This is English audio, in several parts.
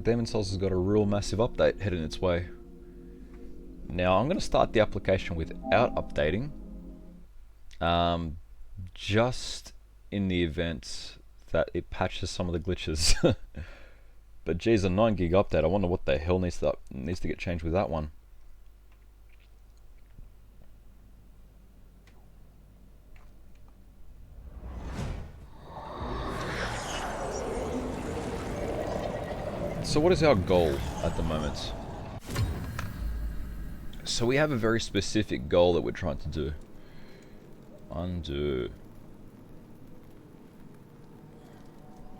Demon's Souls has got a real massive update heading its way. Now I'm going to start the application without updating, just in the event that it patches some of the glitches. But geez, a 9 gig update, I wonder what the hell needs to get changed with that one. So what is our goal at the moment? So we have a very specific goal that we're trying to do. Undo.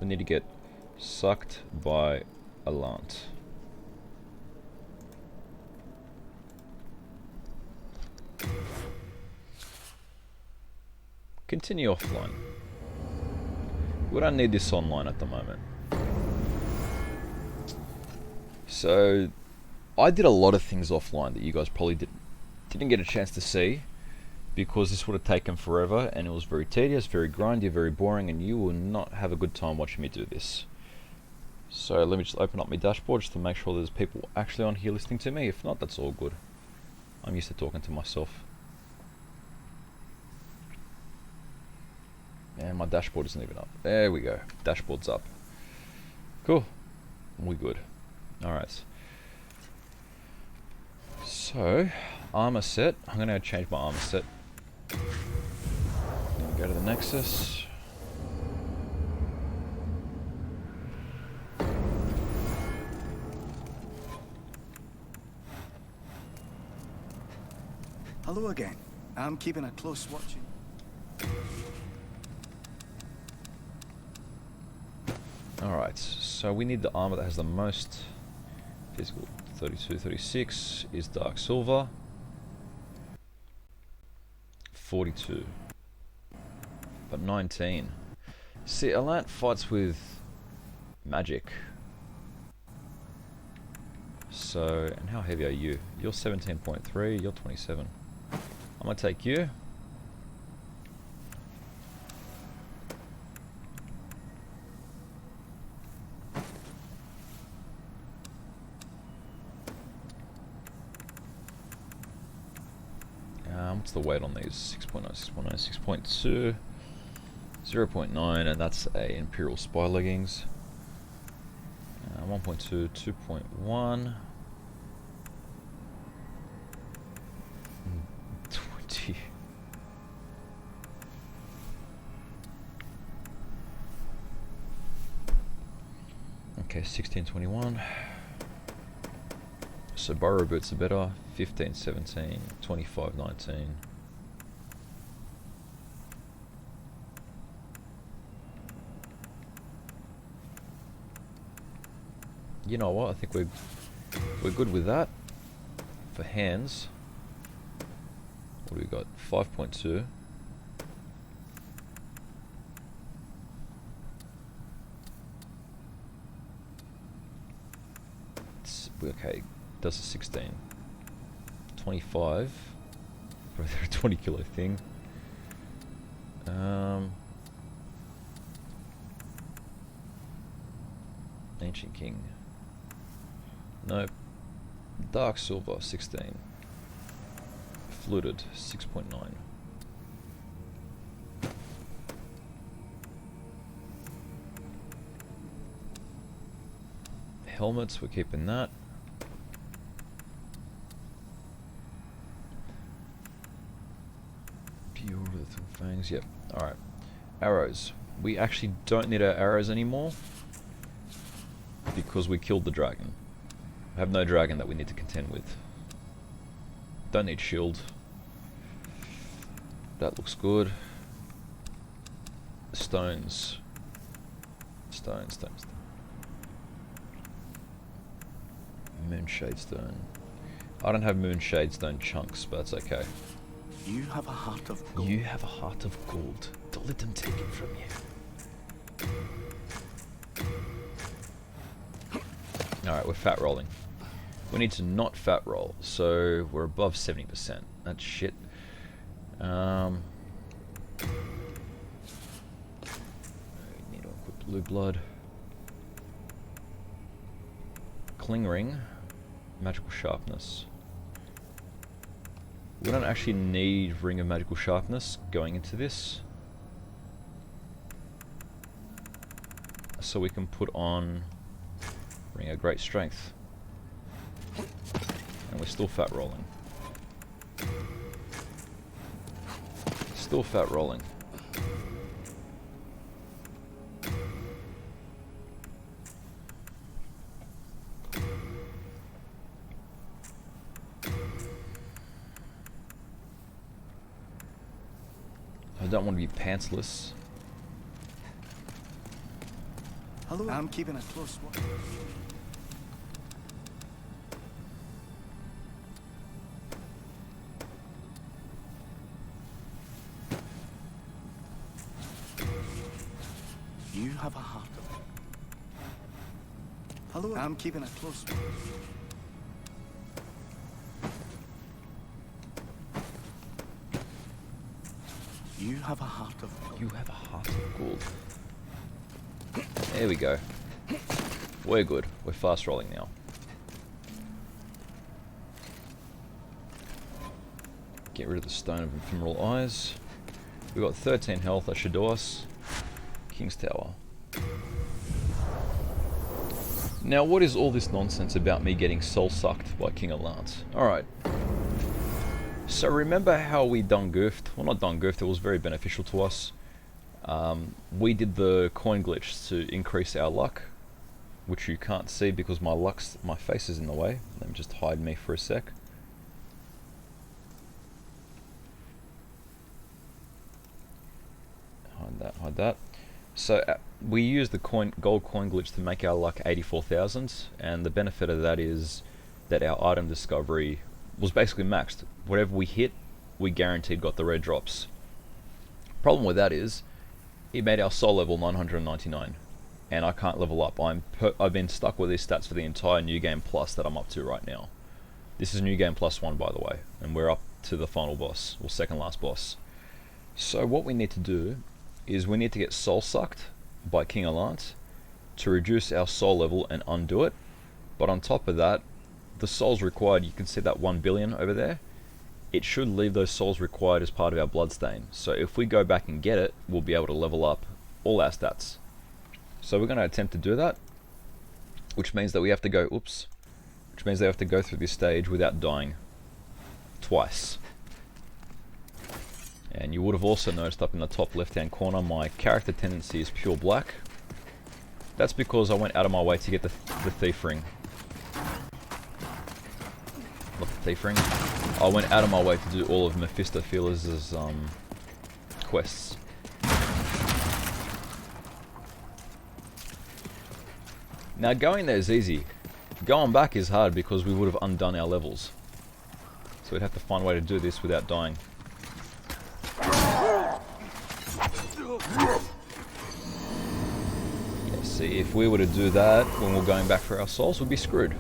We need to get sucked by a lant. Continue offline. We don't need this online at the moment. So I did a lot of things offline that you guys probably didn't get a chance to see, because this would have taken forever and it was very tedious, very grindy, very boring, and you will not have a good time watching me do this. So let me just open up my dashboard just to make sure there's people actually on here listening to me. If not, that's all good. I'm used to talking to myself. And my dashboard isn't even up. There we go. Dashboard's up. Cool. We good. Alright. So, armor set. I'm going to change my armor set. Then go to the Nexus. Hello again. I'm keeping a close watching. Alright, so we need the armor that has the most physical. 32, 36 is Dark Silver. 42. But 19. See, Alant fights with magic. So, and how heavy are you? You're 17.3, you're 27. I'm gonna take you. What's the weight on these? 6.9, 6.9, 6.2, 0.9, and that's a Imperial Spy leggings. 1.2, 2.1, 20. Okay, 1621. So Burrow boots are better. 15, 17, 25, 19. You know what? I think we're good with that. For hands, what do we got? 5.2. Okay, does a 16. 25. Probably a 20 kilo thing. Ancient King. Nope. Dark Silver 16. Fluted 6.9. Helmets, we're keeping that. Fangs, yep. Alright. Arrows. We actually don't need our arrows anymore because we killed the dragon. We have no dragon that we need to contend with. Don't need shield. That looks good. Stones. Stones. Moonshade stone. I don't have moonshade stone chunks, but that's okay. You have a heart of gold. You have a heart of gold. Don't let them take it from you. Alright, we're fat rolling. We need to not fat roll, so we're above 70%. That's shit. Need to equip blue blood. Cling ring, magical sharpness. We don't actually need ring of magical sharpness going into this. So we can put on ring of great strength. And we're still fat rolling. Still fat rolling. I don't want to be pantsless. Hello. I'm keeping a close watch. You have a heart of gold. Hello. I'm keeping a close watch. You have a heart of gold. You have a heart of gold. There we go. We're good. We're fast rolling now. Get rid of the Stone of Ephemeral Eyes. We've got 13 health. That should do us. King's Tower. Now, what is all this nonsense about me getting soul sucked by King Allant? Alright. So remember how we done goofed? Well, not done goofed, it was very beneficial to us. We did the coin glitch to increase our luck, which you can't see because my face is in the way. Let me just hide me for a sec. Hide that. So we used the gold coin glitch to make our luck 84,000, and the benefit of that is that our item discovery was basically maxed. Whatever we hit, we guaranteed got the red drops. Problem with that is, it made our soul level 999, and I can't level up. I've been stuck with these stats for the entire New Game Plus that I'm up to right now. This is New Game Plus 1, by the way, and we're up to the final boss, or second last boss. So what we need to do is we need to get soul sucked by King Allant to reduce our soul level and undo it. But on top of that, the souls required, you can see that 1 billion over there, it should leave those souls required as part of our bloodstain. So if we go back and get it, we'll be able to level up all our stats. So we're going to attempt to do that, which means that we have to go, which means they have to go through this stage without dying twice. And you would have also noticed up in the top left hand corner, my character tendency is pure black. That's because I went out of my way to get the thief ring. Not the thief ring. I went out of my way to do all of Mephistopheles' quests. Now going there is easy. Going back is hard because we would have undone our levels. So we'd have to find a way to do this without dying. Yeah, see, if we were to do that when we're going back for our souls, we'd be screwed.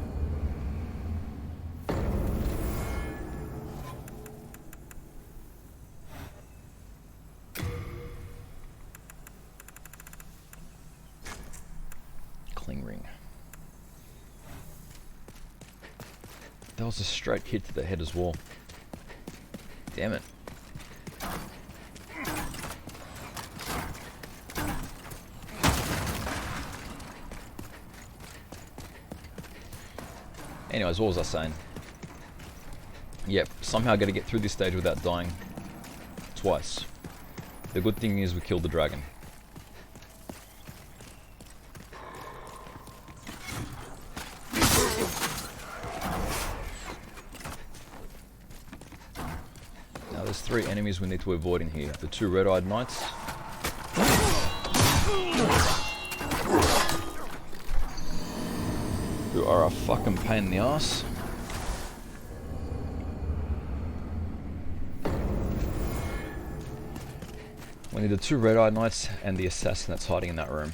Cling ring. That was a straight hit to the head as well. Damn it. Anyways, what was I saying? Yep, somehow got to get through this stage without dying twice. The good thing is we killed the dragon. Now there's 3 enemies we need to avoid in here. The 2 red-eyed knights. Who are a fucking pain in the ass. We need the 2 red-eyed knights and the assassin that's hiding in that room.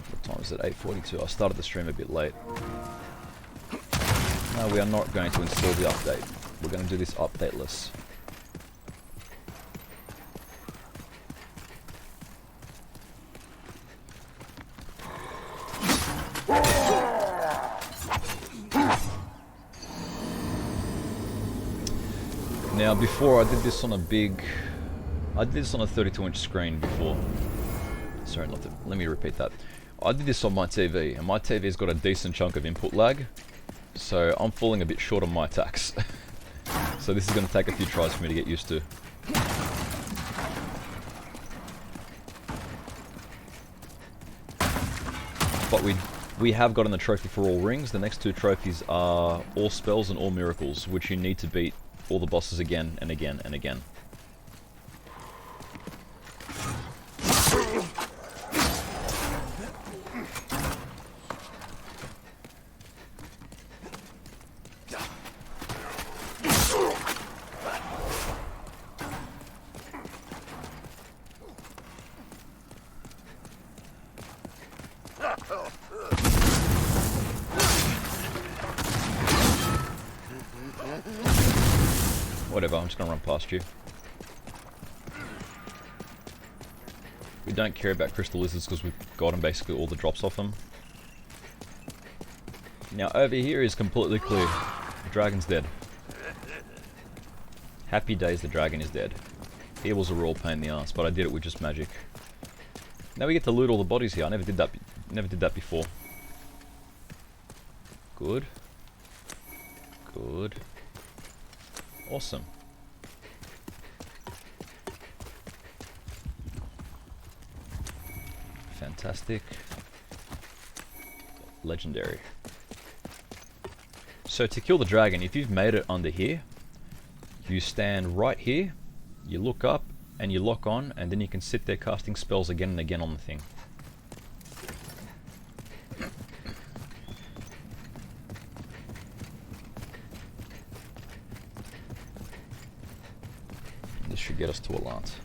What time is it? 8:42. I started the stream a bit late. No, we are not going to install the update. We're going to do this updateless. Now before I did this on a 32-inch screen before. Sorry, let me repeat that. I did this on my TV, and my TV's got a decent chunk of input lag, so I'm falling a bit short on my attacks. So this is going to take a few tries for me to get used to. But we have gotten the trophy for all rings. The next two trophies are all spells and all miracles, which you need to beat all the bosses again and again and again. Whatever, I'm just gonna run past you. We don't care about crystal lizards because we've gotten basically all the drops off them. Now over here is completely clear. The dragon's dead. Happy days, the dragon is dead. It was a real pain in the ass, but I did it with just magic. Now we get to loot all the bodies here. I never did that before. Good. Good. Awesome. Fantastic. Legendary. So to kill the dragon, if you've made it under here, you stand right here, you look up, and you lock on, and then you can sit there casting spells again and again on the thing. This should get us to a lance.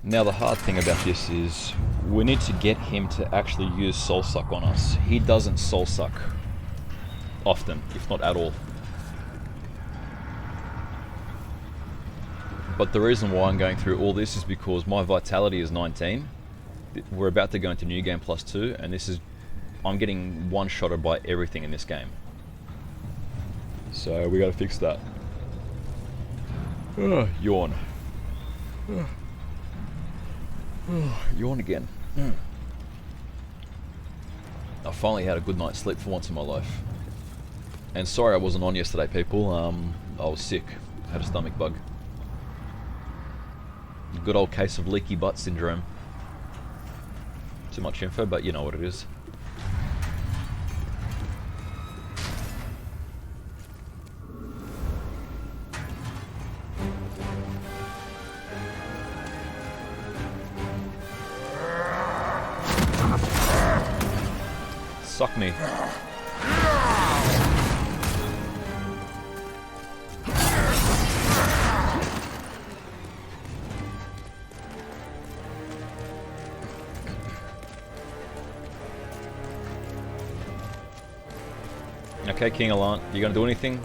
Now the hard thing about this is we need to get him to actually use Soul Suck on us. He doesn't Soul Suck often, if not at all. But the reason why I'm going through all this is because my vitality is 19. We're about to go into New Game Plus 2, and this is... I'm getting one-shotted by everything in this game. So we gotta fix that. Yawn. Yawn again. I finally had a good night's sleep for once in my life. And sorry I wasn't on yesterday, people. I was sick. I had a stomach bug. Good old case of leaky butt syndrome. Too much info, but you know what it is. Suck me. Okay, King Allant, you gonna do anything?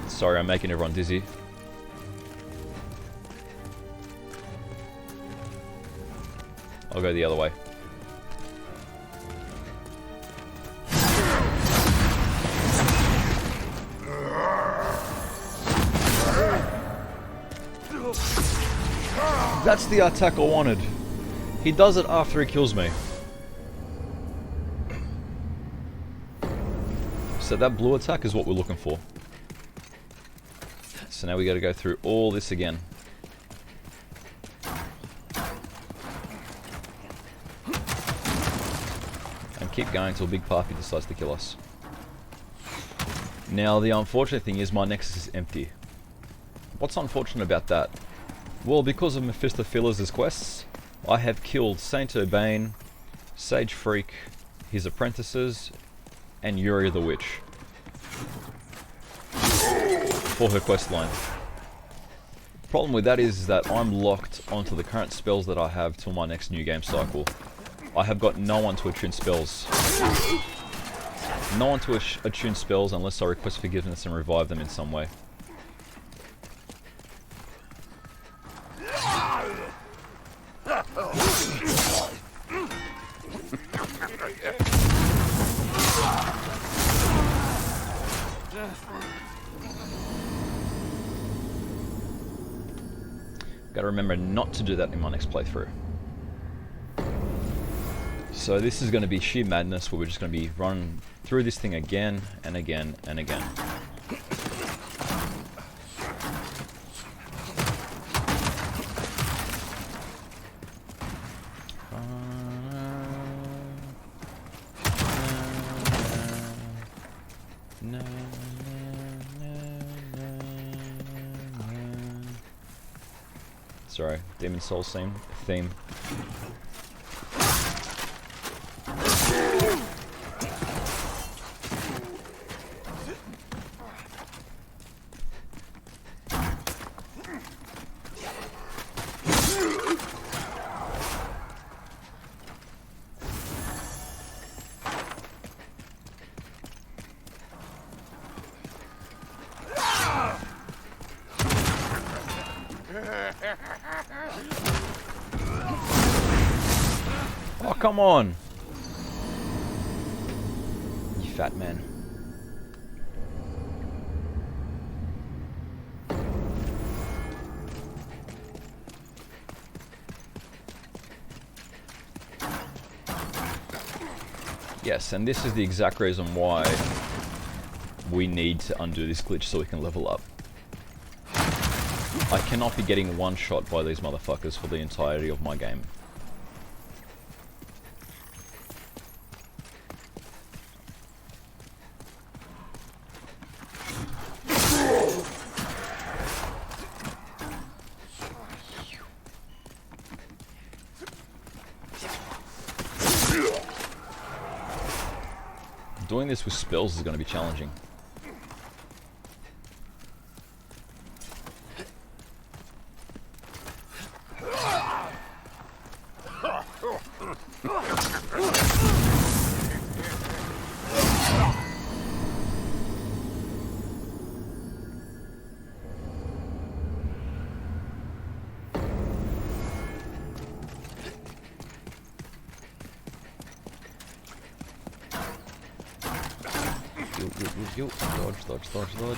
Sorry, I'm making everyone dizzy. I'll go the other way. That's the attack I wanted. He does it after he kills me. So that blue attack is what we're looking for. So now we got to go through all this again. And keep going until Big Papi decides to kill us. Now the unfortunate thing is my Nexus is empty. What's unfortunate about that? Well, because of Mephistopheles' quests, I have killed Saint Urbain, Sage Freak, his apprentices, and Yuri the Witch. For her quest line. Problem with that is that I'm locked onto the current spells that I have till my next new game cycle. I have got no one to attune spells. No one to attune spells unless I request forgiveness and revive them in some way. Gotta remember not to do that in my next playthrough. So this is going to be sheer madness where we're just going to be running through this thing again and again and again. Sorry, Demon Souls theme. Oh, come on! You fat man. Yes, and this is the exact reason why we need to undo this glitch so we can level up. I cannot be getting one shot by these motherfuckers for the entirety of my game. Doing this with spells is going to be challenging. Dodge.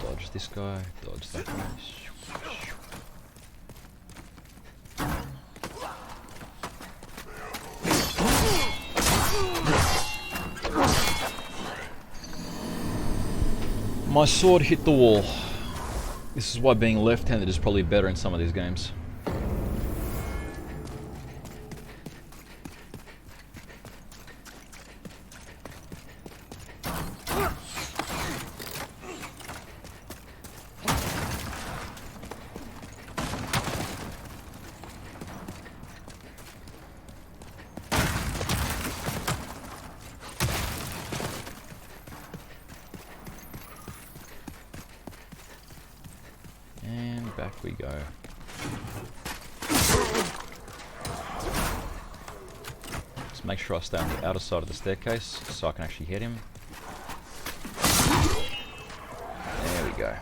Dodge this guy, dodge that guy. My sword hit the wall. This is why being left-handed is probably better in some of these games. Back we go. Just make sure I stay on the outer side of the staircase so I can actually hit him. There we go.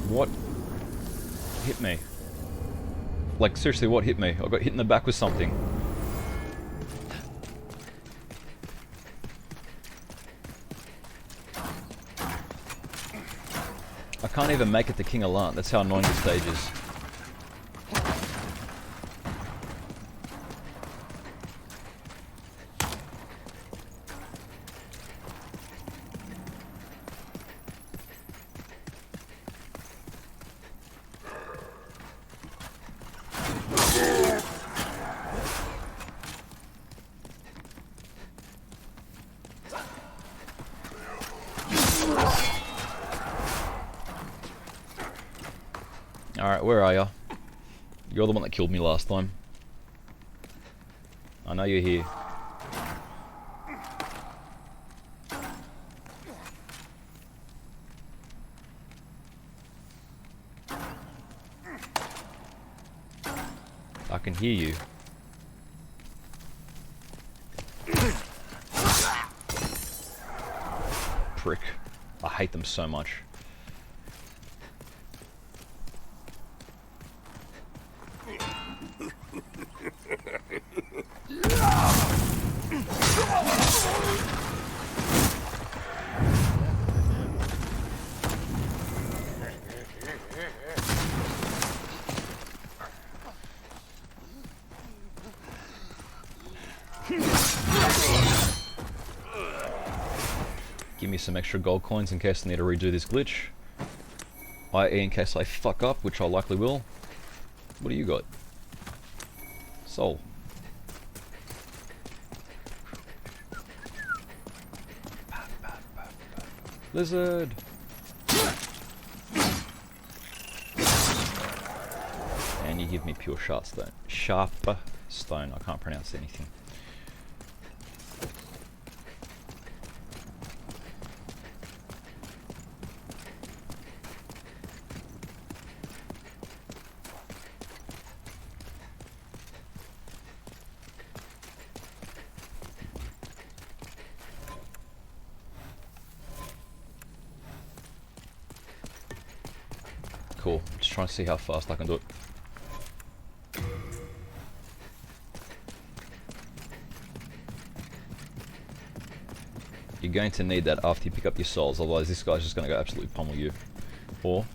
What hit me? Like, seriously, what hit me? I got hit in the back with something. I can't even make it to King Allant. That's how annoying this stage is. where are ya? You're the one that killed me last time. I know you're here. I can hear you. Prick. I hate them so much. Give me some extra gold coins in case I need to redo this glitch. I.e. in case I fuck up, which I likely will. What do you got? Soul. Lizard! And you give me pure sharp stone. Sharp stone. I can't pronounce anything. Cool. Just trying to see how fast I can do it. You're going to need that after you pick up your souls, otherwise this guy's just going to go absolutely pummel you. Or,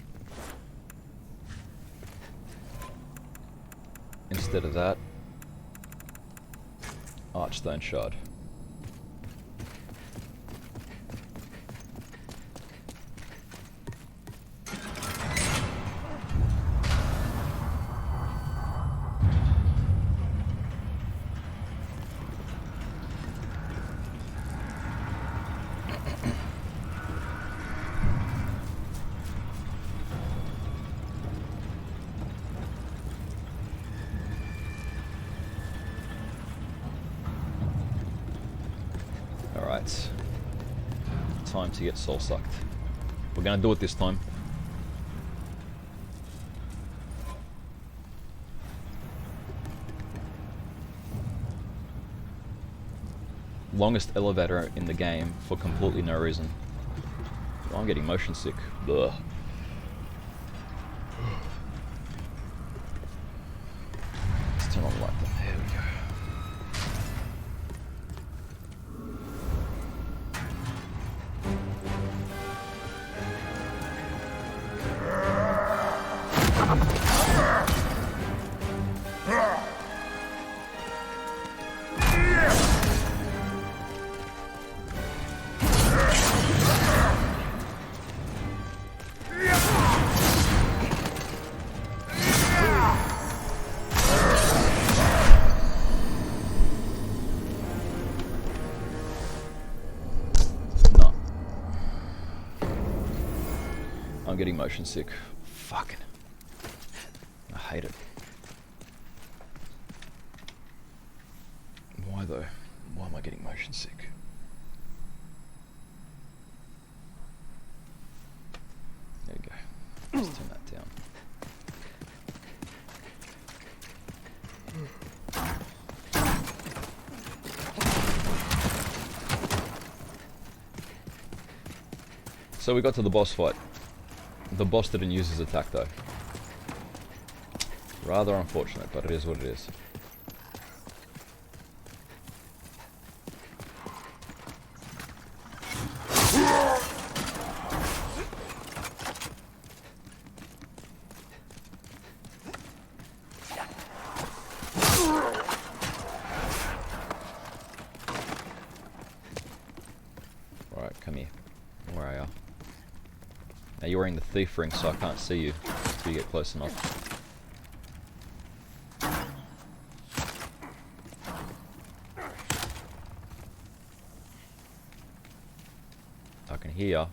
instead of that, Archstone Shard. Alright, time to get soul sucked. We're gonna do it this time. Longest elevator in the game for completely no reason. Oh, I'm getting motion sick. Ugh. Let's turn on the light then. There we go. I'm getting motion sick. Fucking. I hate it. Why though? Why am I getting motion sick? There we go. Let's turn that down. So we got to the boss fight. The boss didn't use his attack though. Rather unfortunate, but it is what it is. Alright, come here. Where are you? Now you're wearing the thief ring, so I can't see you until you get close enough. I can hear.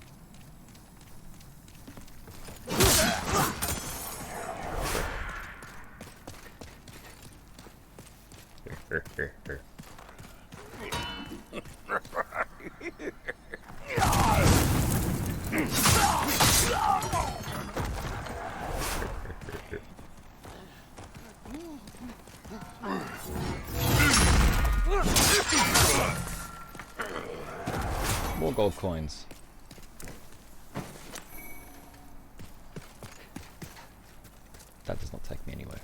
More gold coins. That does not take me anywhere.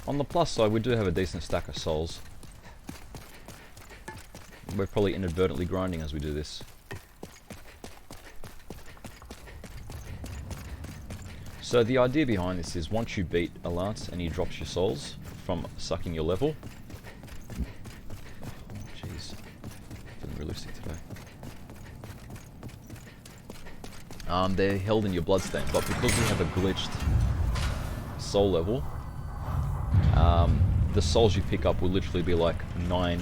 On the plus side, we do have a decent stack of souls. We're probably inadvertently grinding as we do this. So the idea behind this is once you beat a lance and he drops your souls from sucking your level. Oh jeez, feeling realistic today. They're held in your bloodstain, but because we have a glitched soul level, the souls you pick up will literally be like 9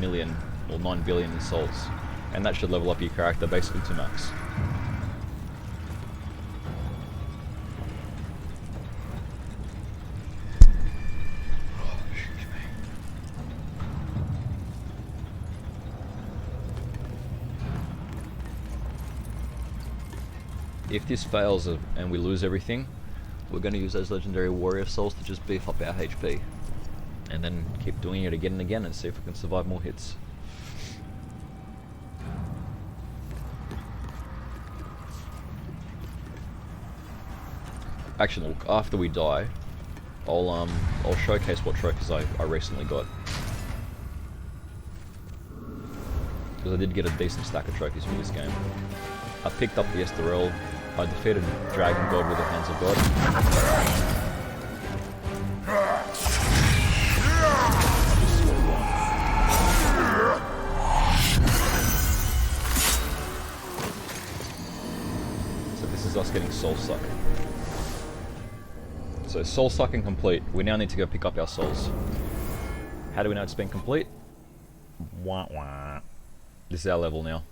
million or 9 billion in souls, and that should level up your character basically to max. If this fails and we lose everything, we're going to use those legendary warrior souls to just beef up our HP. And then keep doing it again and again and see if we can survive more hits. Actually, look, after we die, I'll showcase what trophies I recently got. Because I did get a decent stack of trophies for this game. I picked up the Estoril, I defeated Dragon God with the Hands of God. So this is us getting soul suck. So soul sucking complete. We now need to go pick up our souls. How do we know it's been complete? Wah wah. This is our level now.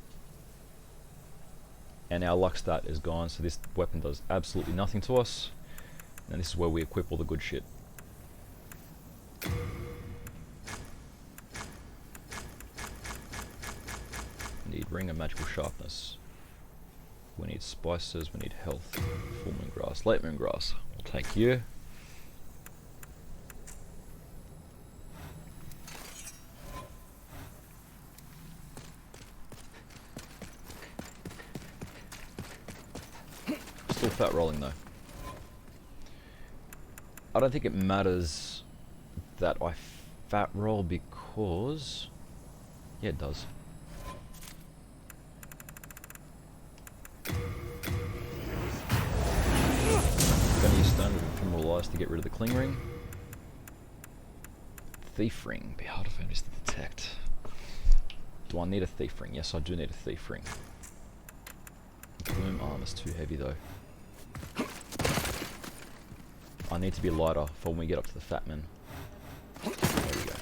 And our luck stat is gone, so this weapon does absolutely nothing to us. And this is where we equip all the good shit. Need ring of magical sharpness. We need spices, we need health. Full moon grass, late moon grass. We'll take you. Still fat rolling though. I don't think it matters that I fat roll because... yeah, it does. I'm going to use standard ephemeral eyes to get rid of the cling ring. Thief ring. Be hard for enemies to detect. Do I need a thief ring? Yes, I do need a thief ring. Gloom armor's too heavy though. I need to be lighter for when we get up to the fat men. There we go.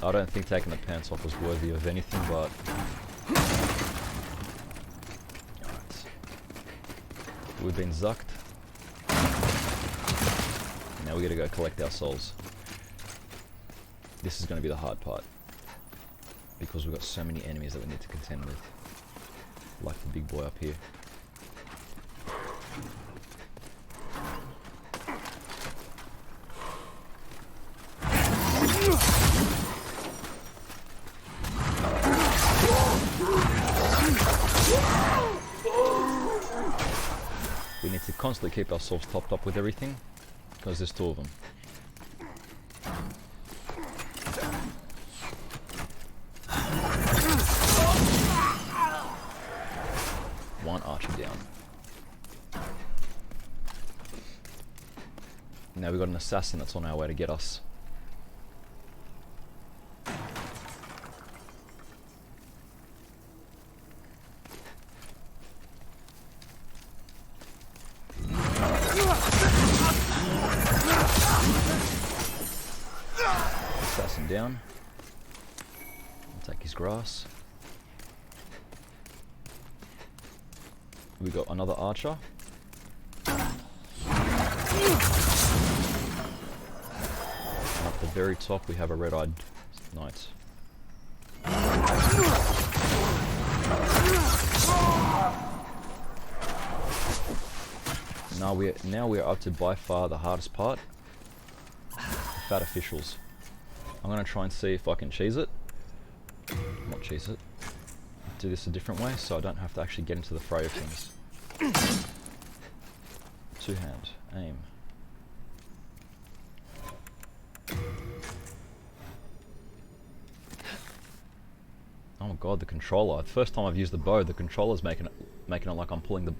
I don't think taking the pants off was worthy of anything, but... alright. We've been zucked. Now we gotta go collect our souls. This is gonna be the hard part. Because we've got so many enemies that we need to contend with. Like the big boy up here. We need to constantly keep ourselves topped up with everything, because there's two of them. One archer down. Now we've got an assassin that's on our way to get us. down. I'll take his grass. We got another archer. And at the very top we have a red-eyed knight. Now we're up to by far the hardest part. Fat officials. I'm gonna try and see if I can cheese it. Not cheese it. Do this a different way so I don't have to actually get into the fray of things. Two-hand aim. Oh my god, the controller. The first time I've used the bow, the controller's making it like I'm pulling the...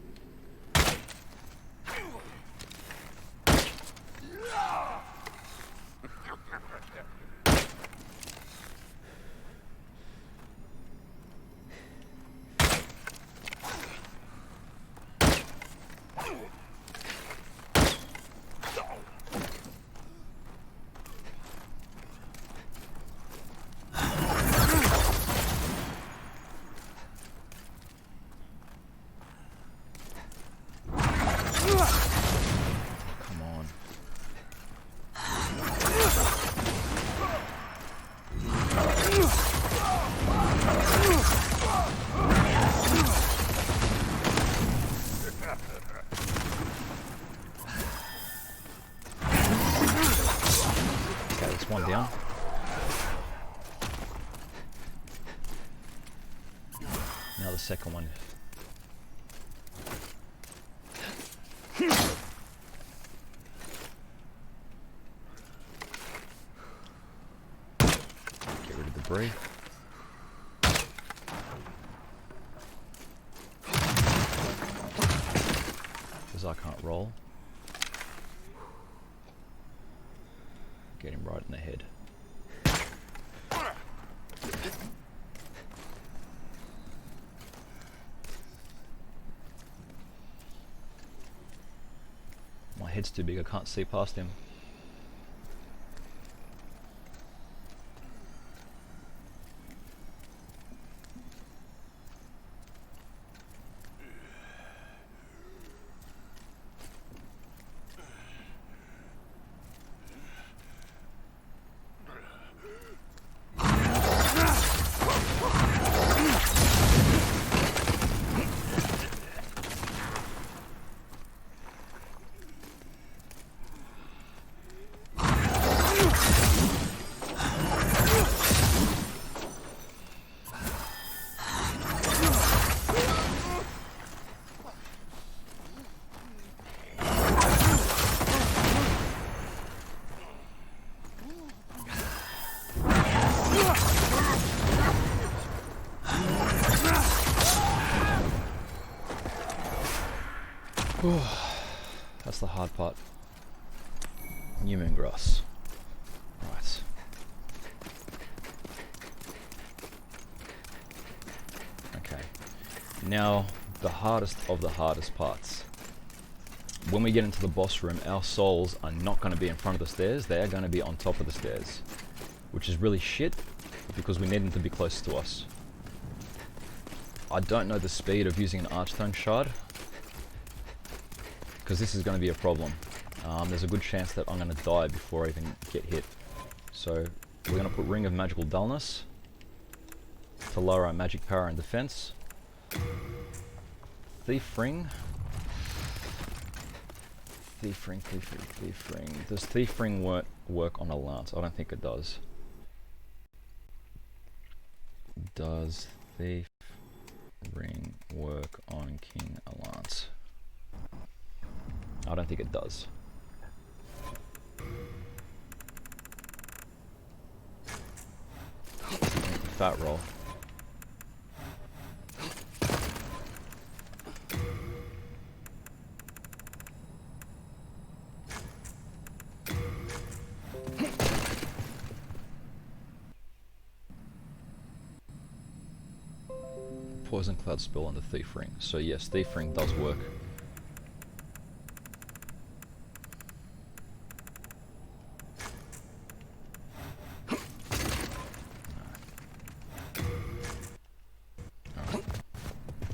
Come on. Okay, that's one down. Now the second one. Get rid of the debris. Because I can't roll. Get him right in the head. My head's too big, I can't see past him. That's the hard part. New moon grass. Right. Okay. Now, the hardest of the hardest parts. When we get into the boss room, our souls are not going to be in front of the stairs, they are going to be on top of the stairs. Which is really shit, because we need them to be close to us. I don't know the speed of using an Archstone Shard, because this is going to be a problem. There's a good chance that I'm going to die before I even get hit. So we're going to put Ring of Magical Dullness to lower our magic power and defense. Thief Ring. Thief Ring. Does Thief Ring work on a lance? I don't think it does. Does Thief Ring work on King Alance? I don't think it does. Fat roll. Poison Cloud spell on the Thief Ring. So yes, Thief Ring does work.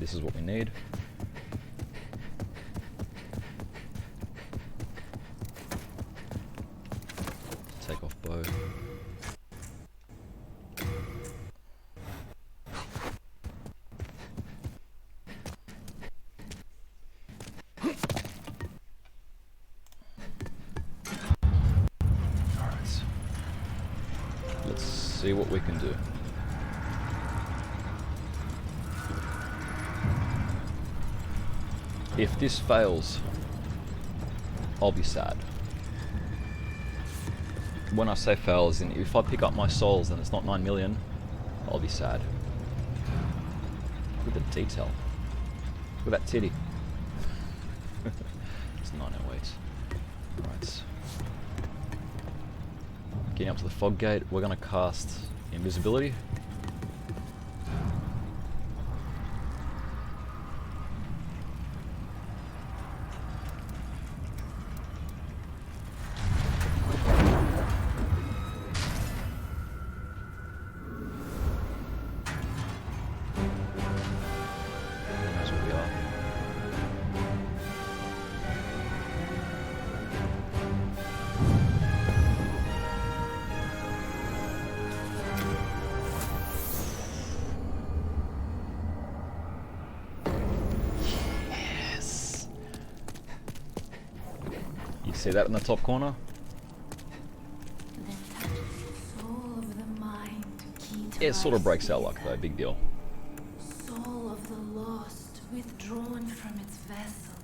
this is what we need. Take off bow. Alright. Let's see what we can do. If this fails, I'll be sad. When I say fails, and if I pick up my souls and it's not 9 million, I'll be sad. Look at the detail. Look at that titty. It's 908. Right. Getting up to the fog gate, we're gonna cast invisibility. That's where we are. Yes. You see that in the top corner? Then touches the soul of the mind, key to It sort of life's breaks our luck ether. though, big deal. Soul of the lost, withdrawn from its vessel.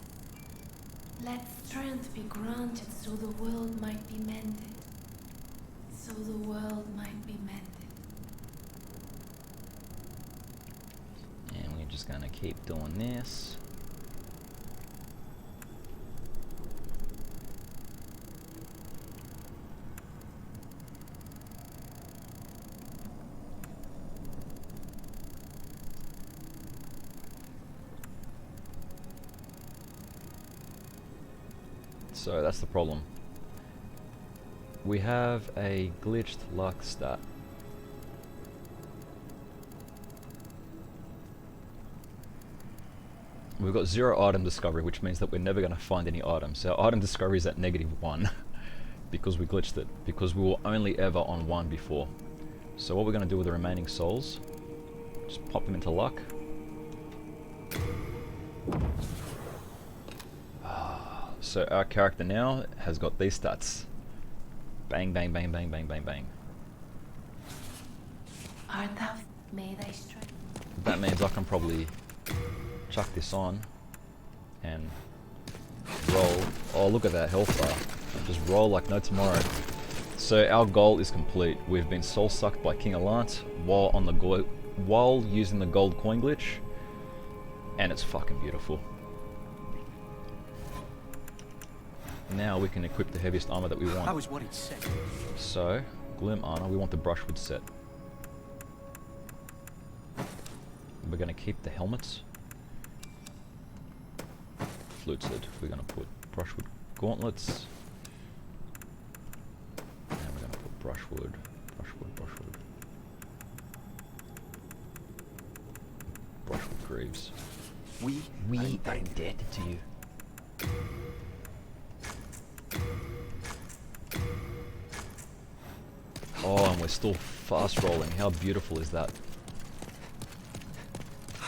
Let strength be granted so the world might be mended. So the world might be mended. And we're just gonna keep doing this. So that's the problem. We have a glitched luck stat. We've got 0 item discovery, which means that we're never going to find any items. So our item discovery is at -1 because we glitched it, because we were only ever on 1 before. So what we're going to do with the remaining souls, just pop them into luck. So our character now has got these stats. Bang, bang, bang, bang, bang, bang, bang. Art thou may thy strength. That means I can probably chuck this on and roll. Oh, look at that health bar. Just roll like no tomorrow. So our goal is complete. We've been soul sucked by King Allant while using the gold coin glitch, and it's fucking beautiful. Now we can equip the heaviest armor that we I want. was worried sick. So, Gloom armor, we want the brushwood set. We're going to keep the helmets. Fluted, we're going to put brushwood gauntlets. And we're going to put brushwood, brushwood, brushwood. Brushwood greaves. We are indebted to you. Oh, and we're still fast rolling. How beautiful is that?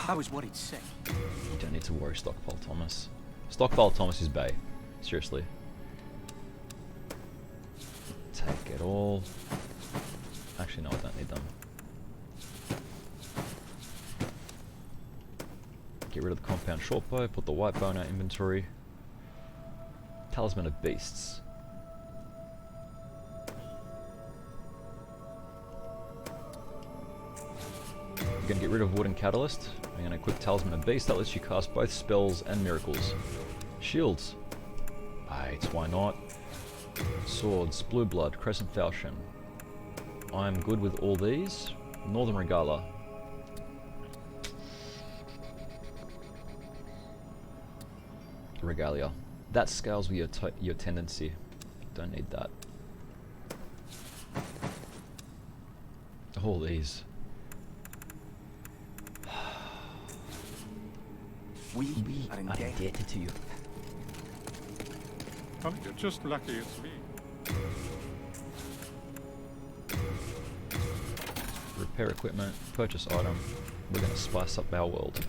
I was worried sick. You don't need to worry, Stockpile Thomas. Stockpile Thomas is bae. Seriously. Take it all. Actually, no, I don't need them. Get rid of the compound short bow, put the white bow in our inventory. Talisman of Beasts. We're going to get rid of Wooden Catalyst. We're going to equip Talisman of Beast. That lets you cast both spells and miracles. Shields. Right, why not? Swords, Blue Blood, Crescent Falchion. I'm good with all these. Northern Regala. Regalia. That scales with your tendency. Don't need that. All these. We are are indebted. indebted to you. Well, you're just lucky it's me. Repair equipment, purchase item. We're gonna spice up our world.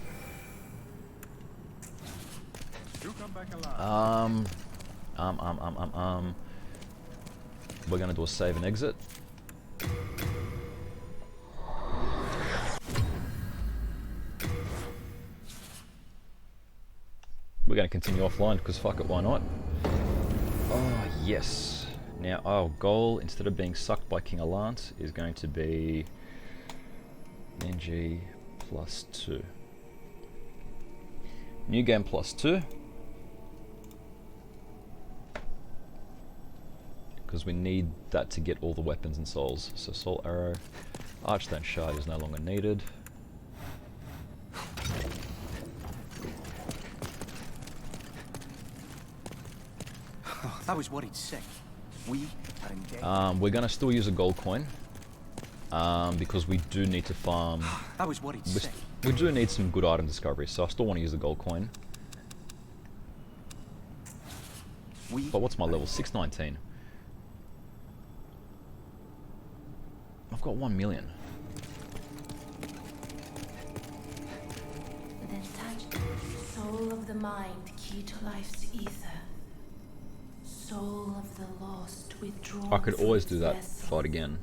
You come back alive. We're gonna do a save and exit. We're gonna continue offline because fuck it, why not? Oh yes. Now our goal, instead of being sucked by King Allant, is going to be NG +2. New game +2. Because we need that to get all the weapons and souls. So soul arrow, archstone shard is no longer needed. That was what he'd say. We are indebted. We're gonna still use a gold coin. Because we do need to farm. That was what he'd We, say. we do need some good item discovery, so I still want to use the gold coin. But what's my level? 619. I've got 1 million. Then touch soul of the mind, key to life's ether. Soul of the lost, withdrawn. I could from always its do that vessel. fight again.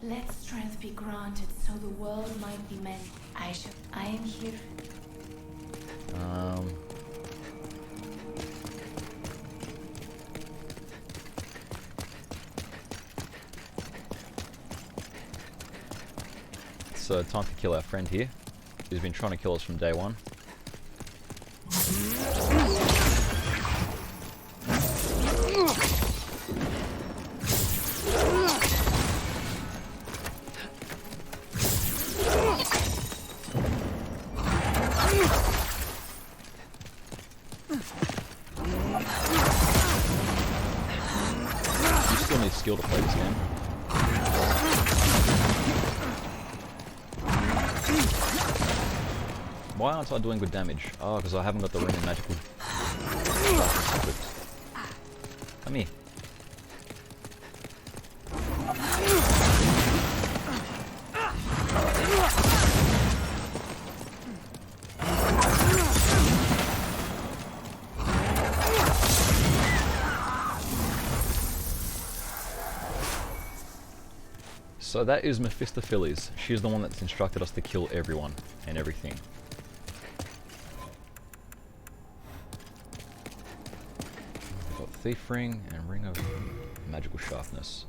Let strength be granted so the world might be mended. I am here. So time to kill our friend here. He's been trying to kill us from day one. You still need skill to play this game. Why aren't I doing good damage? Oh, because I haven't got the ring of magical sharpness equipped. Come here. So that is Mephistopheles. She's the one that's instructed us to kill everyone and everything. We've got Thief Ring and Ring of Magical Sharpness.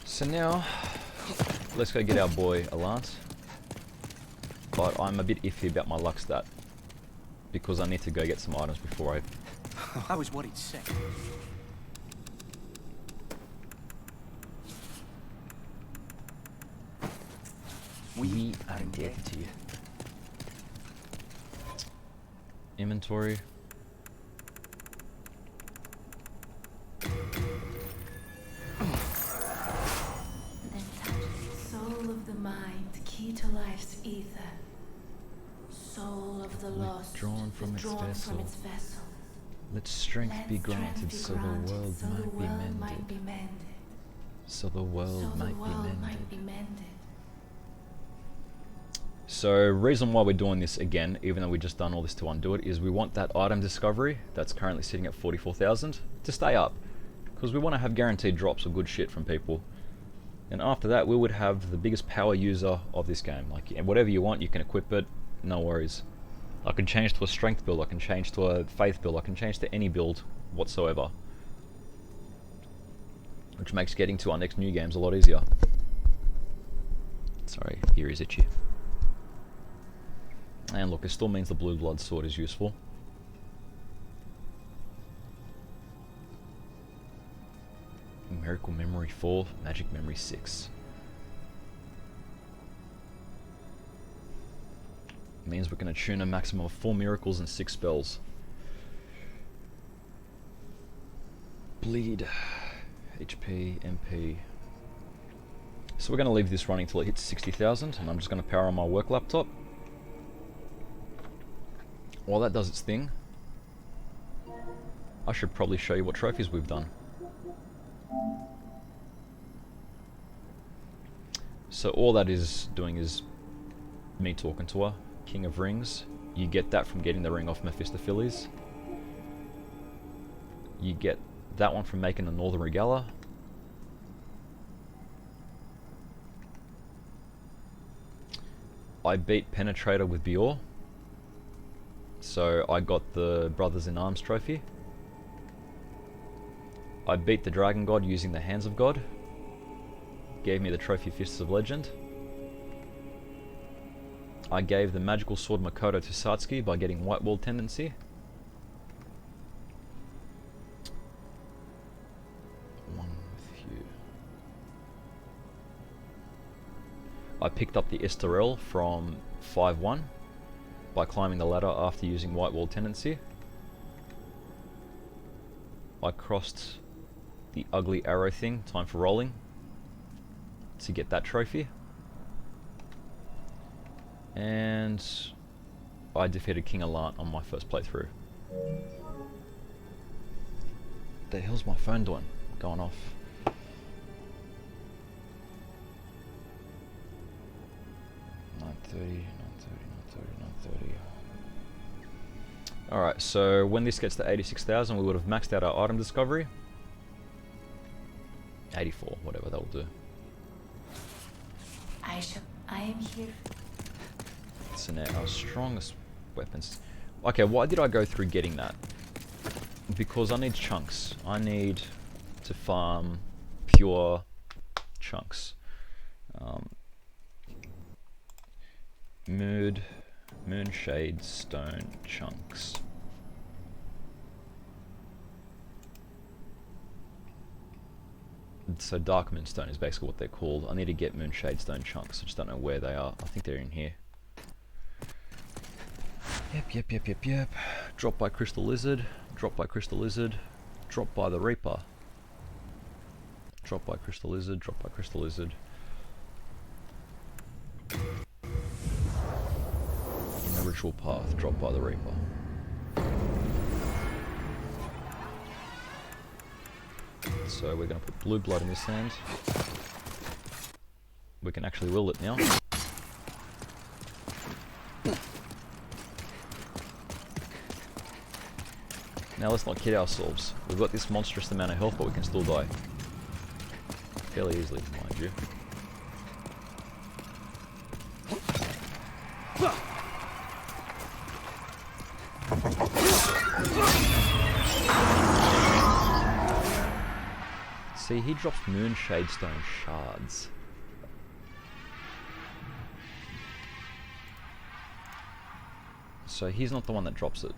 So now, let's go get our boy Allant. But I'm a bit iffy about my luck stat, because I need to go get some items before I... That was what he'd say. We are indebted to you. Inventory. Then touch soul of the mind, key to life's ether. Soul of the lost, Withdrawn from its withdrawn vessel. from its vessel. Let strength Let be strength granted be so the granted world so the might be world mended. might be mended. So the world So the might be world mended. might be mended. So reason why we're doing this again, even though we just done all this to undo it, is we want that item discovery that's currently sitting at 44,000 to stay up, because we want to have guaranteed drops of good shit from people. And after that, we would have the biggest power user of this game. Like, whatever you want, you can equip it, no worries. I can change to a strength build, I can change to a faith build, I can change to any build whatsoever, which makes getting to our next new games a lot easier. Sorry, ear is itchy. And look, it still means the Blue Blood Sword is useful. Miracle Memory 4, Magic Memory 6. Means we're going to tune a maximum of 4 miracles and 6 spells. Bleed, HP, MP, So we're going to leave this running till it hits 60,000, and I'm just going to power on my work laptop. While that does its thing, I should probably show you what trophies we've done. So all that is doing is me talking to her. King of Rings. You get that from getting the ring off Mephistopheles. You get that one from making the Northern Regala. I beat Penetrator with Bior. So I got the Brothers in Arms trophy. I beat the Dragon God using the Hands of God. Gave me the trophy Fists of Legend. I gave the Magical Sword Makoto to Satsuki by getting White Wall Tendency. One with you. I picked up the Estoril from 5-1 by climbing the ladder after using White Wall Tendency. I crossed the ugly arrow thing, time for rolling, to get that trophy. And I defeated King Alant on my first playthrough. The hell's my phone doing? Going off. Alright, so when this gets to 86,000 we would have maxed out our item discovery. 84, whatever, that'll do. I am here. So now our strongest weapons. Okay, why did I go through getting that? Because I need chunks. I need to farm pure chunks. Moonshade stone chunks. So Dark Moonstone is basically what they're called. I need to get Moonshade stone chunks. I just don't know where they are. I think they're in here. Yep. Drop by Crystal Lizard. Drop by Crystal Lizard. Drop by the Reaper. Drop by Crystal Lizard. Drop by Crystal Lizard. In the Ritual Path. Drop by the Reaper. So we're going to put blue blood in this hand. We can actually will it now. Now let's not kid ourselves. We've got this monstrous amount of health, but we can still die. Fairly easily, mind you. See, he drops Moonshade Stone shards. So he's not the one that drops it.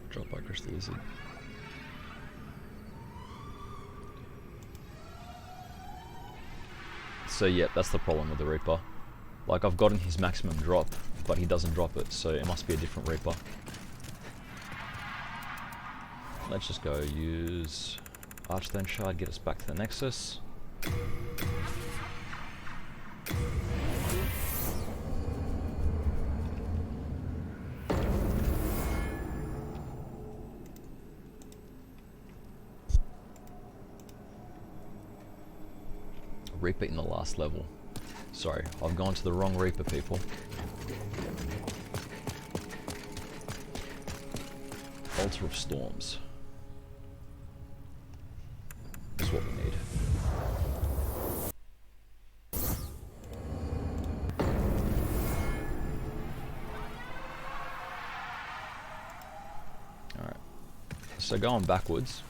Drop by Crystal Lizard. So yeah, that's the problem with the Reaper. Like, I've gotten his maximum drop, but he doesn't drop it, so it must be a different Reaper. Let's just go use Archstone Shard, get us back to the Nexus. Reaper in the last level. Sorry, I've gone to the wrong Reaper, people. Altar of Storms. That's what we need. Alright. So going backwards.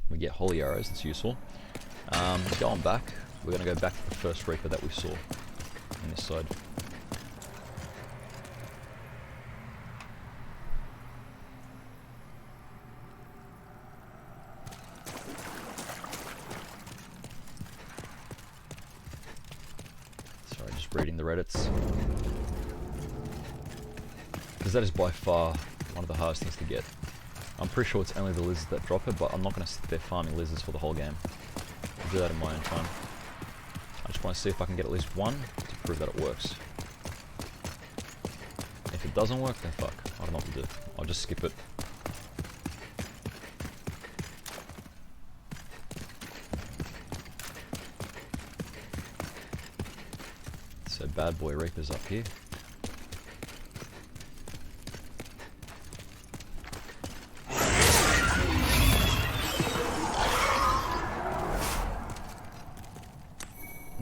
We get Holy Arrows, that's useful. Going back, we're going to go back to the first Reaper that we saw on this side. reading the Reddits. Because that is by far one of the hardest things to get. I'm pretty sure it's only the lizards that drop it, but I'm not going to sit there farming lizards for the whole game. I'll do that in my own time. I just want to see if I can get at least one to prove that it works. If it doesn't work, then fuck. I don't know what to do. I'll just skip it. So Bad Boy Reaper's up here.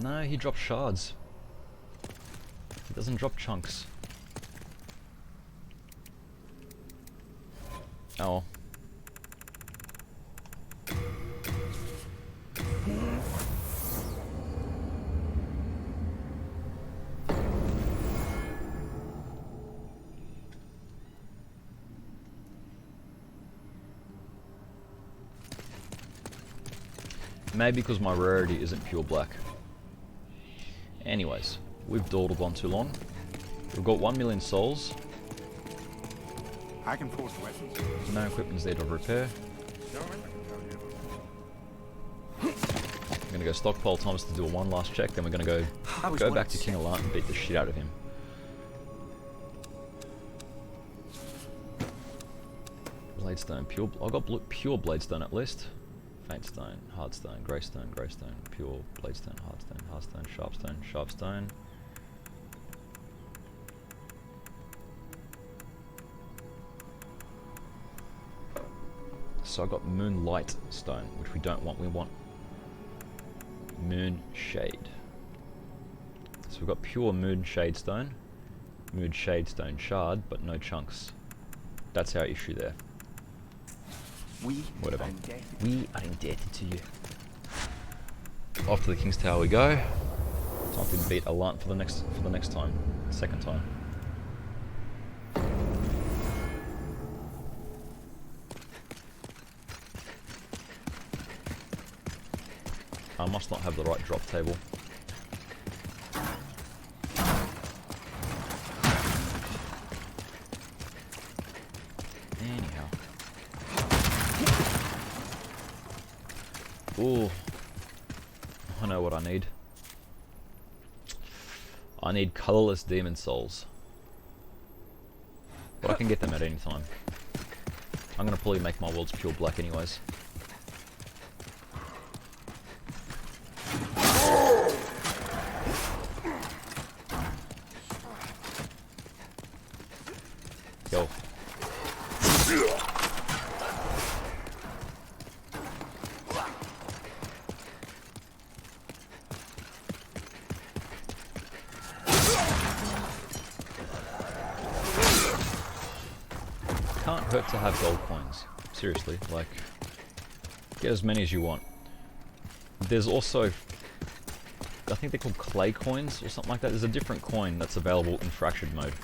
No, he drops shards. He doesn't drop chunks. Oh. Maybe because my rarity isn't pure black. Anyways, we've dawdled on too long. We've got 1 million souls. I can force weapons. No equipment's there to repair. No, I can tell you. I'm gonna go stockpile Thomas to do a one last check, then we're gonna go back to King Allant and beat the shit out of him. Bladestone, pure. I got pure Bladestone at least. Faintstone, Hardstone, Greystone, Greystone, pure Bladestone, Hardstone, Hardstone, Sharpstone, Sharpstone. So I got Moonlight Stone, which we don't want. We want Moon Shade. So we've got pure Moon Shade Stone, Moon Shade Stone Shard, but no chunks. That's our issue there. Whatever. We are indebted to you. Off to the King's Tower we go. Time to beat Allant for the next time. Second time. I must not have the right drop table. Anyhow. Ooh. I know what I need. I need colorless demon souls. But I can get them at any time. I'm gonna probably make my worlds pure black anyways. Go. Can't hurt to have gold coins. Seriously, like, get as many as you want. There's also, I think they're called clay coins or something like that. There's a different coin that's available in fractured mode.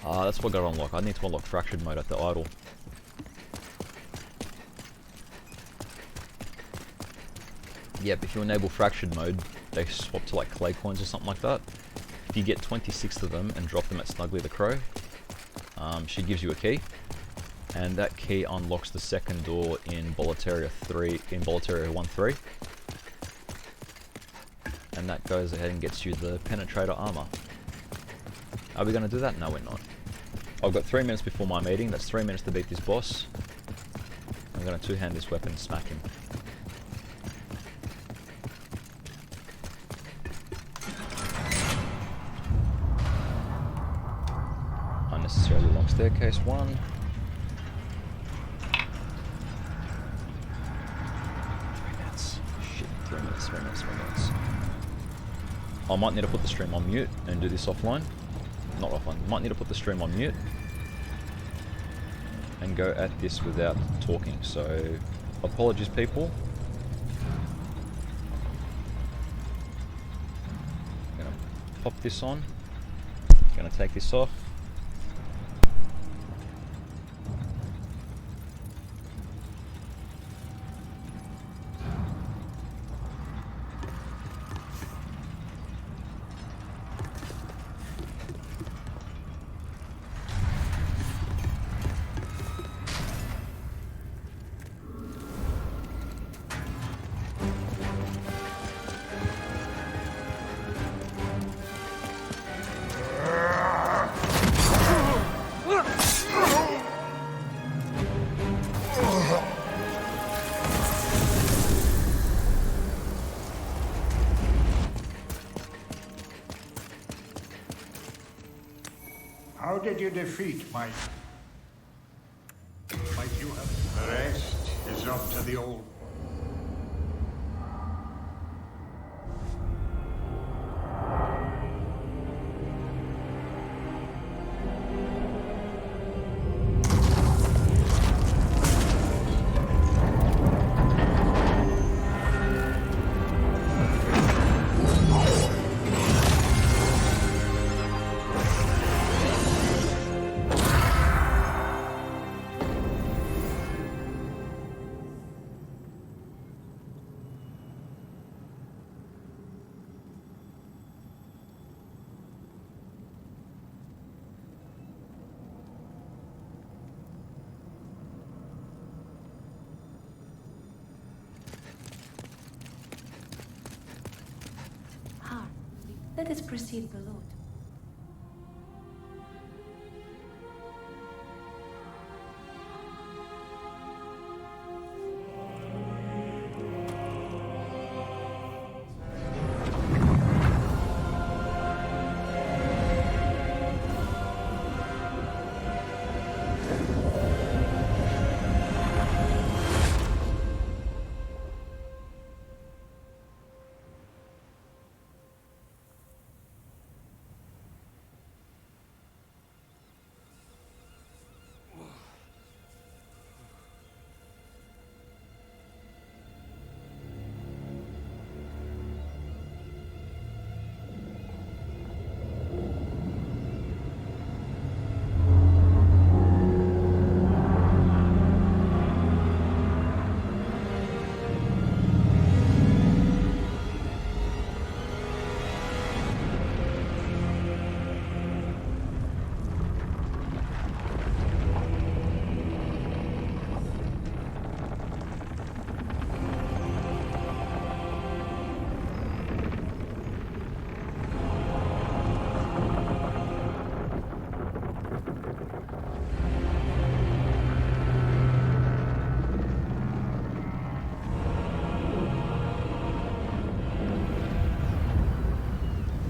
That's what I gotta unlock. I need to unlock fractured mode at the idol. Yep, if you enable fractured mode, they swap to like clay coins or something like that. If you get 26 of them and drop them at Snuggly the Crow, she gives you a key, and that key unlocks the second door in Boletaria 1-3, and that goes ahead and gets you the Penetrator armor. Are we going to do that? No, we're not. I've got 3 minutes before my meeting. That's 3 minutes to beat this boss. I'm going to two-hand this weapon and smack him. Unnecessarily long staircase 1. 3 minutes. Shit, 3 minutes, 3 minutes, 3 minutes. I might need to put the stream on mute and do this offline. Not offline. Might need to put the stream on mute and go at this without talking. So, apologies, people. I'm gonna pop this on. Gonna take this off. did you defeat my... Might you have... The rest is up to the old... Let us proceed below.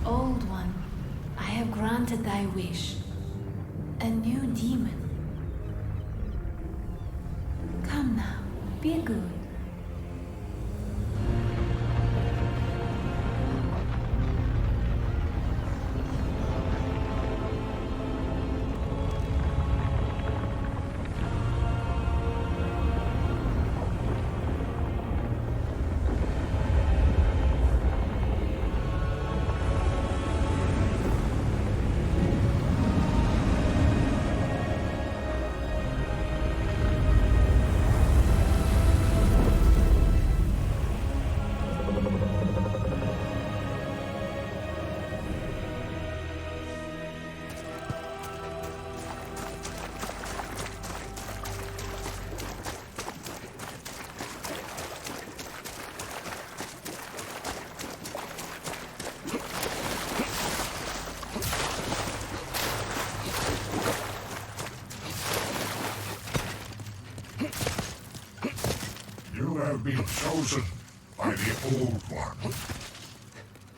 Old One, I have granted thy wish. A new demon. Come now, be good. You have been chosen by the Old One.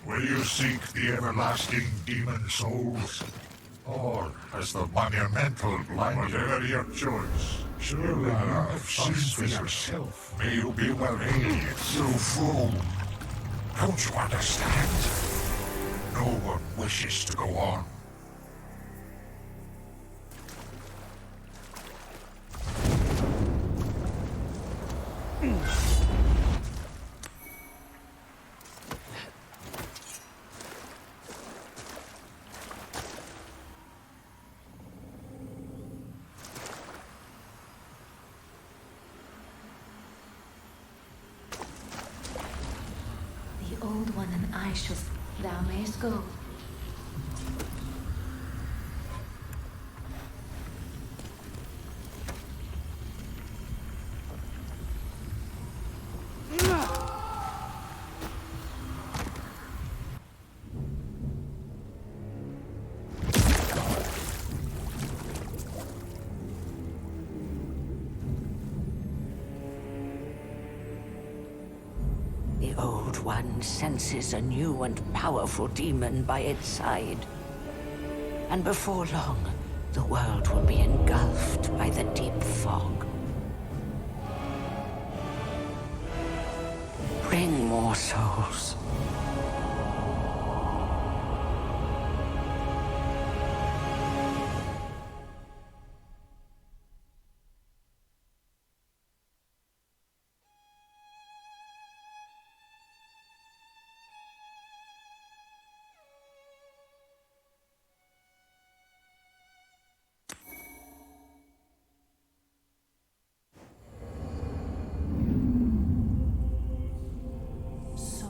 Will you seek the everlasting demon souls? Or as the monumental blind, whatever your choice? Surely you have seen for yourself. May you be well aided, you fool. Don't you understand? No one wishes to go on. The Old One and I shall... Thou mayest go. The Old One senses a new and powerful demon by its side. And before long, the world will be engulfed by the deep fog. Bring more souls. So,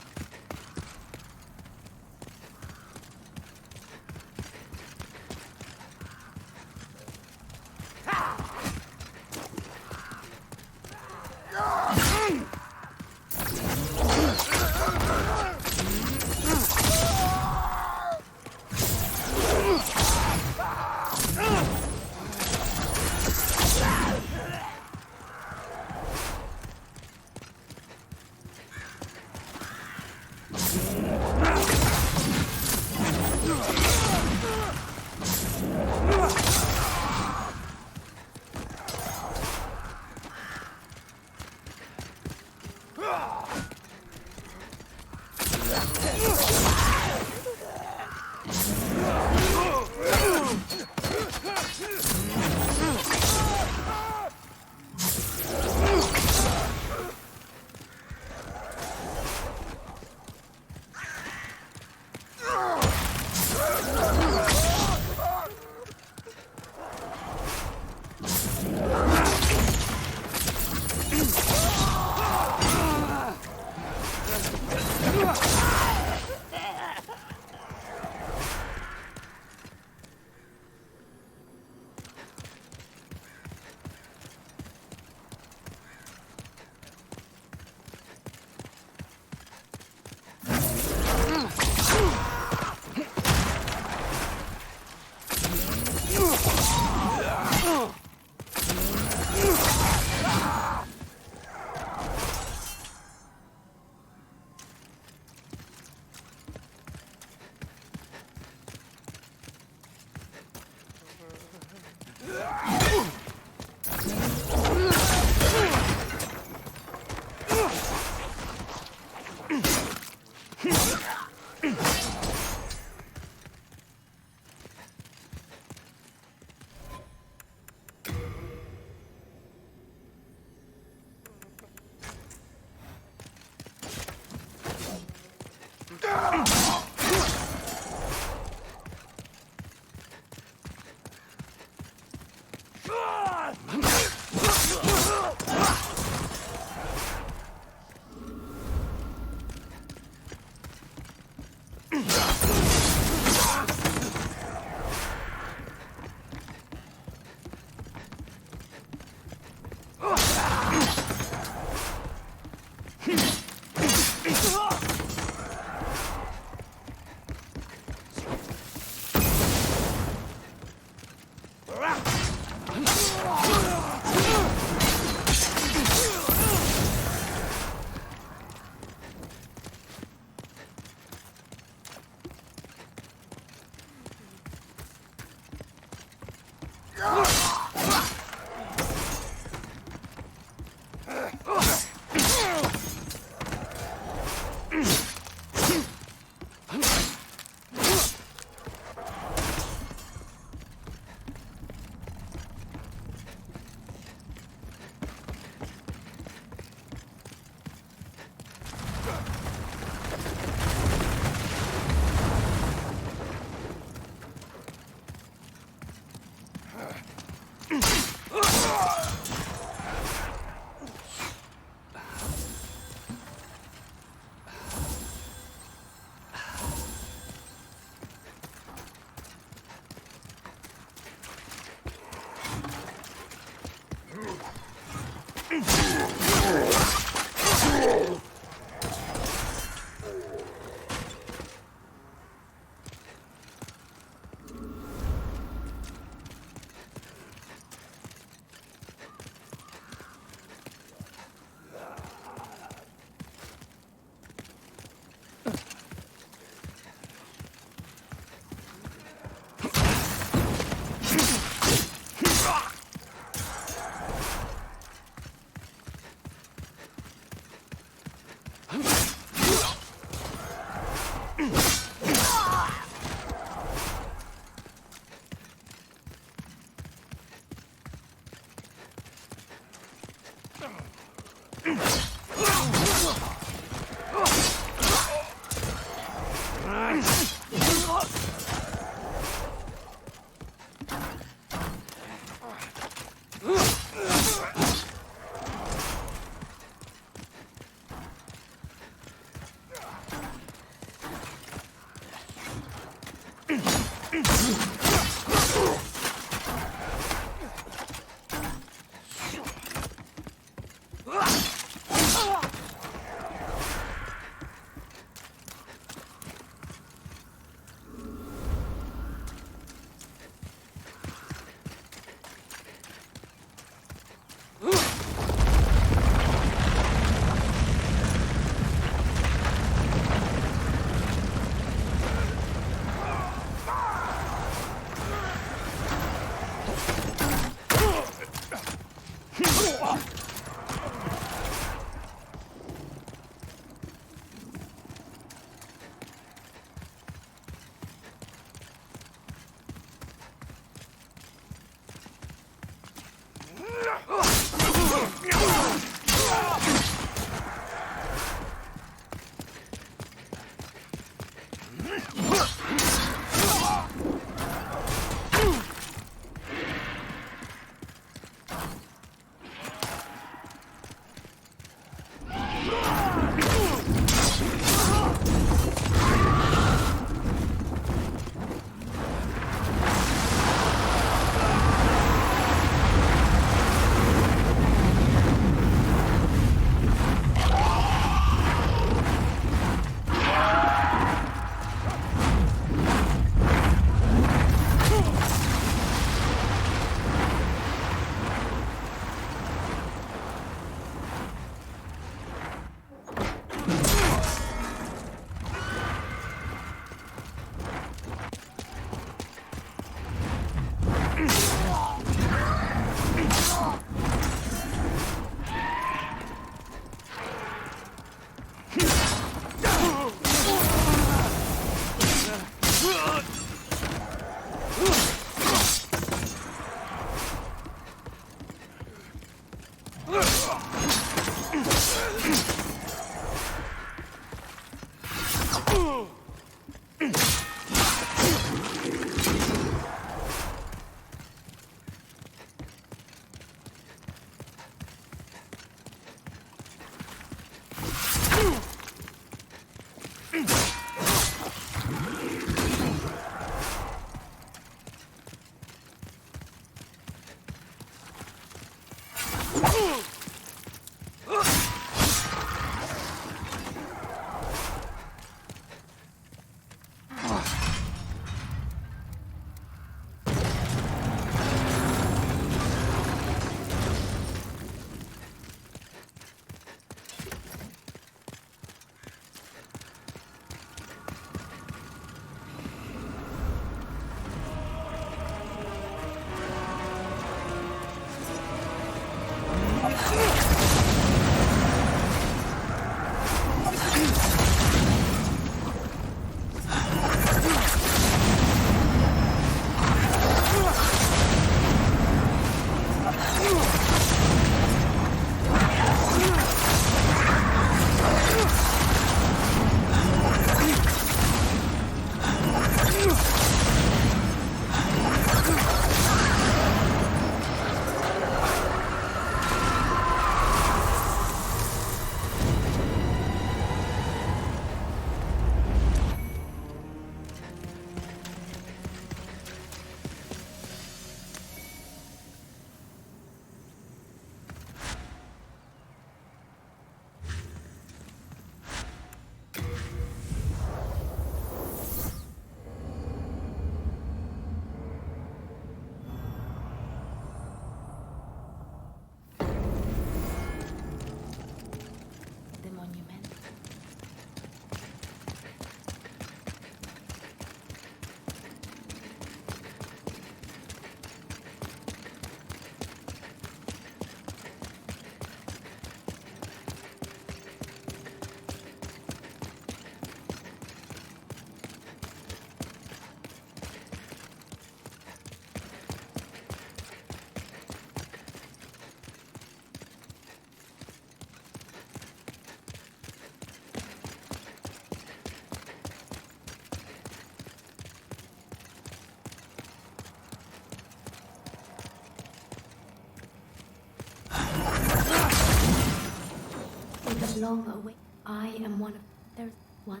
long away. I am one of. There's one.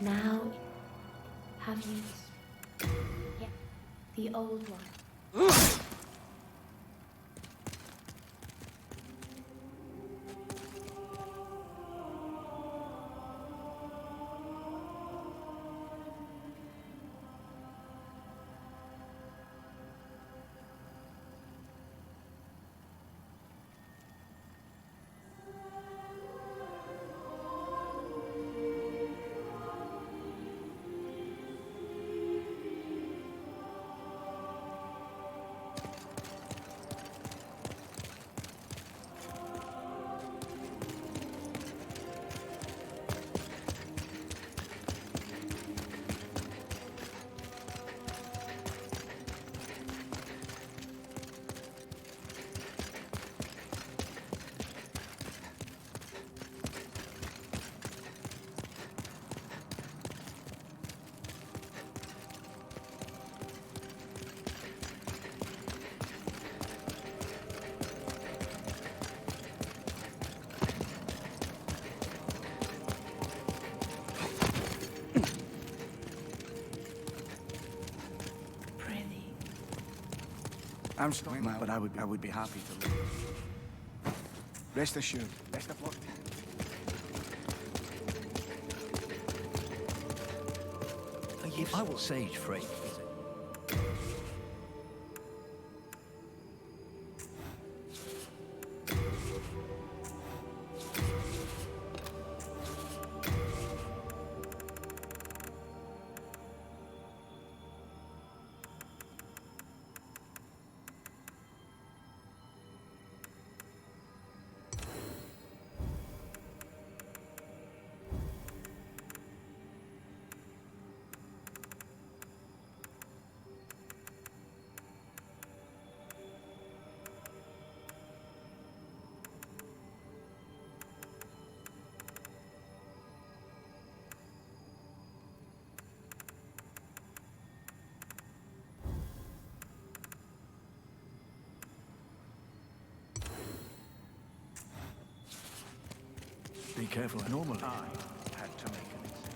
Now, have you? Yeah, the old one. Pretty. I'm sorry, but I would be happy to leave. Rest assured, best of luck to you. I will sage Frey. Be careful. Normally, I had to make an exception.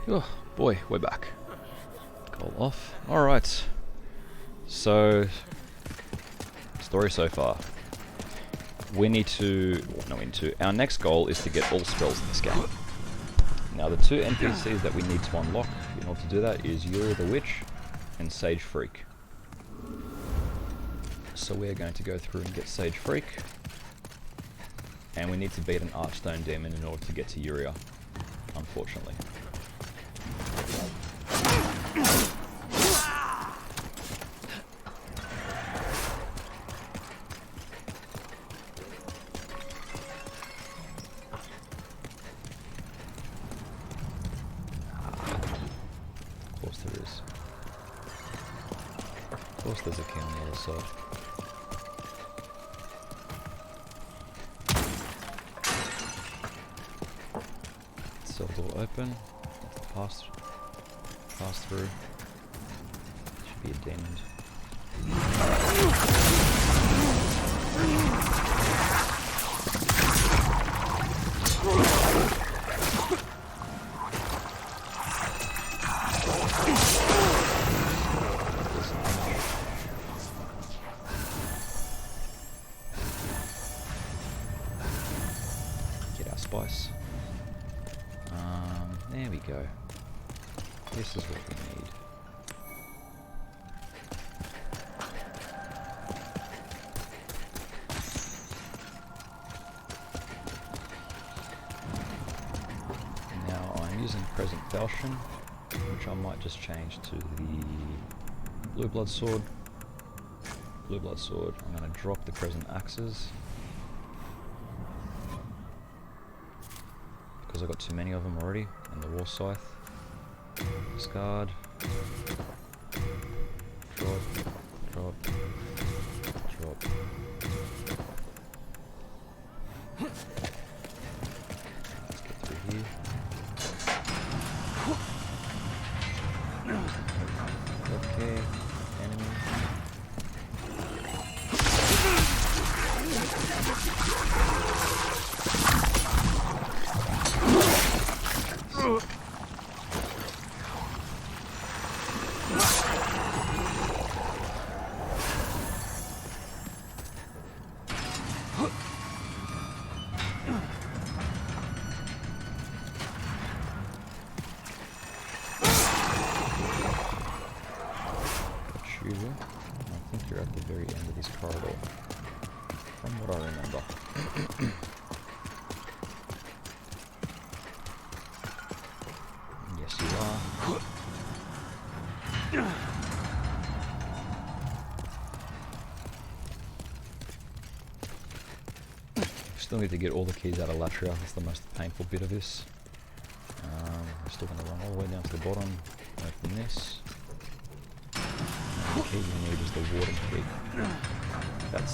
Oh boy, we're back. Call off. Alright. So, story so far. We need to... Our next goal is to get all spells in this game. Now the two NPCs that we need to unlock in order to do that is Yuri the Witch and Sage Freak. So we're going to go through and get Sage Freak. And we need to beat an Archstone Demon in order to get to Yuria, unfortunately. Of course there is. Of course there's a key on the other side. Cell door open. Pass through. Should be a demon. Get our spice. There we go. This is what we need. Now I'm using Present Falchion, which I might just change to the Blue Blood Sword. Blue Blood Sword. I'm going to drop the Present Axes, because I've got too many of them already, and the War Scythe. Discard. Drop. Drop. Drop. Let's get through here. Okay. Enemy. I think you're at the very end of this corridor, from what I remember. Yes, you are. Still need to get all the keys out of Latria. That's the most painful bit of this. We're still going to run all the way down to the bottom, open this. The key we need is the Warden key. That's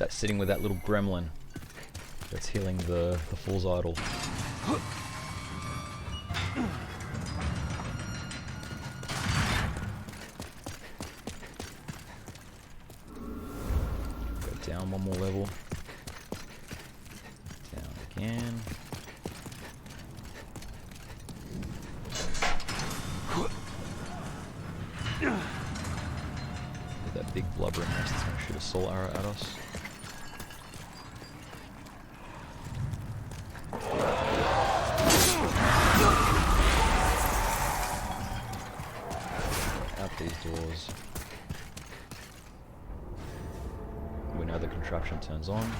sitting with that little gremlin that's healing the Fool's Idol. Go down one more level. Down again. With that big blubbering nest that's going to shoot a soul arrow at us. Out these doors. We know the contraption turns on.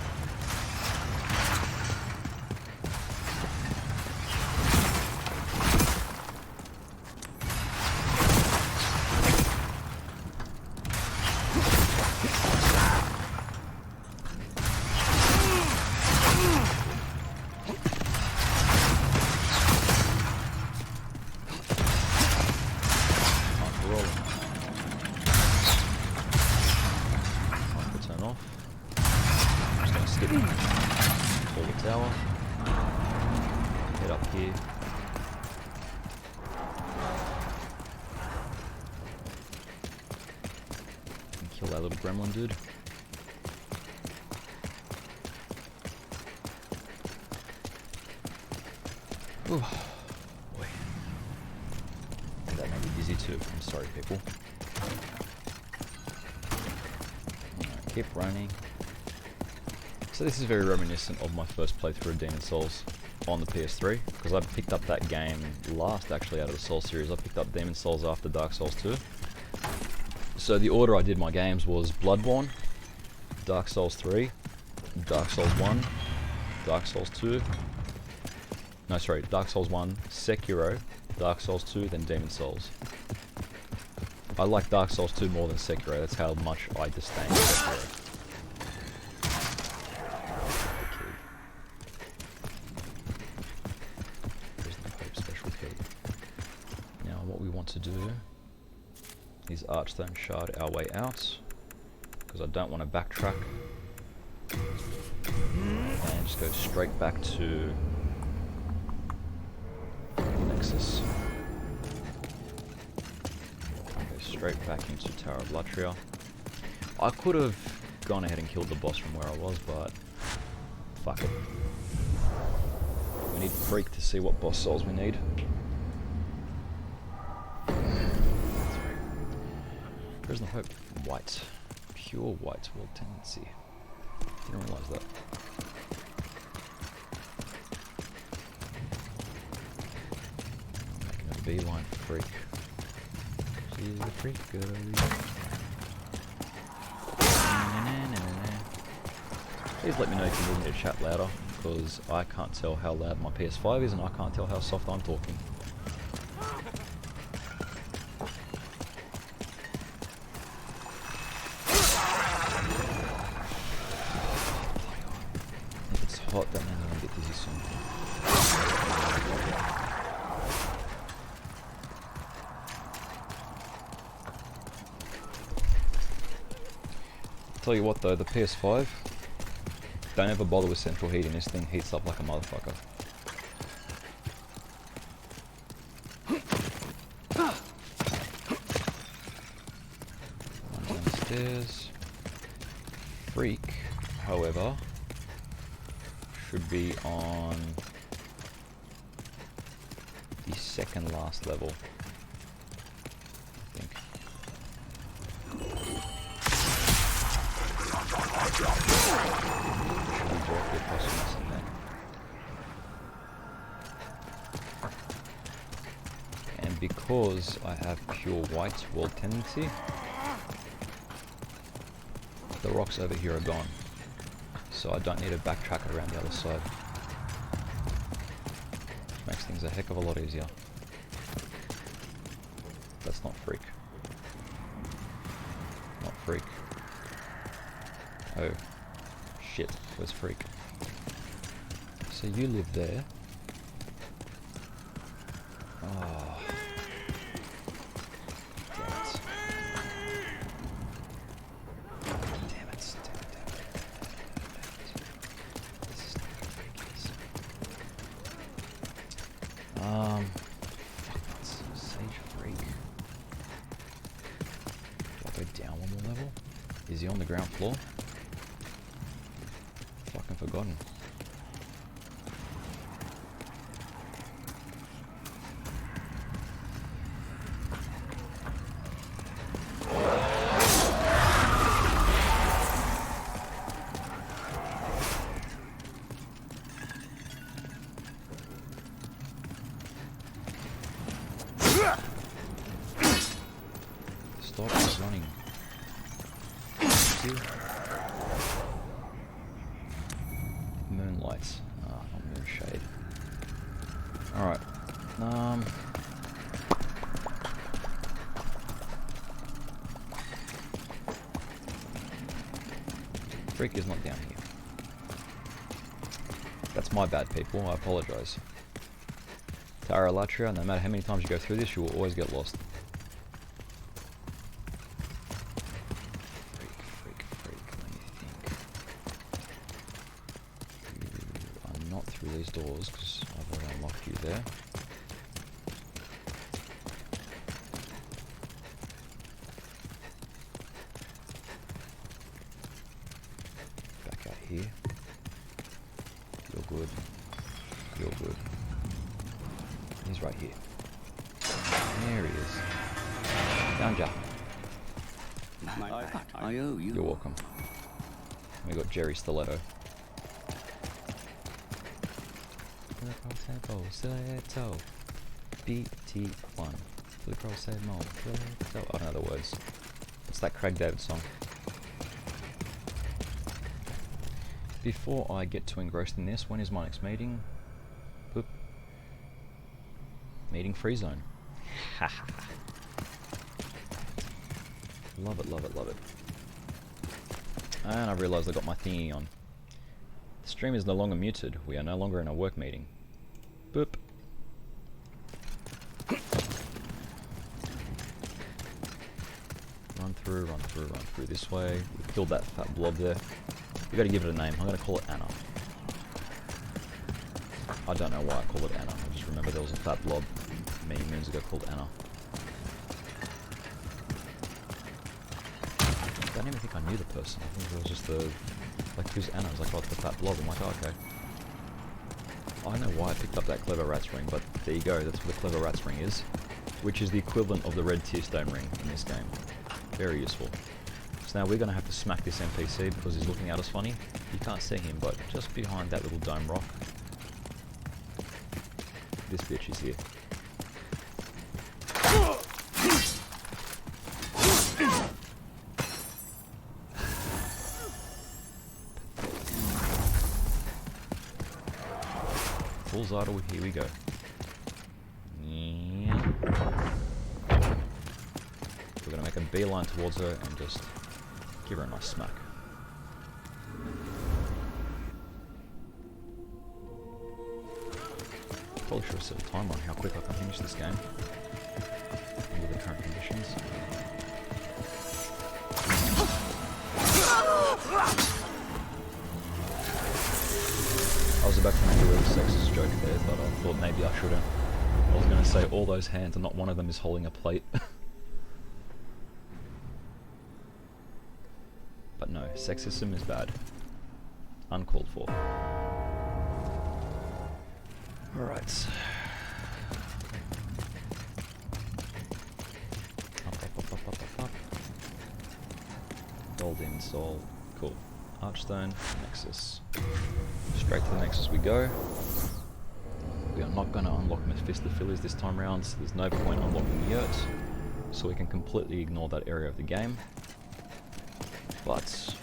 Pull the tower. Head up here. And kill that little gremlin dude. Whew. Boy. That made me dizzy too. I'm sorry, people. Alright, keep running. So this is very reminiscent of my first playthrough of Demon's Souls on the PS3, because I picked up that game last actually out of the Souls series. I picked up Demon's Souls after Dark Souls 2. So the order I did my games was Bloodborne, Dark Souls 3, Dark Souls 1, Dark Souls 2, no sorry, Dark Souls 1, Sekiro, Dark Souls 2, then Demon's Souls. I like Dark Souls 2 more than Sekiro, that's how much I disdain Sekiro. To do is Archstone Shard our way out, because I don't want to backtrack and just go straight back to Nexus. Go straight back into Tower of Latria. I could have gone ahead and killed the boss from where I was, but fuck it. We need Freak to see what boss souls we need. Prison of Hope, white. Pure white world tendency. Didn't realise that. Making a beeline for Freak. She's a freak girl. Please let me know if you need me to chat louder, because I can't tell how loud my PS5 is and I can't tell how soft I'm talking. Hot, that means I'm gonna get dizzy soon. Tell you what though, the PS5, don't ever bother with central heating. This thing heats up like a motherfucker. One downstairs. Freak, however, should be on the second last level, I think. Should be directly across from us in there. And because I have pure white world tendency, the rocks over here are gone. So I don't need to backtrack around the other side. Makes things a heck of a lot easier. That's not Freak. Not Freak. Oh. Shit. Where's Freak? So you live there. Oh. Sage Freak. Do I go down one more level? Is he on the ground floor? Fucking forgotten. Stop running. Moonlight. Ah, not Moonshade. Alright. Freak is not down here. That's my bad, people. I apologise. Tower of Latria, no matter how many times you go through this, you will always get lost. Freak, let me think. You are not through these doors, because I've already unlocked you there. Back out here. You're good. You're good. welcome. We got Jerry Stiletto. Stiletto. BT1. I don't know the words. What's that Craig David song? Before I get too engrossed in this, when is my next meeting? Boop. Meeting free zone. Love it, love it, love it. And I realised I got my thingy on. The stream is no longer muted. We are no longer in a work meeting. Boop. Run through, run through, run through this way. We killed that fat blob there. We gotta give it a name. I'm gonna call it Anna. I don't know why I call it Anna. I just remember there was a fat blob many moons ago called Anna. I don't even think I knew the person. I think it was just the... Like, who's Anna? I was like, oh, it's the fat blob. I'm like, oh, okay. I don't know why I picked up that Clever Rats ring, but there you go. That's what the Clever Rats ring is. Which is the equivalent of the red Tearstone ring in this game. Very useful. So now we're going to have to smack this NPC because he's looking at us funny. You can't see him, but just behind that little dome rock, this bitch is here. Full Zidle, here we go. Yeah. We're going to make a beeline towards her and just give her a nice smack. Probably should have set a timer on how quick I can finish this game under the current conditions. I was about to make a really sexist joke there, but I thought maybe I shouldn't. I was going to say all those hands and not one of them is holding a plate. But no, sexism is bad. Uncalled for. Alright. Up. Gold Demon Soul. Cool. Archstone, Nexus. Straight to the Nexus we go. We are not going to unlock Mephistophillies this time round, so there's no point unlocking Yurt. So we can completely ignore that area of the game. But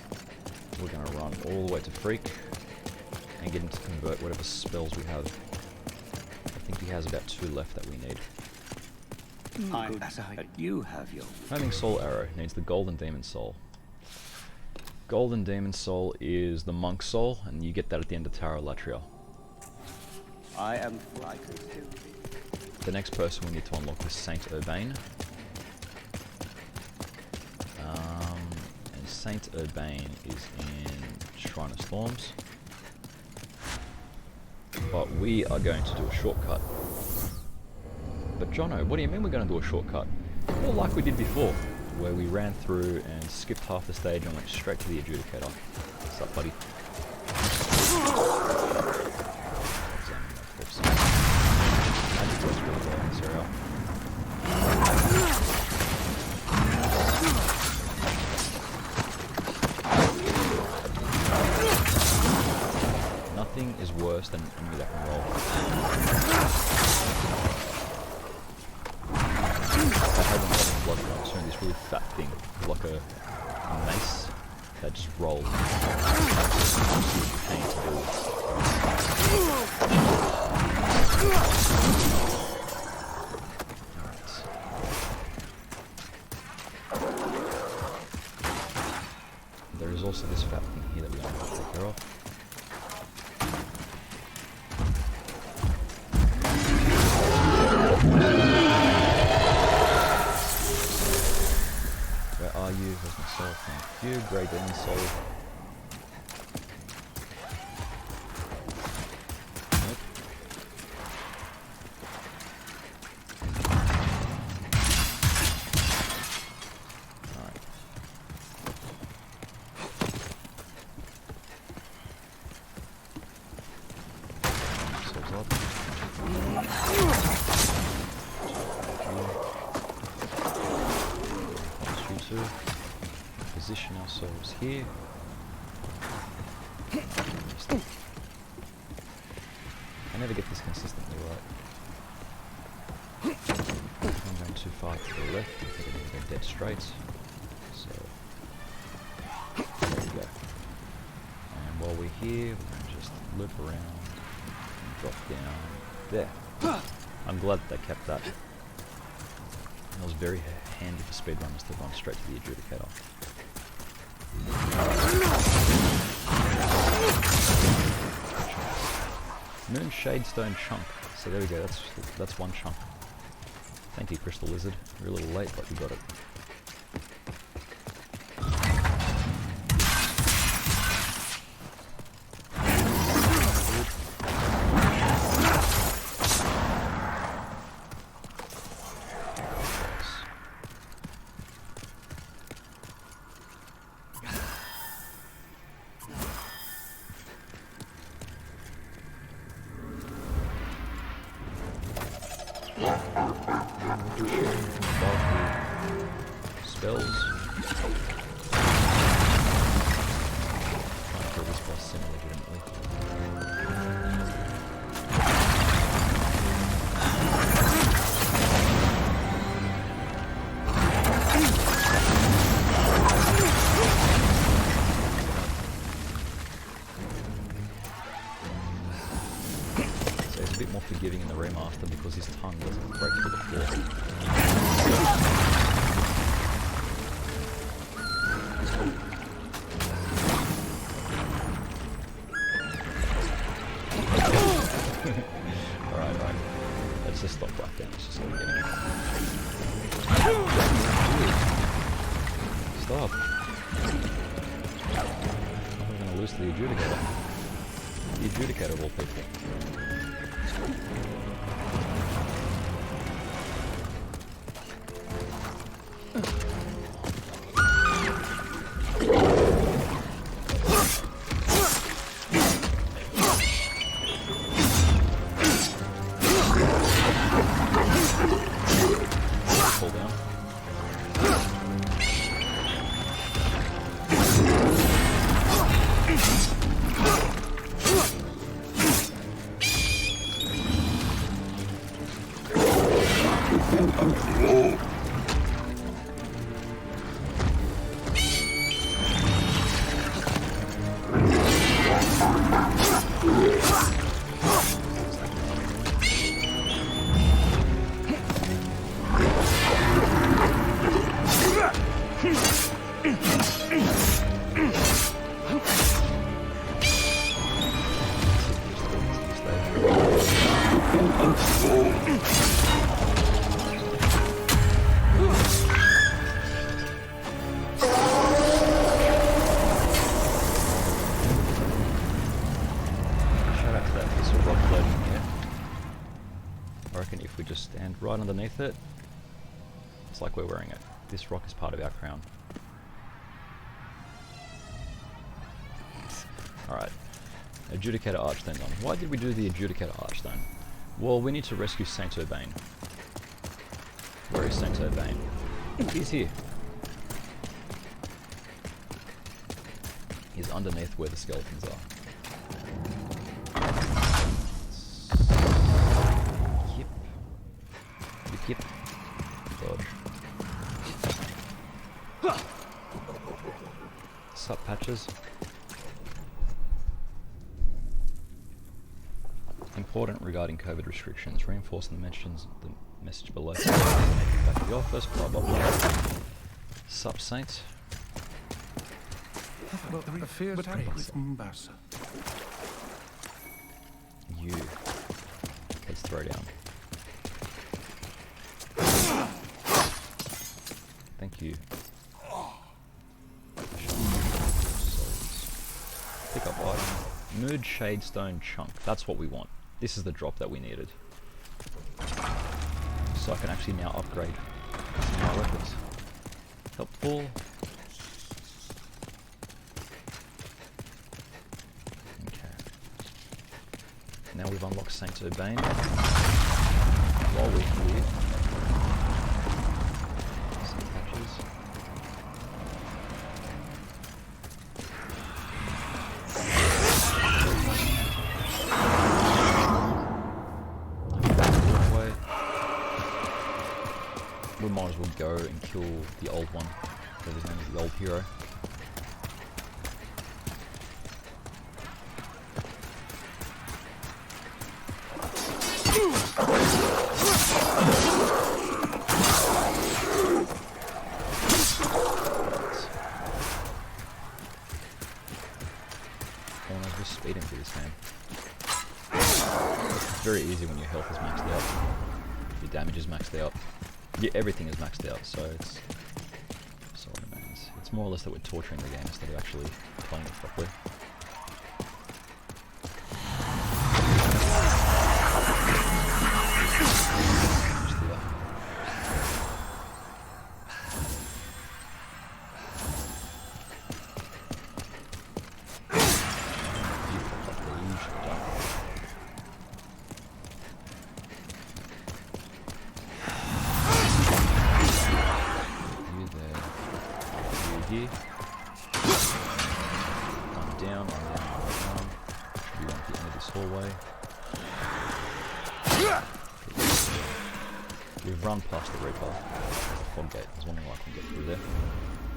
we're going to run all the way to Freak and get him to convert whatever spells we have. I think he has about 2 left that we need. You have your... Homing Soul Arrow needs the Golden Demon Soul. Golden Demon Soul is the Monk Soul, and you get that at the end of Tower of Latriel. I am... The next person we need to unlock is Saint Urbane. And Saint Urbane is in Shrine of Storms. But we are going to do a shortcut. But Jono, what do you mean we're going to do a shortcut? More like we did before, where we ran through and skipped half the stage and went straight to the Adjudicator. What's up, buddy? Nothing is worse than an enemy that can roll. I had one of blood guns turn this really fat thing like a mace that just rolls. Pain to do. There is also this fat thing here that we have to take care of. Where are you? Where's my soul? Thank you, Grey Demon Soul. Nope. Alright. Souls up. Position ourselves here. I never get this consistently right. I'm going too far to the left. I think I need to go dead straight. So there we go. And while we're here, we're going to just loop around and drop down there. I'm glad that they kept that. And it was very handy for speedrunners to run straight to the adjudicator. Moon Shadestone chunk. So there we go. That's one chunk. Thank you, Crystal Lizard. You're a little late, but you got it. Spells. Trying to kill this boss semi-legitimately. So he's a bit more forgiving in the remaster because his tongue doesn't break through the floor. Alright. Let's just stop right there. Let's just stop getting it. Stop. I'm going to lose to the adjudicator. The adjudicator of all people. Pull down. I reckon if we just stand right underneath it, it's like we're wearing it. This rock is part of our crown. Alright, Adjudicator Archstone done. Why did we do the Adjudicator Archstone? Well, we need to rescue Saint Urbain. Where is Saint Urbain? He's here. He's underneath where the skeletons are. Yep. Dodge. Sup, Patches? Important regarding COVID restrictions. Reinforcing the message below. Back to the office. Blah blah blah. Sup, Saints? Well, the affairs with Mbasa. You. Let's throw down. Thank you. Pick up item. Mood Shadestone Chunk. That's what we want. This is the drop that we needed. So I can actually now upgrade some of my weapons. Helpful. Okay. Now we've unlocked Saint Urbain. While we're here, well go and kill the old one. Whatever his name is, the old hero. Just speeding through this game. It's very easy when your health is maxed out, your damage is maxed out, everything is maxed out, so it's it's more or less that we're torturing the game instead of actually playing it properly. Here. I'm down. You want to get into this hallway. We've run past the Reaper. There's a fog gate. I was wondering why I couldn't get through there.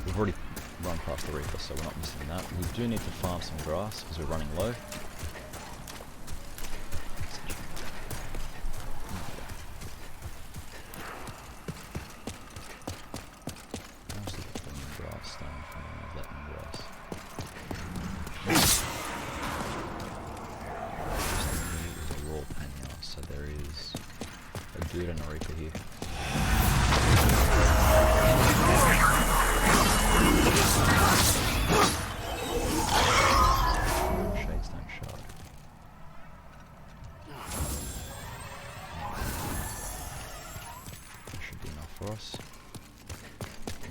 We've already run past the Reaper, so we're not missing that. We do need to farm some grass because we're running low. Dude and a Reaper here. Shadestone shard. That should be enough for us.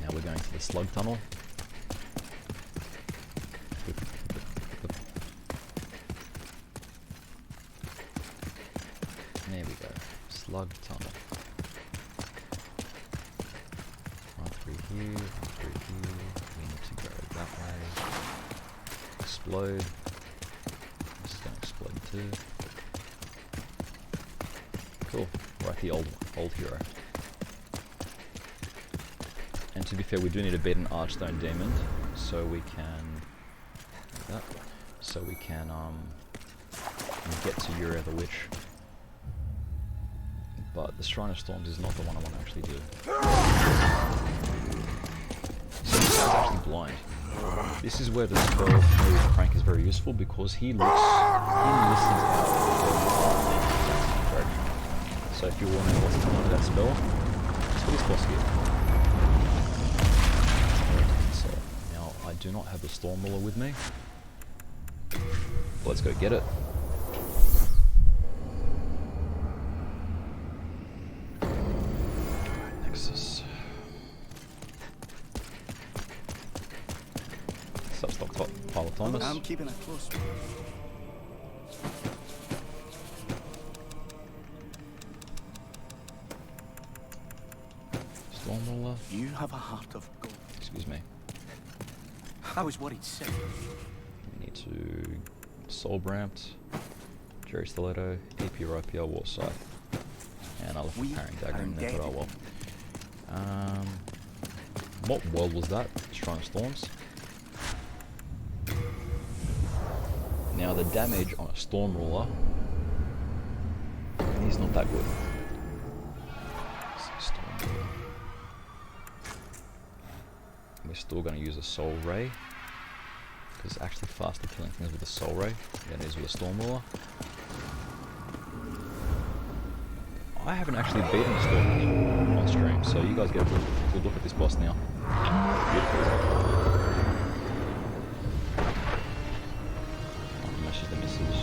Now we're going to the slug tunnel. There we go. Slug tunnel. Run through here, run through here. We need to go that way. Explode. This is going to explode too. Cool. We're at the old hero. And to be fair, we do need to beat an Archstone Demon, so we can get to Uriah the Witch. But the Shrine of Storms is not the one I want to actually do. So this guy's actually blind. This is where the spell with Crank is very useful because he listens out for the direction. So if you want to know what's coming out of that spell, just for this boss here. So now I do not have the Storm Ruler with me. Let's go get it. Thomas. I'm keeping it close. Stormruler. You have a heart of gold. Excuse me. I was worried sick. We need to Soul Bramped, Jerry Stiletto, EP Rapier, War Scythe. And I left the Parrying Dagger in there, but oh well. What world was that? Shrine of Storms? Now the damage on a Storm Ruler is not that good. Storm Ruler. We're still going to use a Soul Ray because it's actually faster killing things with a Soul Ray than it is with a Storm Ruler. I haven't actually beaten a Storm Ruler on stream, so you guys get a good look at this boss now. Beautiful. The misses.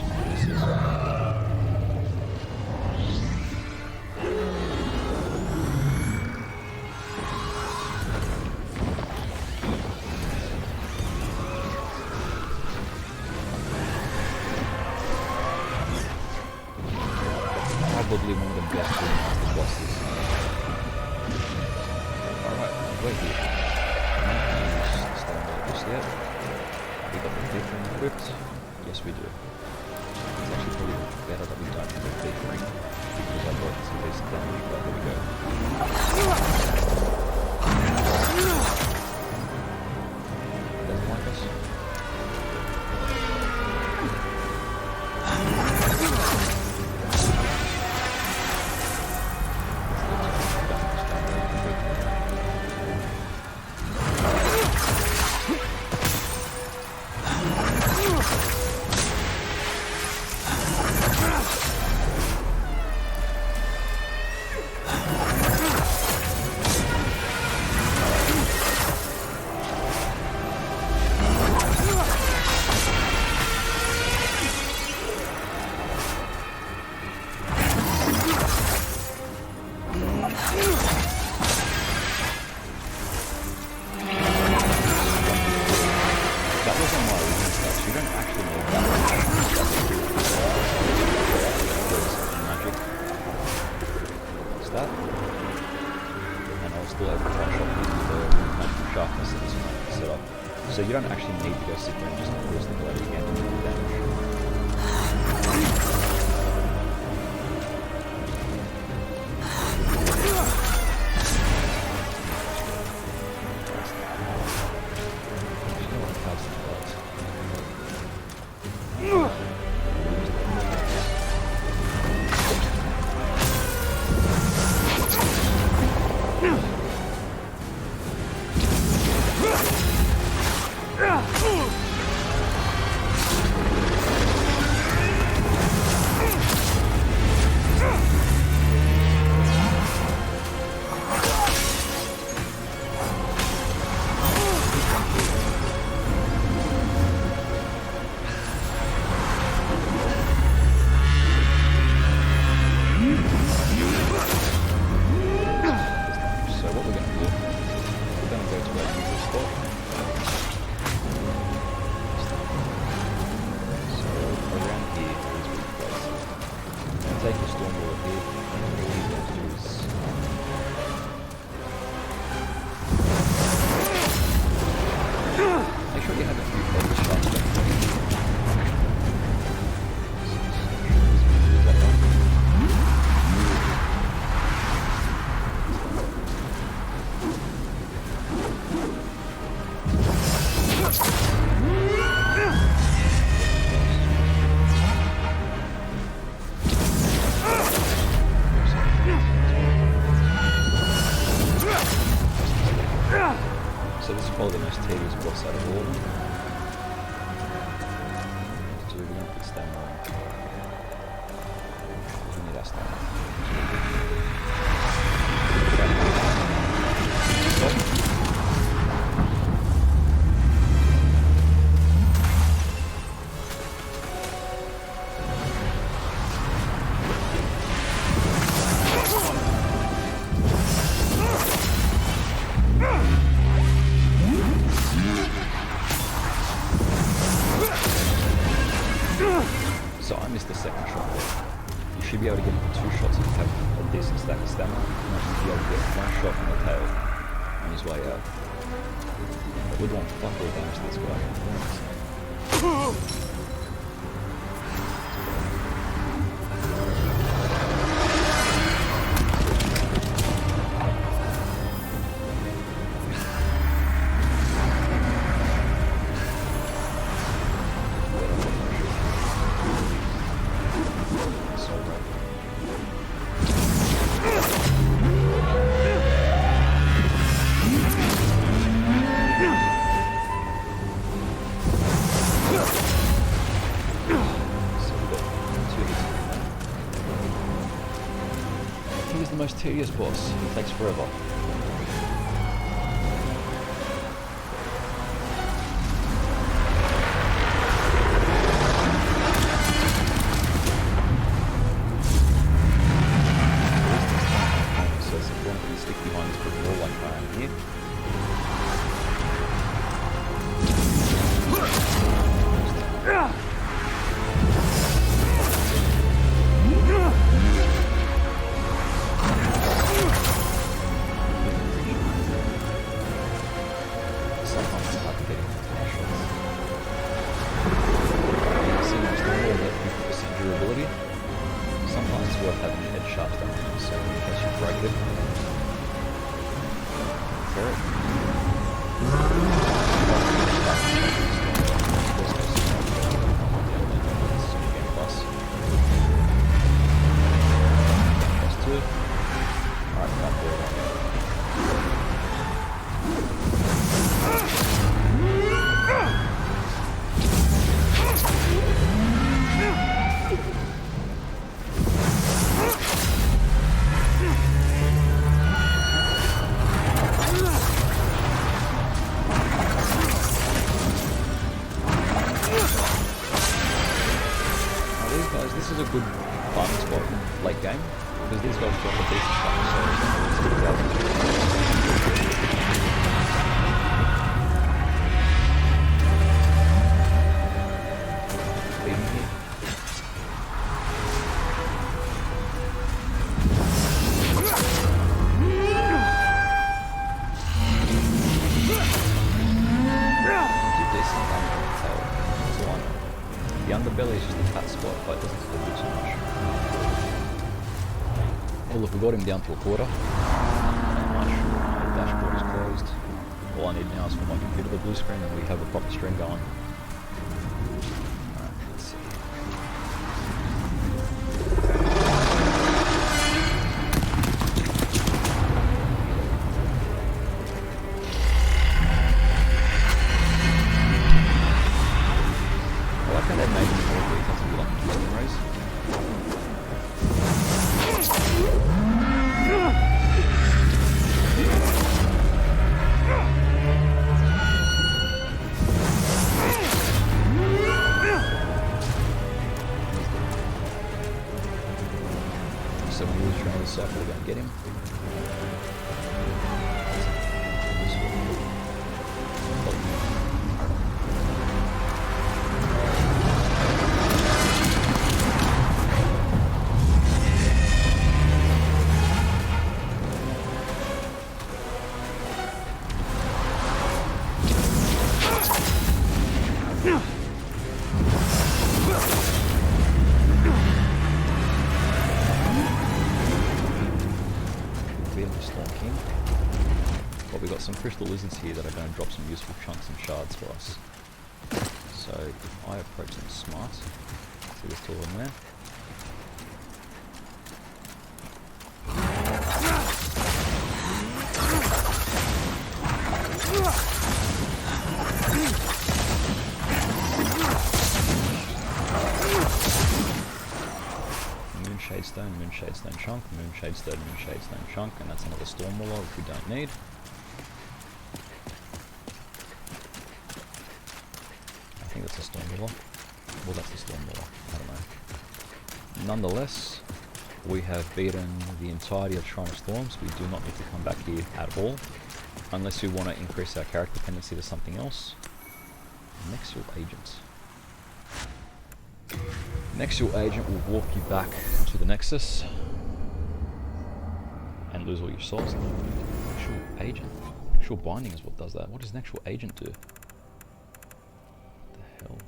Probably one of the best Grandmaster bosses. Alright, we're here. Just yet. We got the different equipped. Yes, we do. It's actually probably better that we don't have a big ring because I got some decent damage, but there we go. Doesn't like us. So you don't actually need to go sit there and just increase the bloody again to do damage. So this is probably the most tedious boss out of all of them. So we're going to put stamina on. We need our stamina. So I missed the second shot there. You should be able to get 2 shots if you have a decent stack of stamina. You should be able to get 1 shot from the tail on his way out. I would want fuck all damage to this guy. He's the most tedious boss. It takes forever. So it's important to stick behind this brick wall like I am here. this is a good fun spot late game because these guys drop a decent stuff. So let's get it out. Beating here. The underbelly is just a fat spot, but it doesn't do too much. Well, look, we got him down to a quarter. Not much. My dashboard is closed. All I need now is for my computer to blue screen and we have a proper stream going. Alright, let's see. I like how they made them more defensive with like Houston rays. So when we were trying to cycle, we're going to get him. But we got some crystal lizards here that are going to drop some useful chunks and shards for us. So if I approach them smart, see there's two of them there. Moonshade Stone chunk, Moonshade Stone chunk, and that's another Stormwallow which we don't need. I think that's a Stormwallow. Well, that's the Stormwallow. I don't know. Nonetheless, we have beaten the entirety of Shrine of Storms. We do not need to come back here at all, unless we want to increase our character dependency to something else. Nexus Agent. Nexus Agent will walk you back to the Nexus and lose all your souls. Nexus Agent? Nexus Binding is what does that. What does Nexus Agent do? What the hell?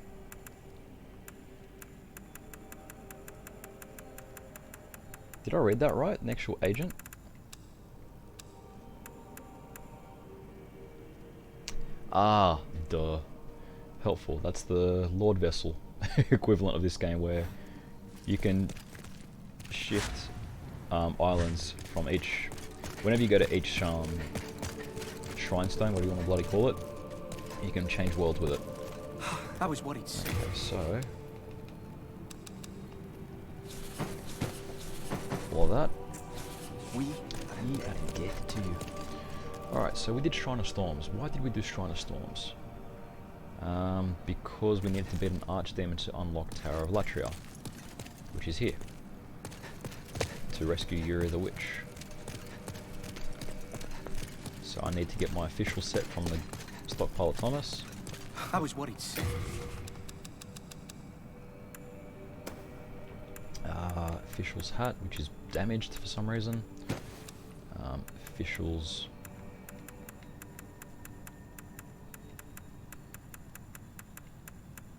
Did I read that right? Nexus Agent? Ah, duh. Helpful. That's the Lord Vessel equivalent of this game, where you can shift islands from each. Whenever you go to each Shrine Stone, what do you want to bloody call it? You can change worlds with it. I was worried. Okay, so all that. We and get to you. Alright, so we did Shrine of Storms. Why did we do Shrine of Storms? Because we needed to beat an Archdemon to unlock Tower of Latria, which is here, to rescue Yuri the Witch. So I need to get my official set from the stockpile of Thomas. I was worried. Official's hat, which is damaged for some reason.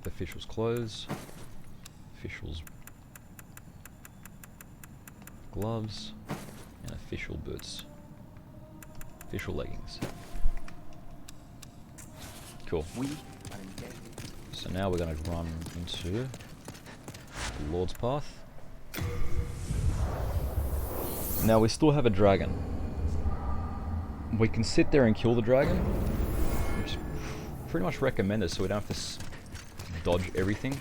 Official's clothes, official's gloves, and official boots, official leggings. Cool. So now we're going to run into the Lord's Path. Now we still have a dragon. We can sit there and kill the dragon, which is pretty much recommended, so we don't have to dodge everything.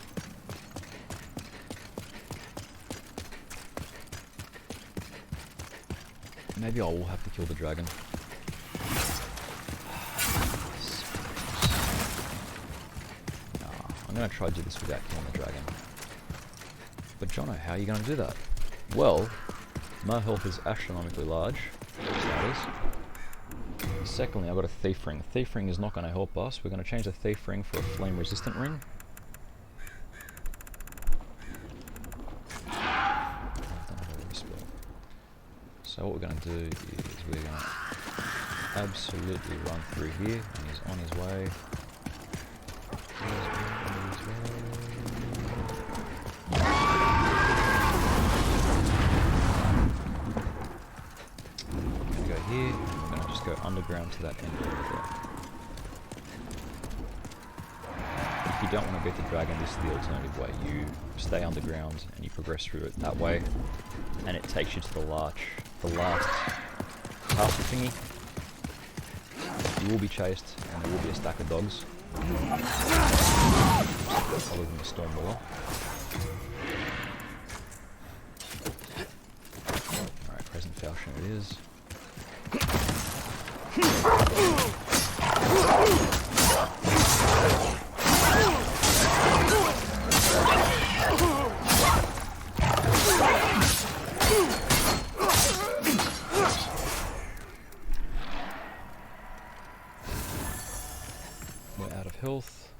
Maybe I will have to kill the dragon. I'm gonna try to do this without killing the dragon. But Jono, how are you going to do that? Well, my health is astronomically large. That is. Secondly, I've got a thief ring. Thief ring is not going to help us. We're going to change the thief ring for a flame resistant ring. So what we're going to do is we're going to absolutely run through here, and he's on his way. We're going to go here, and we're going to just go underground to that end over there. If you don't want to beat the dragon, this is the alternative way. You stay underground and you progress through it that way, and it takes you to the last castle thingy. You will be chased, and there will be a stack of dogs. Other than the Stormwalker. Alright, present falchion it is. We're out of health.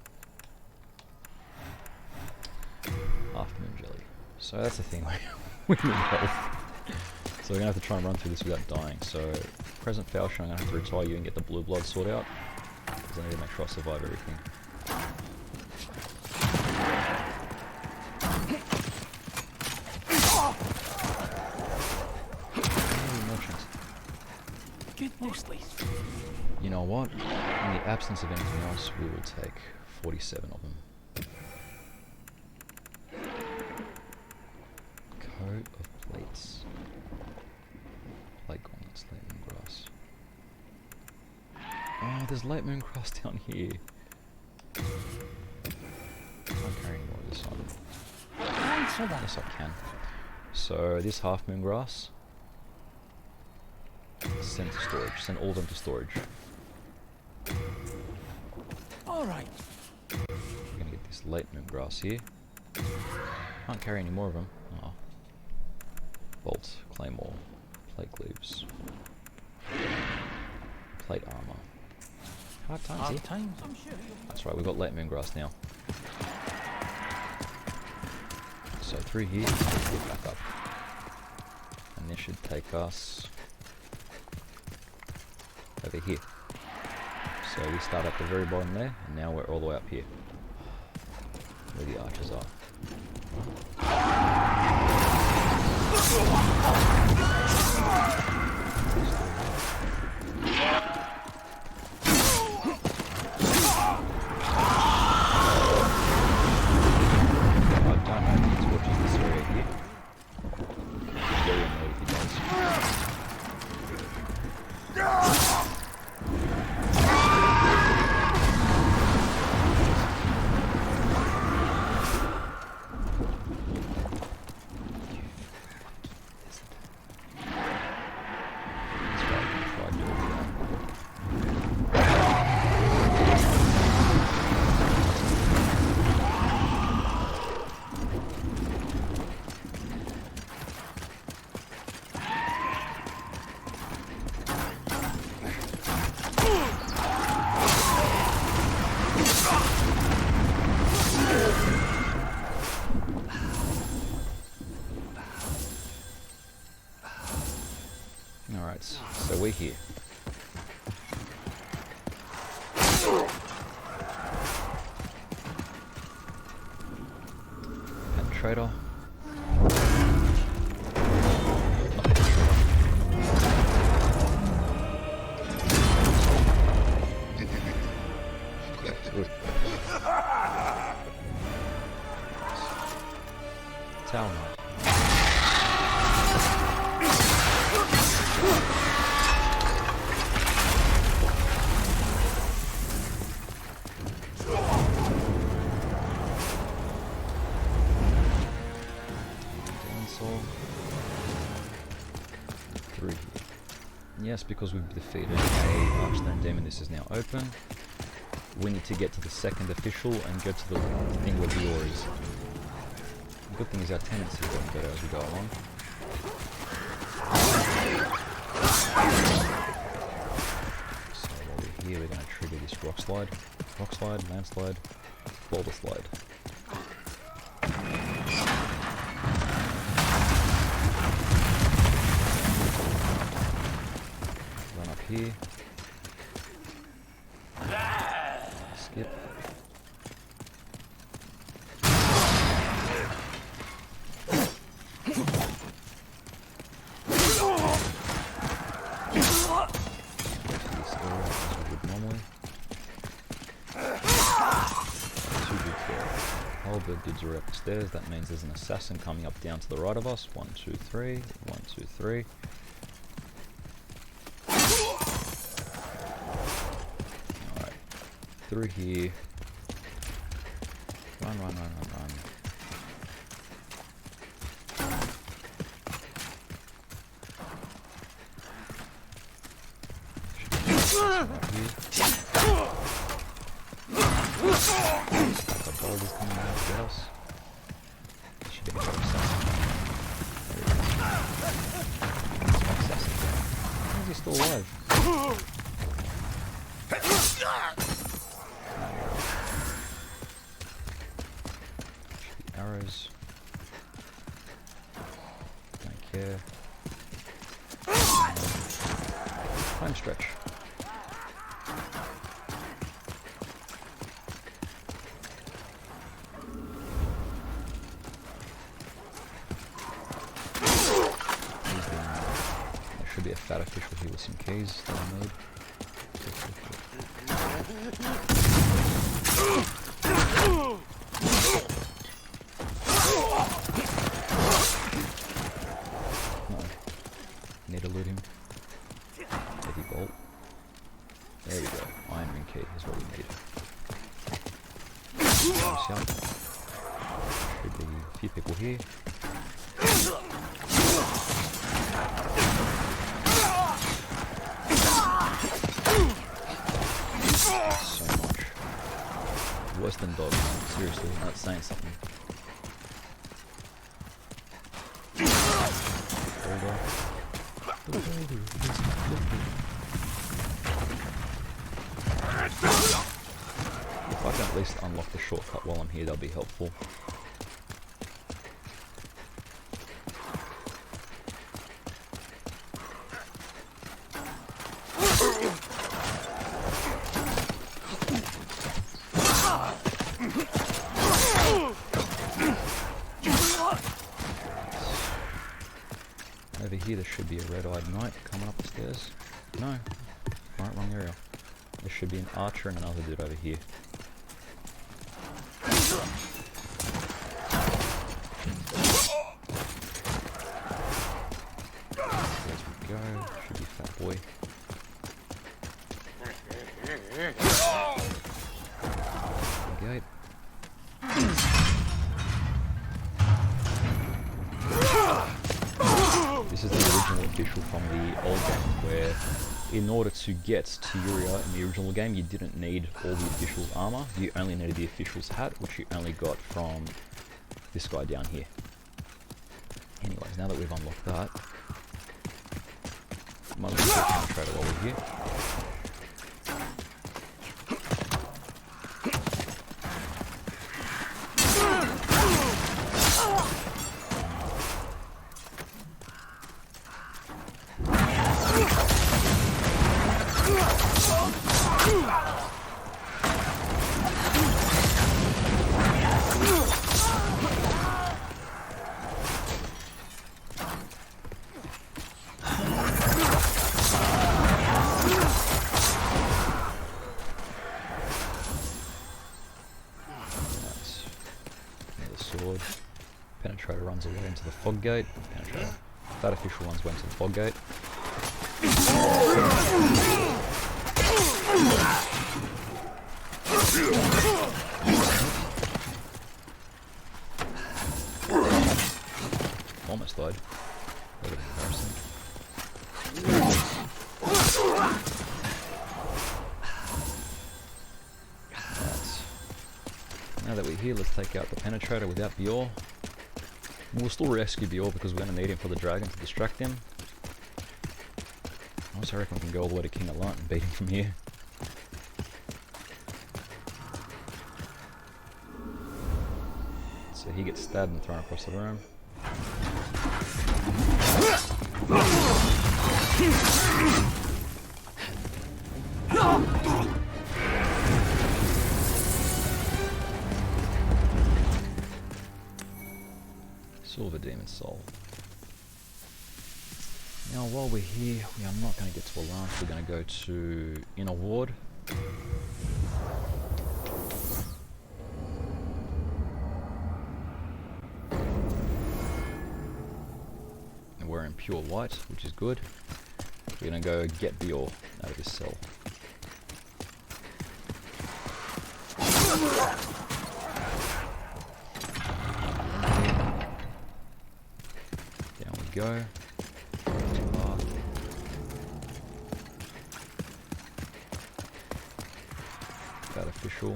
Half moon jelly. So that's the thing, we need health. So we're going to have to try and run through this without dying. So, present falchion, I'm going to have to retire you and get the blue blood sword out. Because I need to make sure I survive everything. You know what? In the absence of anything else, we will take 47 of them. Coat of plates. Plate gauntlets, late moon grass. Oh, there's late moon grass down here. Can't carry any more of this on. Yes, I can. So this half moon grass. Send to storage. Send all of them to storage. Alright. We're gonna get this late moon grass here. Can't carry any more of them. Oh. Bolt, claymore, plate glaives, plate armor. Hard times here. That's right, we've got late moon grass now. So through here, get back up. And this should take us over here. So we start at the very bottom there, and now we're all the way up here, where the archers are. I don't know if he's watching this area here. He's very annoyed if he does. Alright, so we're here. Penetrator. Tower Knight. Through here. Yes, because we've defeated a Archstone Demon, this is now open. We need to get to the second official and go to the thing where Dior is. good thing is our tendency is getting better as we go along. So while we're here, we're going to trigger this rock slide, landslide, boulder slide. Run up here. Skip. The dudes are up the stairs. That means there's an assassin coming up down to the right of us. 1, 2, 3. 1, 2, 3. Alright. Through here. Run. Right here. The boulders coming out of the house. Should get a better assassin. That's my assassin down. How is he still alive? Should be arrows. Don't care. Home stretch. Be a fat official here with some keys that I need. No. Need to loot him. Heavy bolt. There we go. Iron ring key is what we need. Should be a few people here. So much. Worse than dogs. Seriously, that's saying something. If I can at least unlock the shortcut while I'm here, that'll be helpful. Over here there should be a red-eyed knight coming up the stairs. No. Right, wrong area. There should be an archer and another dude over here. There we go. Should be fat boy. Gate. This is the original official from the old game, where in order to get to Yuria in the original game, you didn't need all the official's armor, you only needed the official's hat, which you only got from this guy down here. Anyways, now that we've unlocked that, might as well penetrate while we're here. Sword. Penetrator runs away into the fog gate. Penetrator. That official ones went to the fog gate. Almost died. Bit of embarrassing. Now that we're here, let's take out the penetrator without the ore. We'll still rescue Bior because we're going to need him for the dragon to distract him. I also reckon we can go all the way to King Allant and beat him from here. So he gets stabbed and thrown across the room. Silver Demon Soul. Now while we're here, we are not going to get to Allant, we're going to go to Inner Ward. And we're in pure white, which is good. We're going to go get Bior out of his cell. Down we go. That official.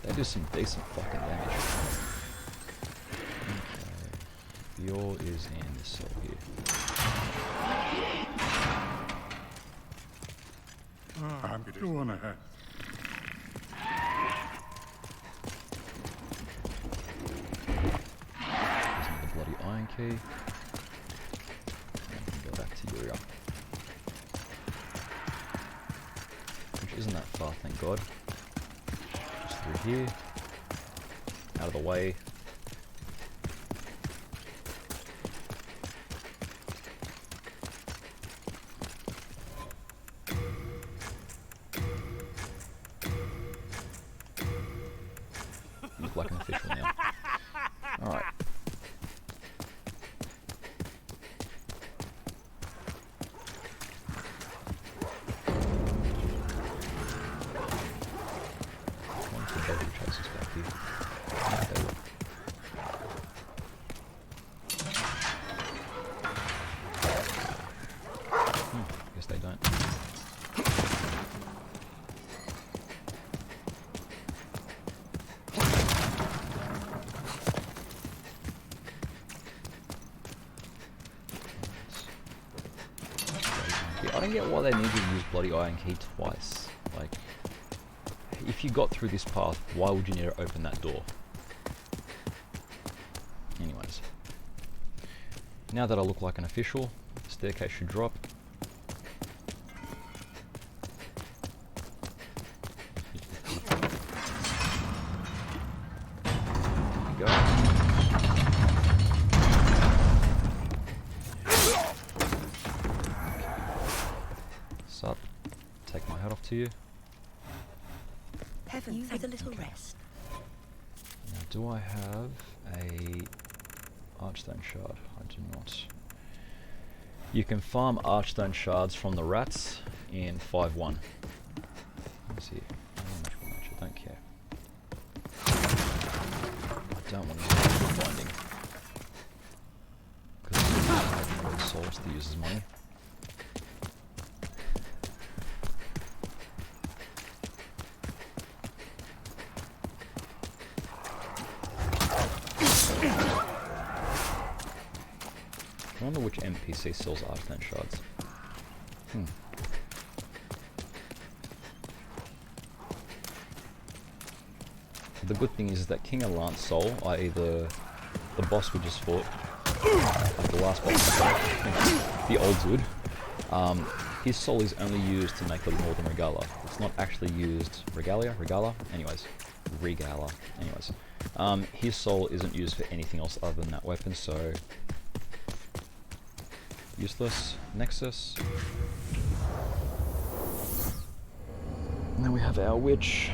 They do some decent fucking damage. Okay. Bior is in this cell here. I'm doing ahead. Using the bloody iron key. And we can go back to Yuria. Which isn't that far, thank God. Just through here. Out of the way. Look like an official now. Alright. One for Devil Chasers back here. Yeah, they will. Guess they don't. I don't get why they need to use bloody iron key twice. Like, if you got through this path, why would you need to open that door? Anyways. Now that I look like an official, the staircase should drop. There we go. Sup, take my hat off to you. Heaven, you with a little rest. Now, do I have a Archstone Shard? I do not. You can farm Archstone Shards from the rats in 5-1. Let's see. Magical nature, don't care. I don't want to use binding. Because I don't have souls to use as money. I wonder which NPC sells Archstone Shards. The good thing is that King Allant's soul, i.e. the boss we just fought, like the last boss we fought, you know, the old dude, his soul is only used to make the Northern Regala. It's not actually used... Regala? Anyways. Regala. Anyways. His soul isn't used for anything else other than that weapon, so... Useless. Nexus. And then we have our witch.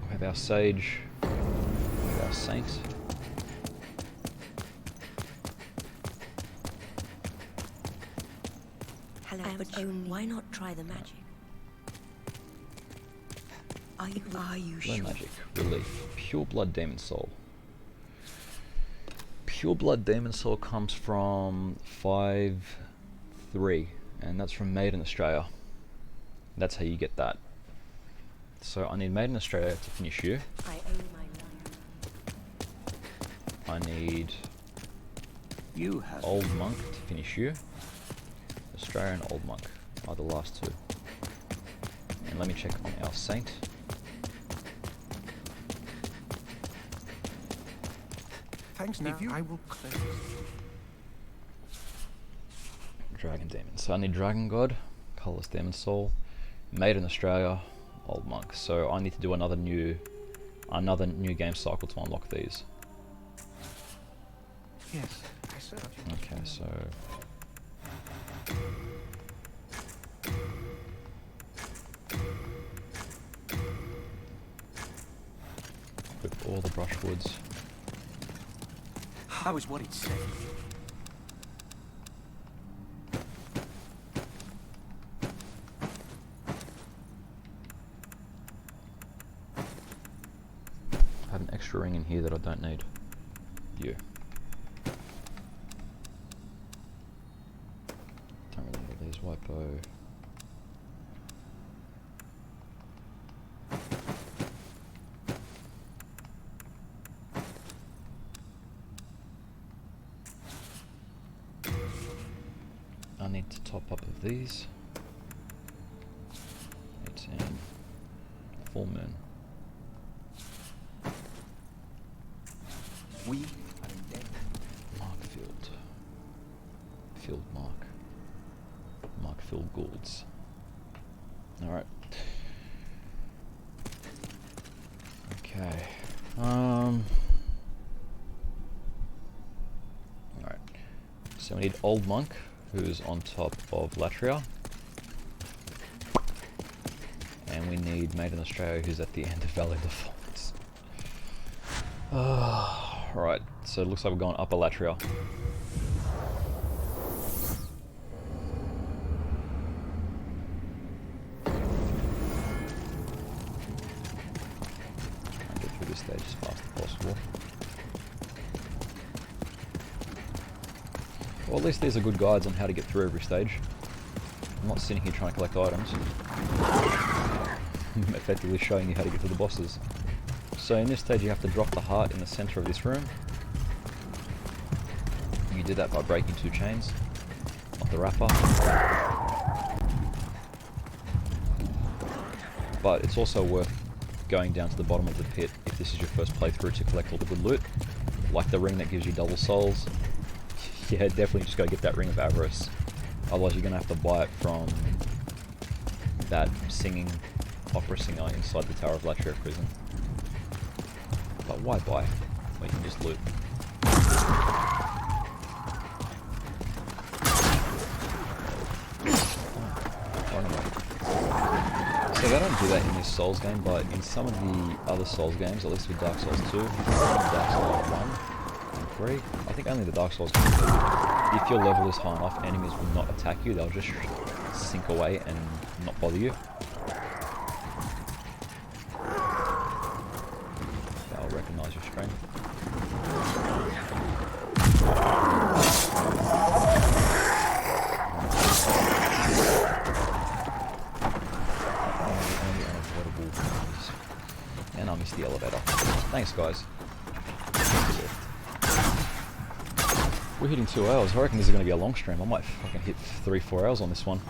We have our sage. We have our saint. Hello, but why not try the magic? Are you No sure? magic. Relief. Pure Blood Demon Soul. Pure Blood Demon Soul comes from 5-3, and that's from Made in Australia. That's how you get that. So I need Made in Australia to finish you. I owe my life. I need You have Old Monk to finish you. Australia and Old Monk are the last two. And let me check on our Saint. Thanks now. I will close. Dragon Demon. So I need Dragon God, Colourless Demon Soul, Made in Australia, Old Monk. So I need to do another new game cycle to unlock these. Yes, I serve you. Okay, so equip all the brushwoods. I was worried sick. I have an extra ring in here that I don't need. You. Don't really need these. White bow. I need to top up of these. 18. Full moon. We are dead. Markfield. Field Mark. Markfield Goulds. Alright. Okay. Alright. So we need Old Monk, who's on top of Latria. And we need Made in Australia, who's at the end of Valley of the Falls. Right, so it looks like we're going Upper Latria. Try and get through this stage as fast as possible. Well, at least these are good guides on how to get through every stage. I'm not sitting here trying to collect items. I'm effectively showing you how to get to the bosses. So in this stage you have to drop the heart in the center of this room. You do that by breaking 2 chains of the wrapper. But it's also worth going down to the bottom of the pit if this is your first playthrough to collect all the good loot. Like the ring that gives you double souls. Yeah, definitely just go get that Ring of Avarice. Otherwise you're going to have to buy it from that opera singer inside the Tower of Latria prison. But why buy when you can just loot? So they don't do that in this Souls game, but in some of the other Souls games, at least with Dark Souls 2, Dark Souls 1 and 3, I think only the Dark Souls games, if your level is high enough, enemies will not attack you, they'll just sink away and not bother you. They'll recognise your strength. And I missed the elevator. Thanks, guys. We're hitting 2 hours. I reckon this is going to be a long stream. I might fucking hit 3-4 hours on this one.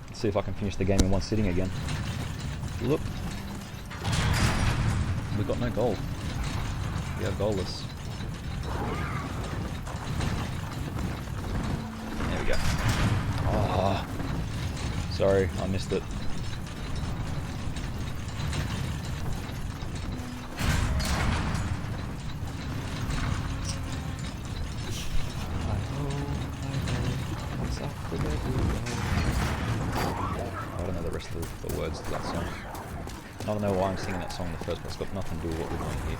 Let's see if I can finish the game in one sitting again. Look. We've got no gold. We are goalless. There we go. Ah, sorry, I missed it. I don't know the rest of the words to that song. I don't know why I'm singing that song in the first place. It's got nothing to do with what we're doing here.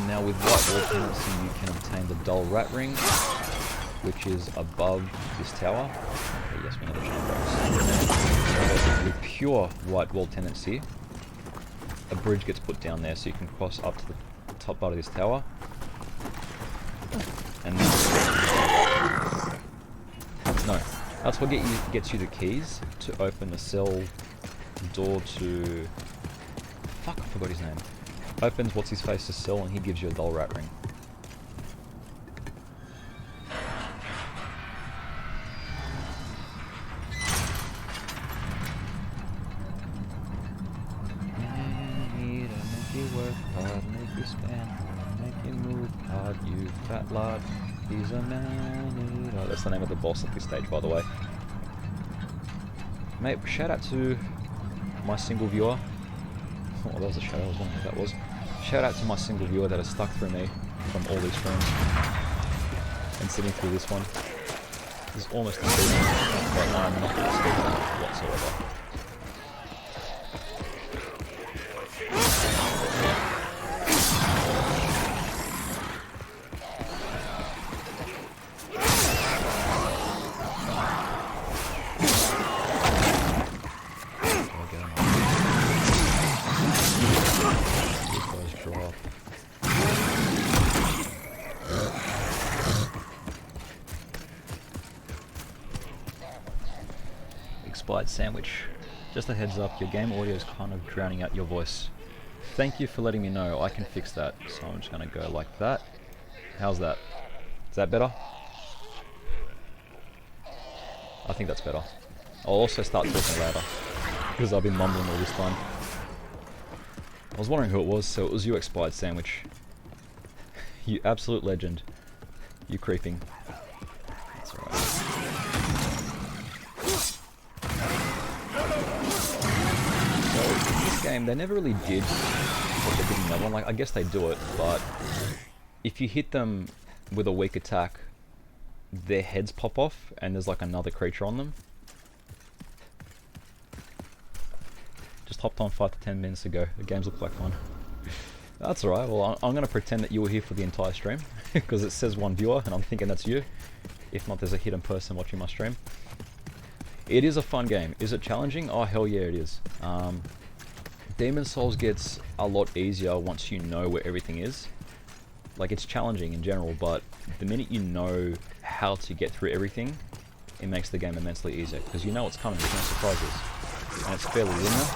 Now with White Wall Tendency you can obtain the Dull Rat Ring, which is above this tower. Okay, yes, we know the chain. With pure White Wall Tendency, a bridge gets put down there so you can cross up to the top part of this tower. And no. That's what gets you the keys to open the cell door to... Fuck, I forgot his name. Opens what's his face's cell and he gives you a dull rat ring. Make you work hard, make you spend hard, make you move hard, you fat lad. He's a man. Oh, that's the name of the boss at this stage, by the way. Mate, shout out to my single viewer. Oh, that was a shadow, I was wondering what that was. Shout out to my single viewer that has stuck through me from all these streams and sitting through this one. This is almost completed, but no, I'm not going to speak on it whatsoever. Expired sandwich. Just a heads up, your game audio is kind of drowning out your voice. Thank you for letting me know. I can fix that. So I'm just going to go like that. How's that? Is that better? I think that's better. I'll also start talking louder because I've been mumbling all this time. I was wondering who it was, so it was you, Expired Sandwich. You absolute legend. You creeping. That's alright. Game, they never really did what they did in that one. Like, I guess they do it, but if you hit them with a weak attack, their heads pop off and there's like another creature on them. Just hopped on 5 to 10 minutes ago. The games look like fun. That's alright. Well, I'm going to pretend that you were here for the entire stream because it says one viewer and I'm thinking that's you. If not, there's a hidden person watching my stream. It is a fun game. Is it challenging? Oh, hell yeah, it is. Demon's Souls gets a lot easier once you know where everything is. Like, it's challenging in general, but the minute you know how to get through everything, it makes the game immensely easier, because you know what's coming, there's no surprises. And it's fairly linear.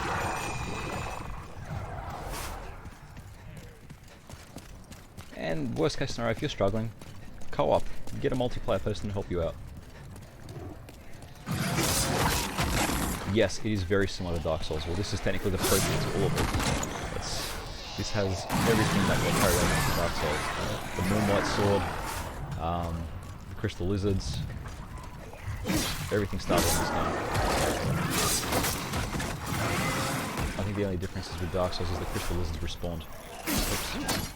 And worst case scenario, if you're struggling, co-op, get a multiplayer person to help you out. Yes, it is very similar to Dark Souls. Well, this is technically the prequel to all of it. This has everything that got carried over from Dark Souls. The Moonlight Sword, the Crystal Lizards, everything started in this game. I think the only difference is with Dark Souls is the Crystal Lizards respawned. Oops.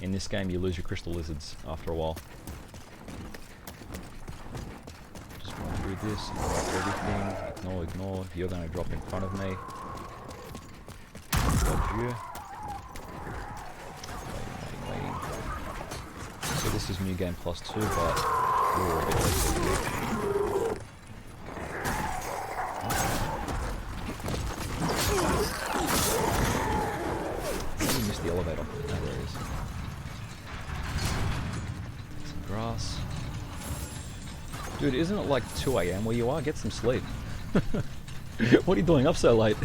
In this game, you lose your Crystal Lizards after a while. Do this, ignore everything, ignore, you're going to drop in front of me. Dodge you. Waiting. So this is New Game Plus 2, but we're a bit late to do. I missed the elevator. Oh, there it is. Some grass. Dude, isn't it like 2 AM where you are? Get some sleep. What are you doing up so late?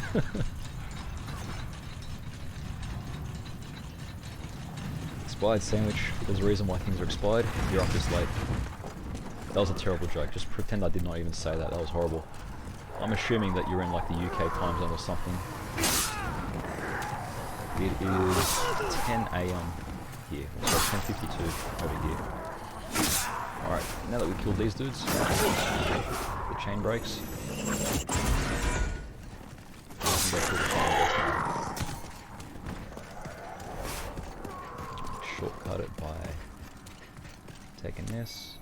Expired sandwich. There's a reason why things are expired. You're up this late. That was a terrible joke. Just pretend I did not even say that. That was horrible. I'm assuming that you're in like the UK time zone or something. It is 10 AM here. So 10:52 over here. Alright, now that we've killed these dudes, the chain breaks. Shortcut it by taking this,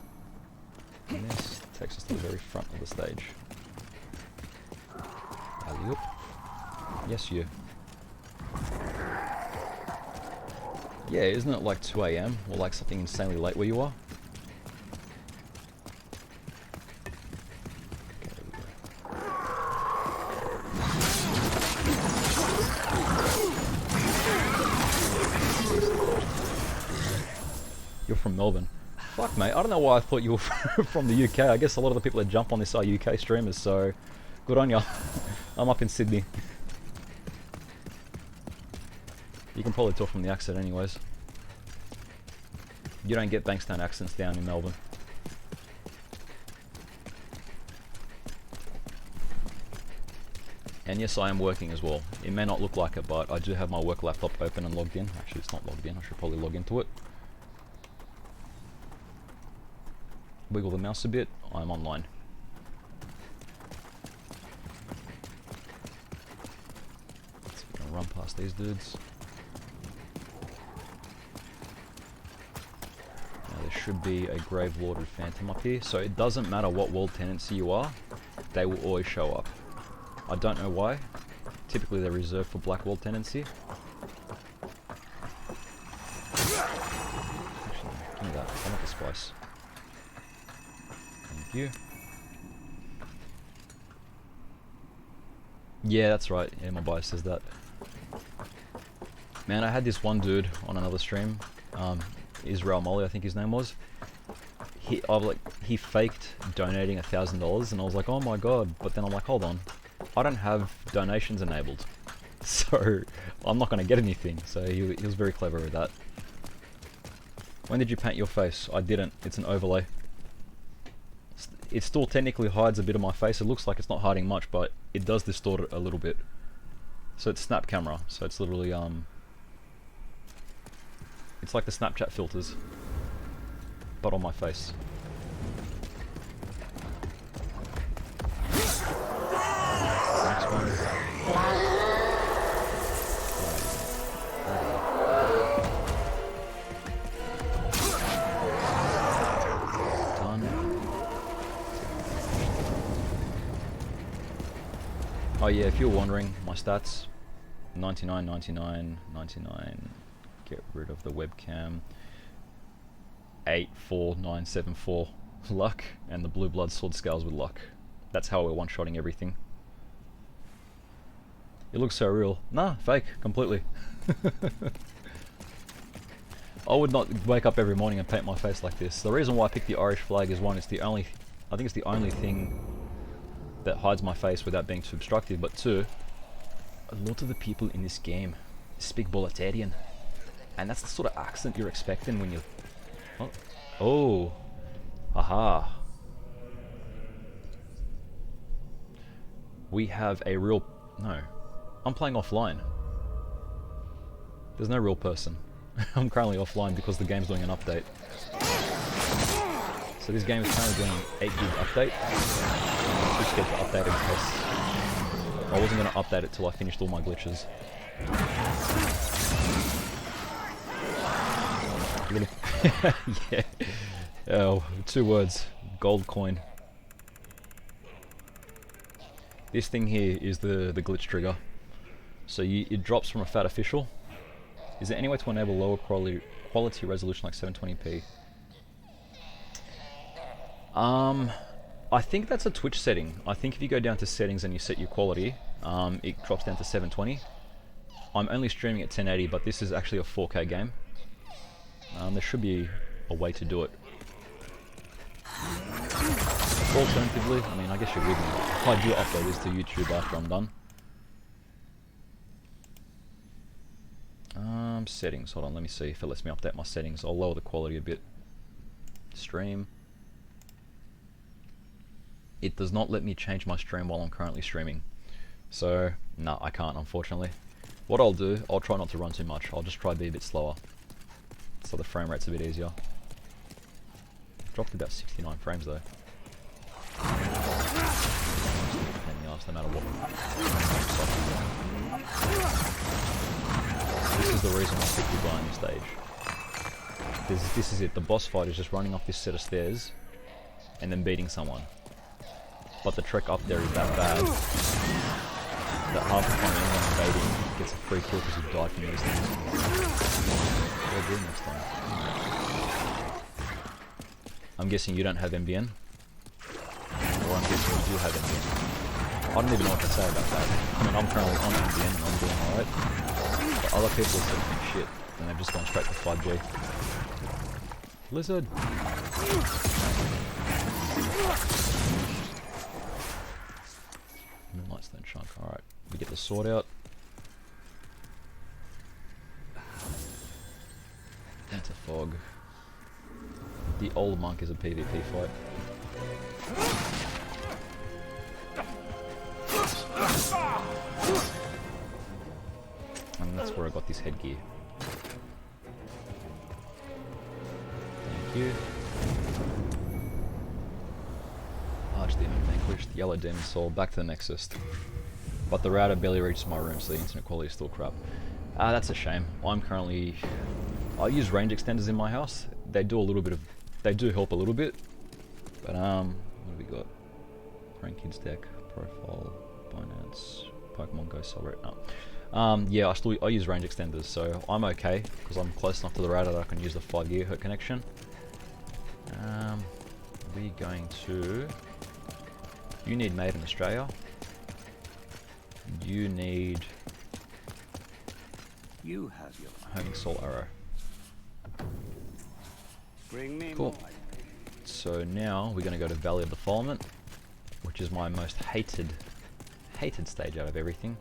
and this takes us to the very front of the stage. Alley-oop. Yes, you. Yeah, isn't it like 2 AM or like something insanely late where you are? You're from Melbourne. Fuck, mate. I don't know why I thought you were from the UK. I guess a lot of the people that jump on this are UK streamers, so good on ya. I'm up in Sydney. You can probably tell from the accent anyways. You don't get Bankstown accents down in Melbourne. And yes, I am working as well. It may not look like it, but I do have my work laptop open and logged in. Actually, it's not logged in. I should probably log into it. Wiggle the mouse a bit. I'm online. Let's see if we can run past these dudes. Now there should be a Grave Lorded Phantom up here. So it doesn't matter what world tenancy you are, they will always show up. I don't know why. Typically they're reserved for Black World tenancy. Actually, give me that. I want the spice. Thank you. Yeah, that's right. Yeah, my bio says that. Man, I had this one dude on another stream. Israel Molly, I think his name was. He faked donating $1,000 and I was like, oh my god. But then I'm like, hold on. I don't have donations enabled, so I'm not going to get anything. So he was very clever with that. When did you paint your face? I didn't. It's an overlay. It still technically hides a bit of my face. It looks like it's not hiding much, but it does distort it a little bit. So it's snap camera. So it's literally it's like the Snapchat filters, but on my face. Next one. Done. Oh yeah, if you're wondering, my stats: 99, 99, 99. Get rid of the webcam. 84974 luck, and the blue blood sword scales with luck. That's how we're one-shotting everything. It looks so real. Nah, fake, completely. I would not wake up every morning and paint my face like this. The reason why I picked the Irish flag is one, it's the only, I think it's the only thing that hides my face without being too obstructive, but two, a lot of the people in this game speak Bolletarian, and that's the sort of accent you're expecting when you... Oh, aha. We have a real... No. I'm playing offline. There's no real person. I'm currently offline because the game's doing an update. So this game is currently doing an 8 gig update. I'm too scared to update it because I wasn't going to update it till I finished all my glitches. Yeah. Oh, 2 words. Gold coin. This thing here is the glitch trigger. So it drops from a fat official. Is there any way to enable lower quality resolution like 720p? I think that's a Twitch setting. I think if you go down to settings and you set your quality, it drops down to 720. I'm only streaming at 1080, but this is actually a 4K game. There should be a way to do it. Alternatively, I mean, I guess you're with me. I do upload this to YouTube after I'm done. Settings, hold on, let me see if it lets me update my settings. I'll lower the quality a bit. Stream. It does not let me change my stream while I'm currently streaming. So, no, I can't, unfortunately. What I'll do, I'll try not to run too much. I'll just try to be a bit slower, so the frame rate's a bit easier. Dropped about 69 frames though. Pain in the arse, no matter what. This is the reason I picked the guy on this stage. This is it. The boss fight is just running up this set of stairs and then beating someone. But the trick up there is that bad that half the time anyone invading gets a free kill because you died from these things. What do I do next time? I'm guessing you don't have MBN? Or I'm guessing you do have MBN. I don't even know what to say about that. I mean, I'm currently on MBN and I'm doing alright. But other people are saying shit and they've just gone straight to 5G. Lizard! Lightstone chunk. Alright, we get the sword out. That's a fog. The old monk is a PvP fight. And that's where I got this headgear. Thank you. Archdemon vanquished. Yellow demon soul. Back to the Nexus. But the router barely reaches my room, so the internet quality is still crap. That's a shame. I use range extenders in my house. They do help a little bit. But what have we got? Rank Kids deck, profile, Binance, Pokemon Go Celebrate. No. Yeah, I use range extenders, so I'm okay because I'm close enough to the router that I can use the 5 GHz connection. We're going to. You need Made in Australia. You need. You have your Homing Soul Arrow. bring me Cool. more. So now we're going to go to Valley of Defilement, which is my most hated stage out of everything.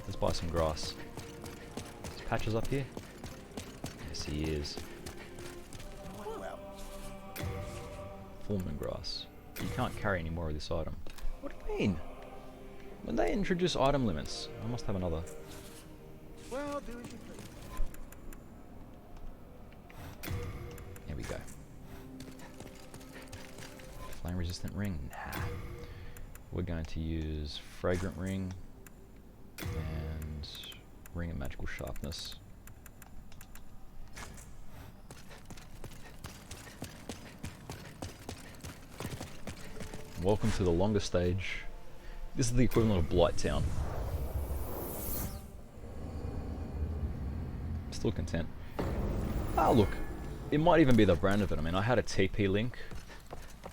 Let's buy some grass. Is Patches up here? Yes, he is. Fulmin grass. You can't carry any more of this item. What do you mean? When they introduce item limits, I must have another. Well, do as you please. Here we go. Flame resistant ring? Nah. We're going to use fragrant ring and ring of magical sharpness. Welcome to the longest stage. This is the equivalent of Blighttown. Still content. Ah, look. It might even be the brand of it. I mean, I had a TP Link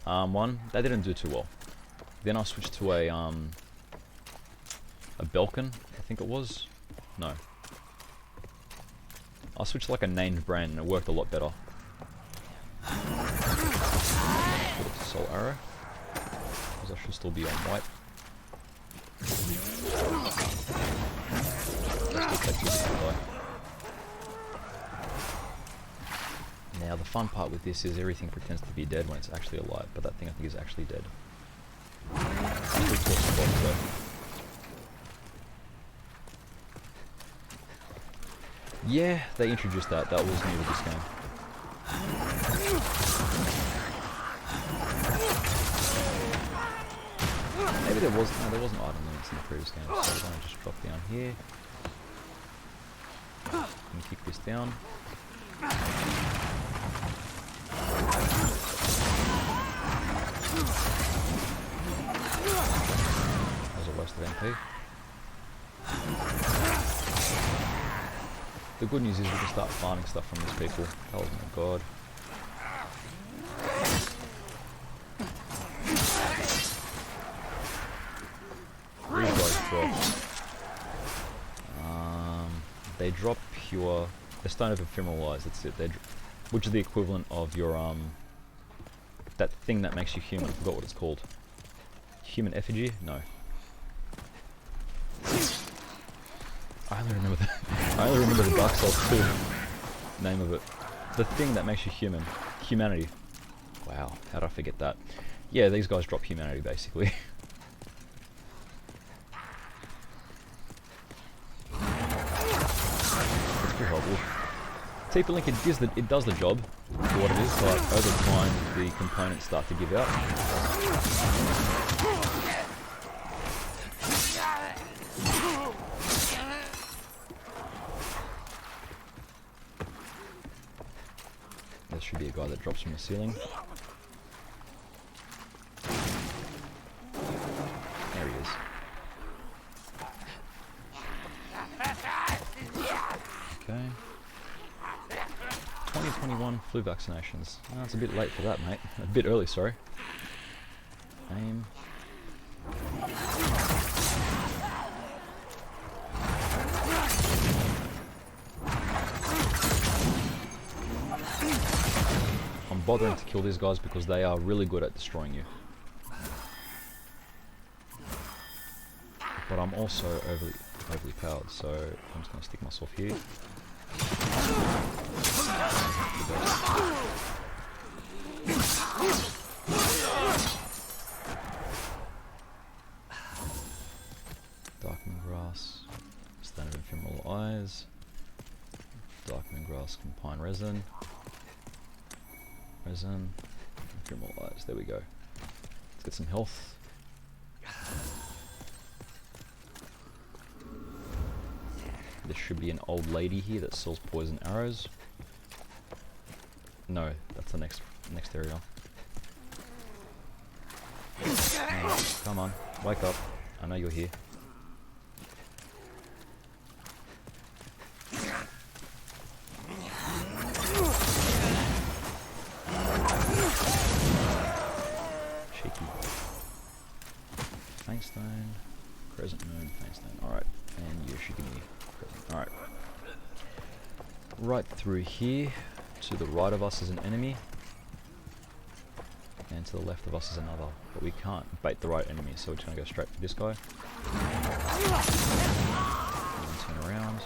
one. That didn't do too well. Then I switched to a Belkin, I think it was. No. I switched to like a named brand and it worked a lot better. Soul Arrow. Because I should still be on white. Now the fun part with this is everything pretends to be dead when it's actually alive, but that thing I think is actually dead. Pretty cool spot, though. Yeah, they introduced that. That was new to this game. Maybe there was no, there wasn't item limits in the previous game, so we're going to just drop down here and kick this down. That was a waste of MP. The good news is we can start farming stuff from these people. Oh my god. These guys drop. They drop pure. They Stone of Ephemeral Eyes. That's it. Which is the equivalent of your that thing that makes you human. I forgot what it's called. Human effigy? No. I only remember that. I only remember the Dark Souls 2 name of it. The thing that makes you human. Humanity. Wow, how did I forget that? Yeah, these guys drop humanity basically. It's pretty horrible. TP Link, it does the job for what it is, but over time the components start to give out. There should be a guy that drops from the ceiling. There he is. Okay. 2021 flu vaccinations. Oh, it's a bit late for that, mate. A bit early, sorry. Aim. I'm bothering to kill these guys because they are really good at destroying you. But I'm also overly powered, so I'm just going to stick myself here. Darkening Grass, Stone of Ephemeral Eyes, Darkening Grass, Combine Resin, Ephemeral Eyes, there we go. Let's get some health. There should be an old lady here that sells poison arrows. No, that's the next area. Oh, come on, wake up. I know you're here. Cheeky. Faintstone, Crescent Moon, Faintstone. Alright, and you should give me Crescent. Alright. Right through here, to the right of us is an enemy. And to the left of us is another. But we can't bait the right enemy, so we're just going to go straight for this guy. And then turn around.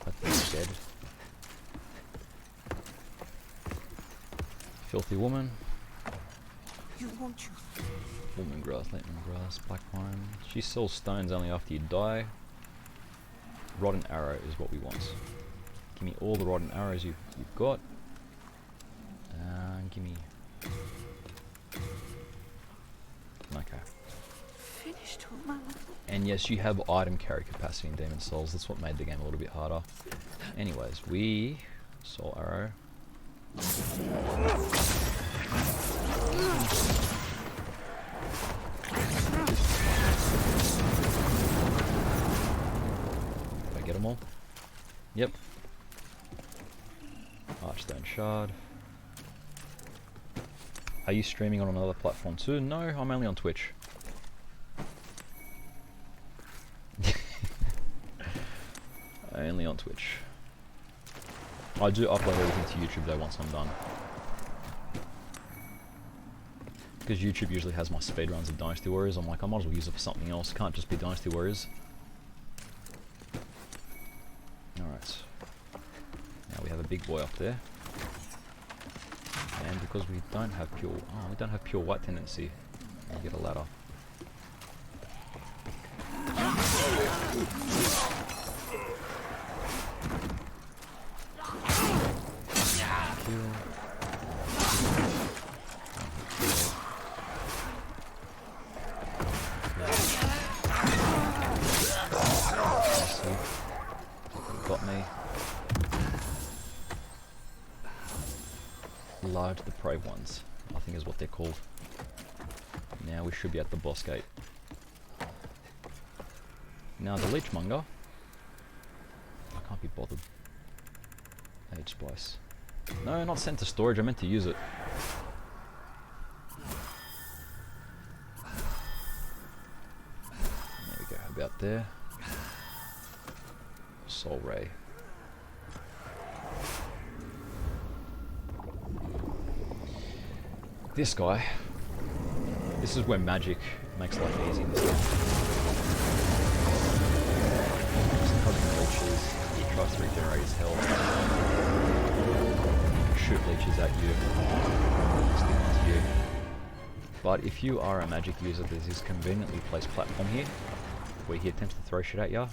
That thing's dead. Filthy woman. You want you. Woman grass, lemongrass, black pine. She sells stones only after you die. Rotten arrow is what we want. Give me all the rotten arrows you've got. Give me. Okay. Finished with my little. And yes, you have item carry capacity in Demon Souls. That's what made the game a little bit harder. Anyways, we soul arrow. Did I get them all? Yep. Archstone Shard. Are you streaming on another platform too? No, I'm only on Twitch. Only on Twitch. I do upload everything to YouTube though once I'm done. Because YouTube usually has my speedruns of Dynasty Warriors, I'm like, I might as well use it for something else. It can't just be Dynasty Warriors. Alright. Now we have a big boy up there. And because we don't have pure white tendency, we get a ladder. Kill. Got me. Large depraved ones, I think is what they're called. Now we should be at the boss gate. Now the Leechmonger. I can't be bothered. Age Splice. No, not sent to storage, I meant to use it. There we go, about there. Soul Ray. This guy. This is where magic makes life easy in this game. Just hugging leeches. He tries to regenerate his health. Shoot leeches at you. Stick onto you. But if you are a magic user, there's this conveniently placed platform here where he attempts to throw shit at you.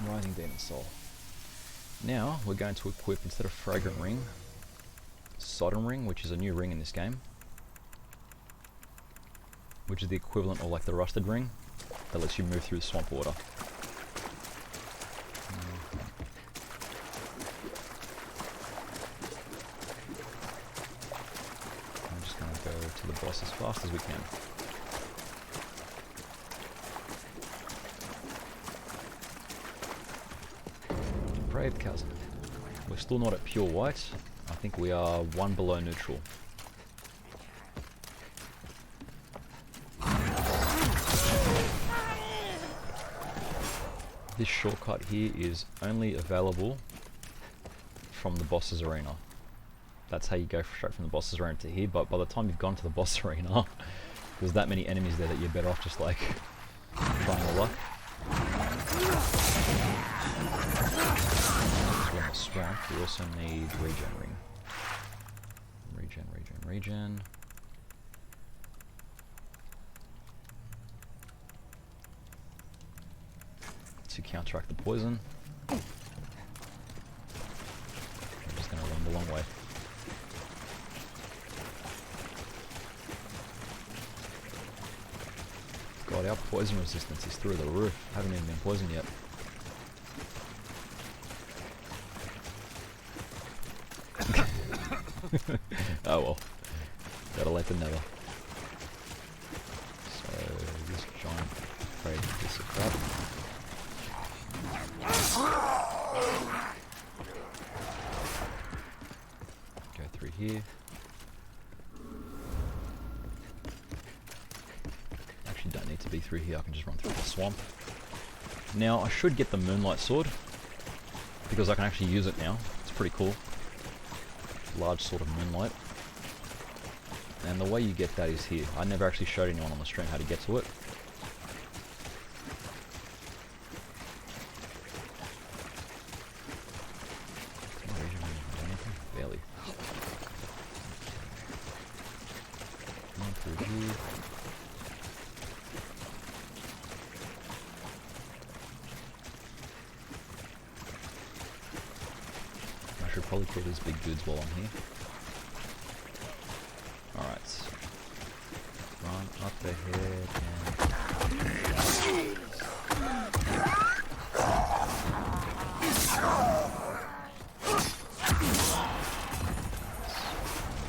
Rising Demon Soul. Now we're going to equip, instead of Fragrant Ring, Sodden Ring, which is a new ring in this game, which is the equivalent of like the Rusted Ring that lets you move through the swamp water. I'm just going to go to the boss as fast as we can. Brave Cousin. We're still not at pure white. I think we are one below neutral. This shortcut here is only available from the boss's arena. That's how you go straight from the boss's arena to here, but by the time you've gone to the boss arena, there's that many enemies there that you're better off just like trying your luck. We're in the swamp. We also need regen ring. Regen. To counteract the poison. I'm just going to run the long way. God, our poison resistance is through the roof. Haven't even been poisoned yet. Oh well. Better late than never. So, this giant afraid piece of crap. Go through here. Actually don't need to be through here, I can just run through the swamp. Now I should get the Moonlight Sword, because I can actually use it now. It's pretty cool. Large Sword of Moonlight. And the way you get that is here. I never actually showed anyone on the stream how to get to it. Barely. Come on through here. I should probably kill these big dudes while I'm here. Alright. Run up ahead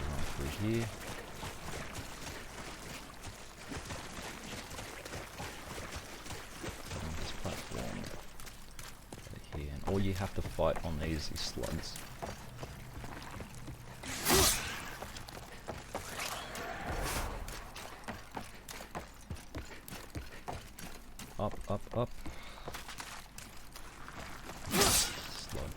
run through here. On this platform. Over here. And all you have to fight on these is slugs. Up. Slug.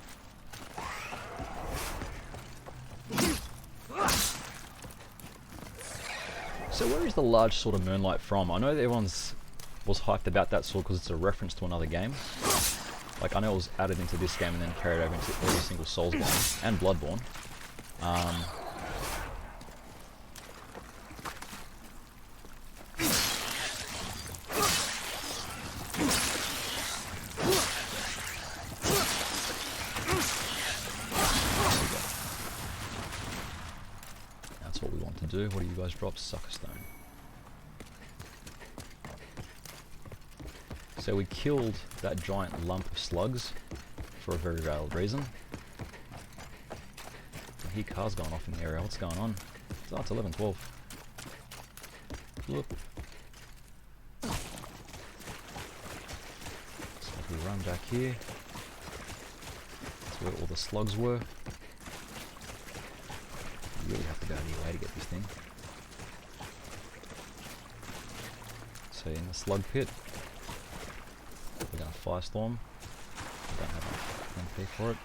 So where is the large sword of Moonlight from? I know that everyone's was hyped about that sword because it's a reference to another game. Like I know it was added into this game and then carried over into every single Soulsborne and Bloodborne. That's what we want to do. What do you guys drop? Sucker Stone. So we killed that giant lump of slugs for a very valid reason. I hear cars going off in the area. What's going on? Oh, it's 11:12. Look. So if we run back here, that's where all the slugs were. You really have to go out of your way to get this thing. So in the slug pit, we're going to Firestorm. I don't have enough MP for it.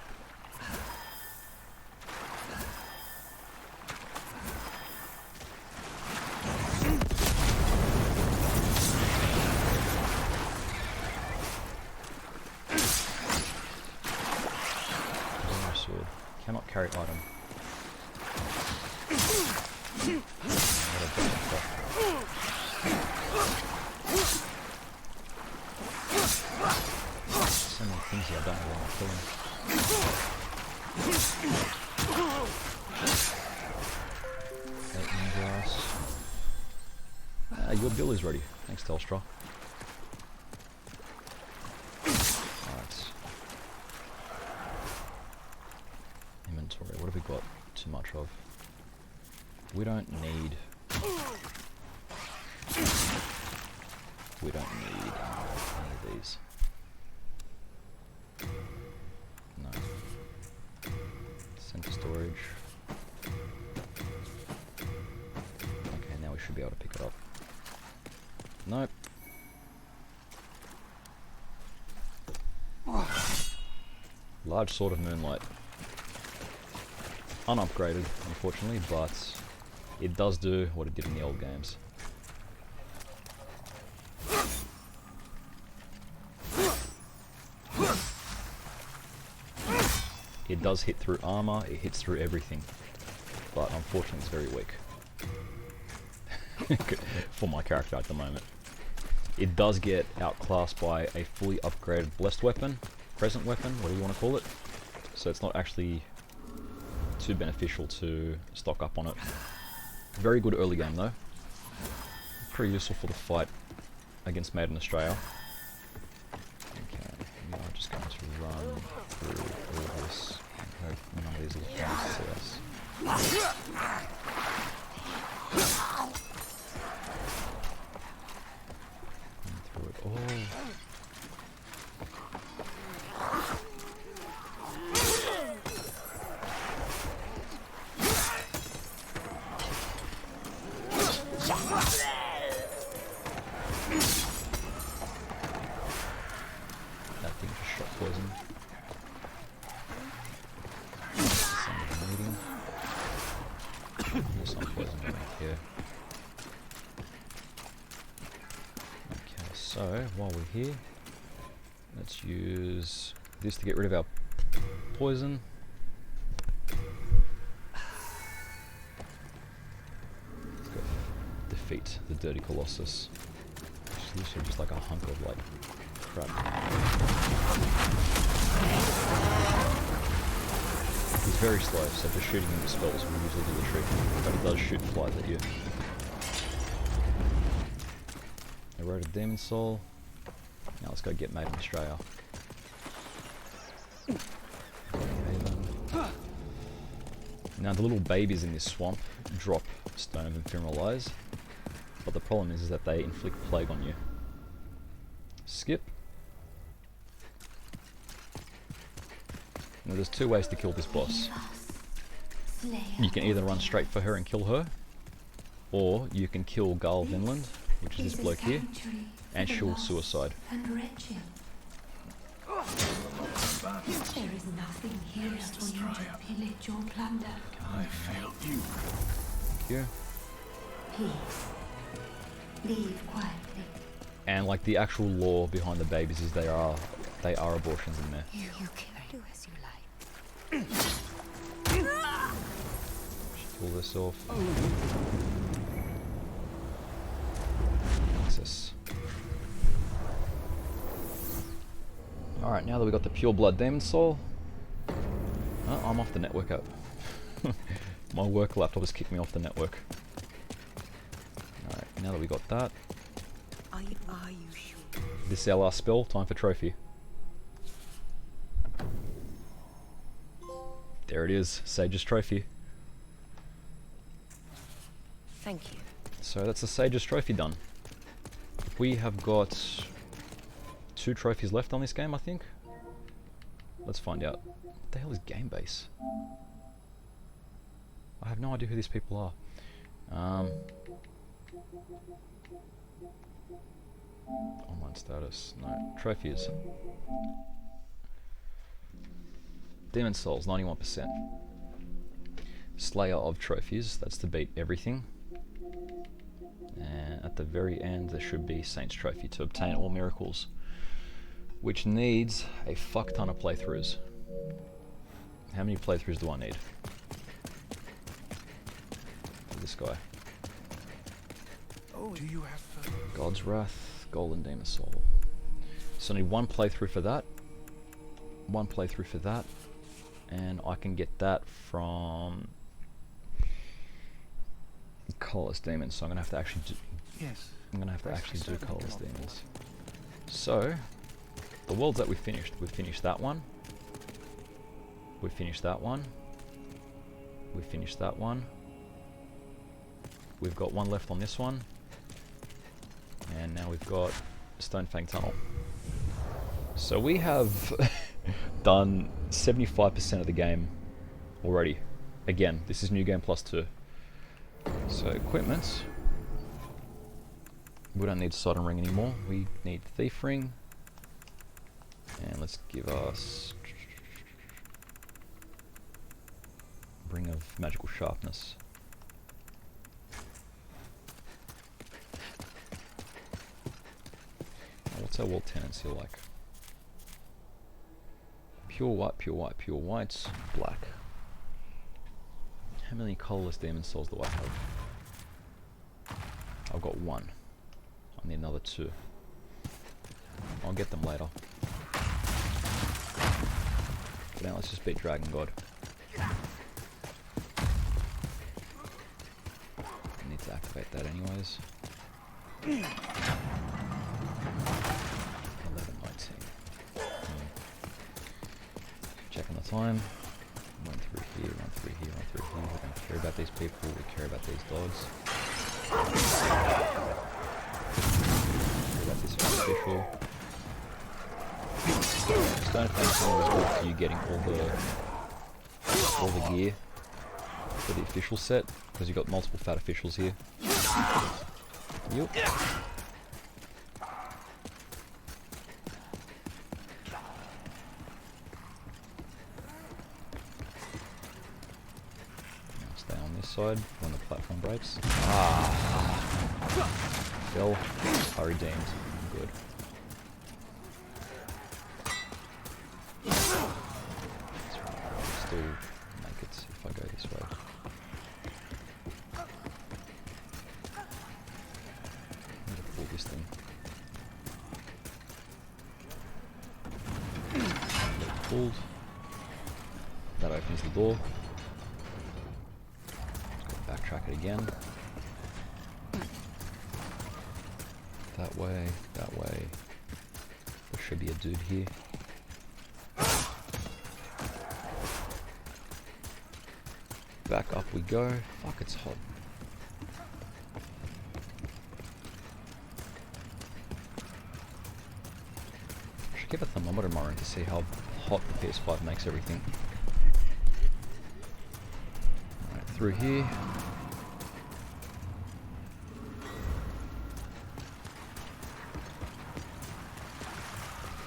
Sword. Cannot carry item. So many things here I don't know why I'm killing. your bill is ready. Thanks, Telstra. Alright. Inventory. What have we got too much of? We don't need... We don't need any of these. No. Center storage. Okay, now we should be able to pick it up. Nope. Large Sword of Moonlight. Unupgraded, unfortunately, but it does do what it did in the old games. It does hit through armor, it hits through everything, but unfortunately it's very weak. For my character at the moment. It does get outclassed by a fully upgraded blessed weapon, present weapon, whatever you want to call it. So it's not actually too beneficial to stock up on it. Very good early game though. Pretty useful for the fight against Made in Australia. Okay, we are just going to run through all this and hope none of these little things see us. Through it all. That thing just shot poison. Something medium. There's some poison going here. Okay, so while we're here, let's use this to get rid of our poison. Let's go defeat the Dirty Colossus. It's literally just like a hunk of like crap. He's very slow, so just shooting him with spells will usually do the trick, but he does shoot flies at you. Eroded Demon Soul. Now let's go get Made in Australia. Now the little babies in this swamp drop Stone of Ephemeral Eyes, but the problem is that they inflict plague on you. Skip. Now there's two ways to kill this boss. You can either run straight for her and kill her, or you can kill Garl Vinland, which is this bloke here, and she'll suicide. There is nothing here for you to pillage or plunder. I failed you. Thank you. Please, leave quietly. And like the actual lore behind the babies is they are abortions in there. You can do as you like. Just pull this off. Access. Alright, now that we got the Pure Blood Demon Soul, oh, I'm off the network up. My work laptop has kicked me off the network. Alright, now that we got that, Are you sure? this is our last spell, time for trophy. There it is, Sage's trophy. Thank you. So that's the Sage's trophy done. We have got 2 trophies left on this game, I think. Let's find out. What the hell is Gamebase? I have no idea who these people are. Online status. No. Trophies. Demon Souls, 91%. Slayer of trophies, that's to beat everything. And at the very end there should be Saint's Trophy to obtain all miracles, which needs a fuck ton of playthroughs. How many playthroughs do I need? For this guy. Oh, do you have... God's Wrath, Golden Demon Soul. So I need 1 playthrough for that, 1 playthrough for that, and I can get that from colorless demons, so I'm gonna have to actually do. Yes. I'm gonna have to Press actually the do circle colorless button. demons. So, the worlds that we finished that one. We finished that one. We finished that one. We've got one left on this one. And now we've got Stonefang Tunnel. So we have done 75% of the game already. Again, this is New Game Plus 2. So equipment. We don't need Sodden Ring anymore. We need Thief Ring. And let's give us Ring of Magical Sharpness. What's our world tendency like? Pure white, pure white, pure white, black. How many colorless demon souls do I have? I've got one. I need another 2. I'll get them later. For now, let's just beat Dragon God. I need to activate that anyways. 11:19. Checking the time. Run through here, run through here, run through here. We don't care about these people, we care about these dogs. Care about this official. Stonefang Tunnel is good for you getting all the gear for the official set, because you've got multiple fat officials here. Yep. Stay on this side when the platform breaks. Ah! Fell. Are redeemed. Good. That's right. I'll still make it if I go this way. Need to pull this thing. Get it pulled. That opens the door. Backtrack it again. That way, that way. There should be a dude here. Back up we go. Fuck, it's hot. I should give a thermometer tomorrow to see how hot the PS5 makes everything. Alright, through here.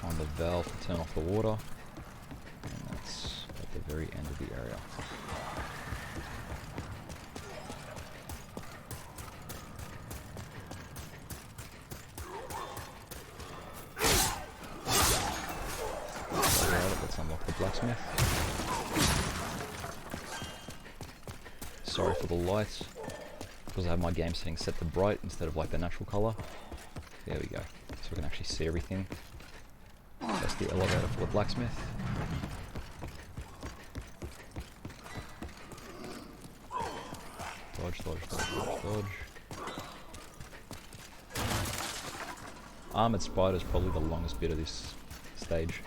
Find the valve to turn off the water. And that's at the very end of the area. Let's unlock the blacksmith. Sorry for the light, because I have my game settings set to bright instead of like the natural color. There we go. So we can actually see everything. That's the elevator for the blacksmith. Dodge, dodge, dodge, dodge, dodge. Armored Spider's probably the longest bit of this stage.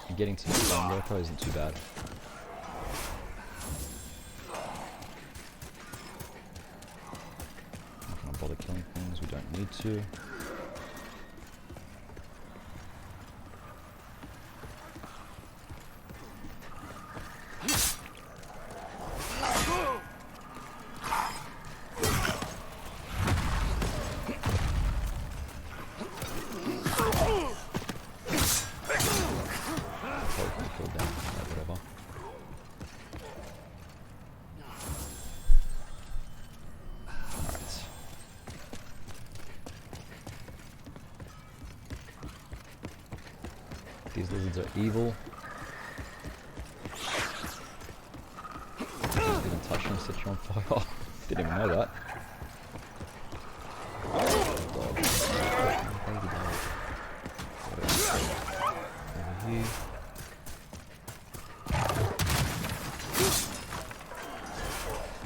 And getting to the stone worker isn't too bad. Not gonna bother killing things we don't need to. These lizards are evil. Didn't touch them, set you on fire. Didn't even know that. Dog. Baby dog. Over here.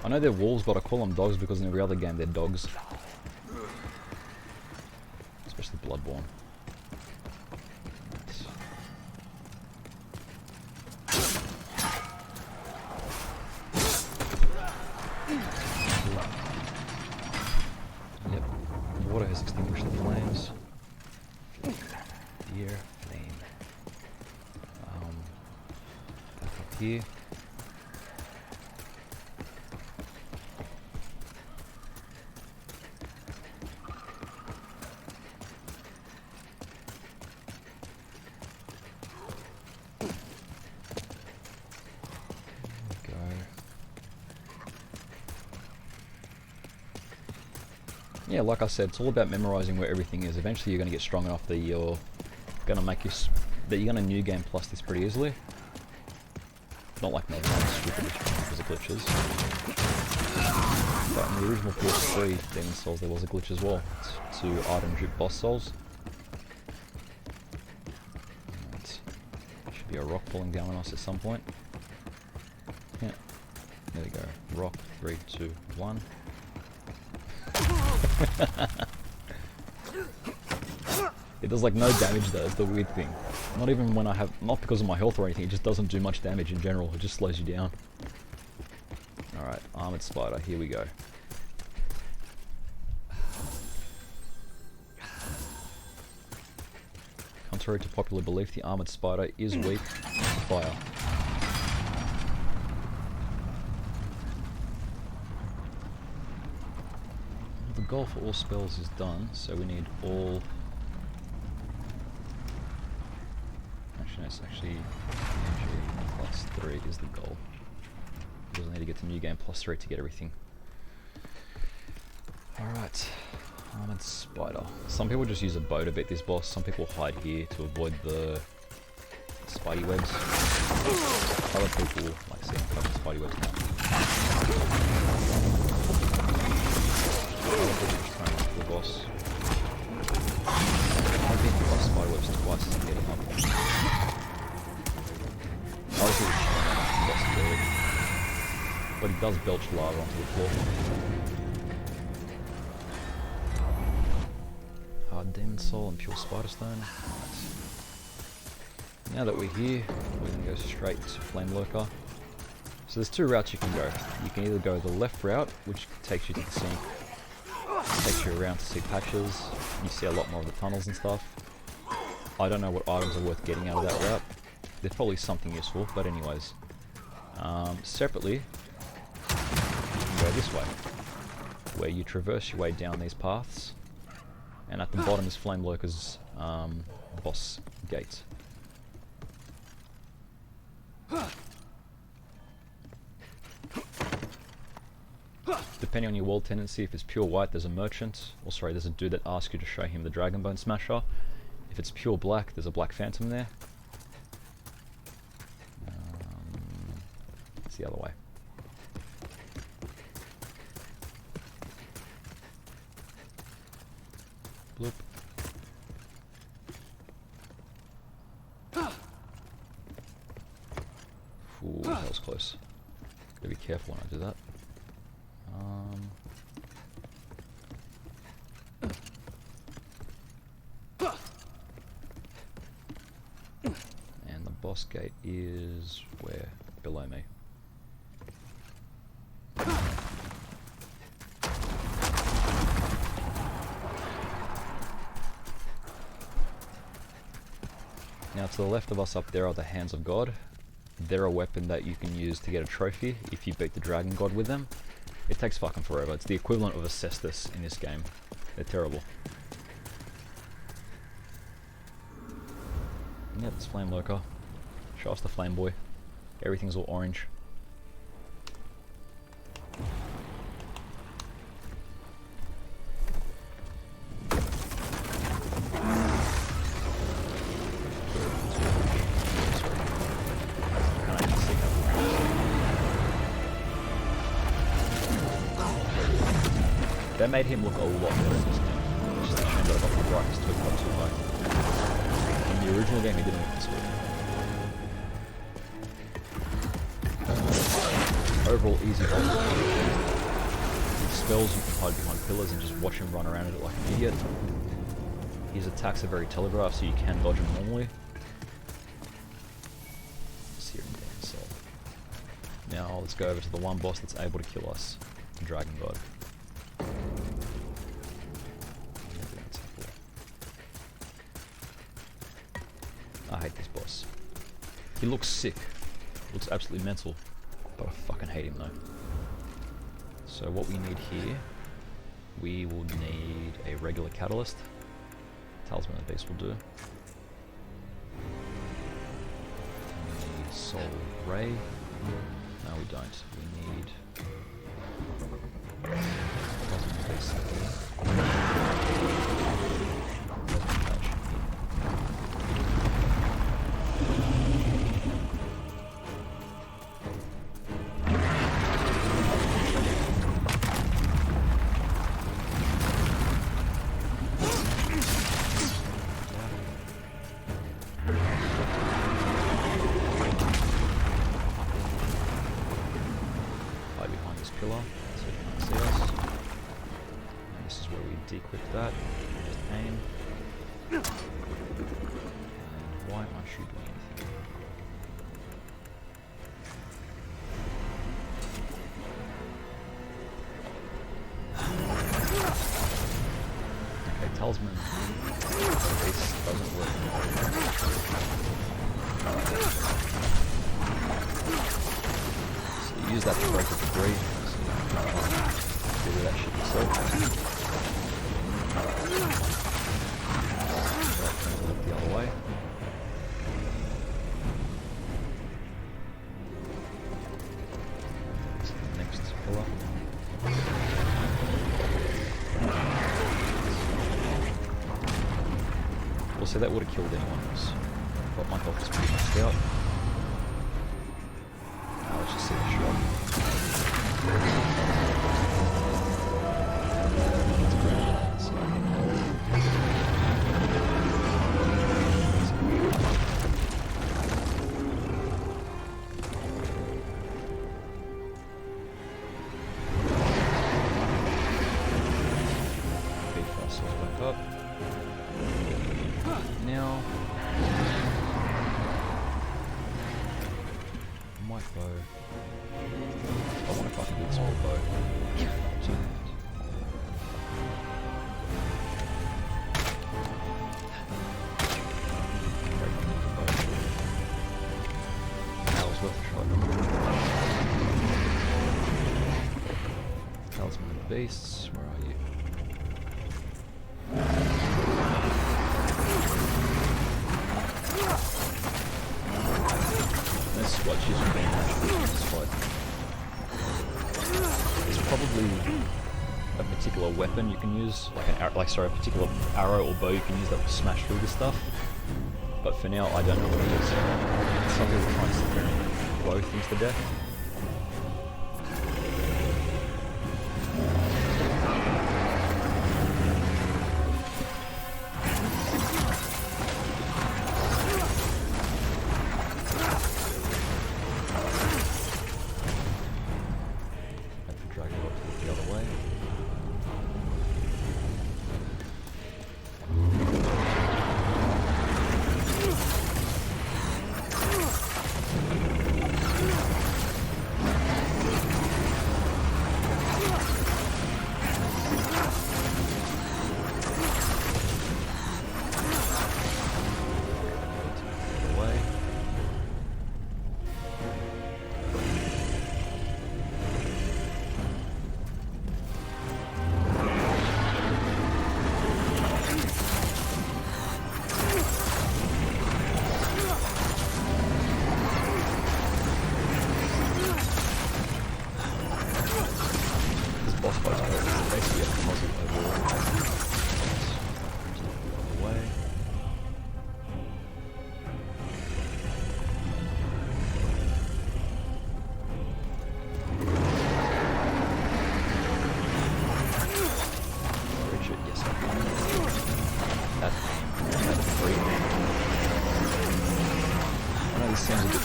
I I know they're wolves, but I call them dogs because in every other game they're dogs. Especially Bloodborne. Yep. Water has extinguished the flames. Dear flame. Back up here. Yeah, like I said, it's all about memorizing where everything is. Eventually, you're going to get strong enough that you're going to make that you're going to new game plus this pretty easily. Not like Mega Man, stupid because of glitches. But in the original PS3 Demon Souls, there was a glitch as well. It's 2 item drip boss souls. And should be a rock falling down on us at some point. Yeah, there we go. Rock, 3, 2, 1. It does like no damage though, it's the weird thing. Not even when I have, not because of my health or anything, it just doesn't do much damage in general, it just slows you down. Alright, Armored Spider, here we go. Contrary to popular belief, the Armored Spider is weak to fire. The goal for all spells is done, so we need all... Actually, no, it's actually MG plus 3 is the goal. Because I need to get to New Game plus 3 to get everything. Alright, Armored Spider. Some people just use a bow to beat this boss, some people hide here to avoid the spidey webs. Other people like seeing fucking spidey webs now. The boss. I've been hit by spider webs twice as I'm getting up. I was really the boss ability. But he does belch lava onto the floor. Hard Demon Soul and Pure Spider Stone. Nice. Now that we're here, we're going to go straight to Flame Lurker. So there's 2 routes you can go. You can either go the left route, which takes you to the sink. Takes you around to see patches, you see a lot more of the tunnels and stuff. I don't know what items are worth getting out of that route. There's probably something useful, but anyways. Separately, you can go this way, where you traverse your way down these paths, and at the bottom is Flame Lurker's boss gate. Depending on your world tendency, if it's pure white, there's a merchant. Or sorry, there's a dude that asks you to show him the Dragonbone Smasher. If it's pure black, there's a Black Phantom there. It's the other way. Bloop. Ooh, that was close. Gotta be careful when I do that. And the boss gate is where? Below me. Now to the left of us up there are the Hands of God. They're a weapon that you can use to get a trophy if you beat the Dragon God with them. It takes fucking forever. It's the equivalent of a Cestus in this game. They're terrible. Yep, it's Flame Lurker. Show us the Flame Boy. Everything's all orange. That made him look a lot better in this game. It's just a shame that I got the brightness to it up too high. In the original game, he didn't look this good. overall easy boss. With spells, you can hide behind pillars and just watch him run around it like an idiot. His attacks are very telegraphed, so you can dodge him normally. Just here and there, so. Now let's go over to the one boss that's able to kill us, the Dragon God. I hate this boss. He looks sick. Looks absolutely mental. But I fucking hate him though. So what we need here, we will need a regular catalyst. Talisman of the Beast will do. We need Soul Ray. No, we don't. We need Talisman of the Beast here. Pillar, so you can't see us. And this is where we dequick that. Just aim. And why am I shooting anything? Okay, Talisman. This doesn't work. So you use that to break the debris. Do that shit yourself. Look the other way. This is the next pillar. Well, so that would have killed anyone else. But my health is pretty much out. Now let's just see the shot. Up. Now, my bow. I want to fucking do this whole bow. So, that was worth a shot. Talisman of the Beasts, where are you? This is what she's being actually in this fight. There's probably a particular weapon you can use, like an arrow, a particular arrow or bow you can use that will smash through this stuff. But for now, I don't know what it is. Some people try and sit there and blow things to death.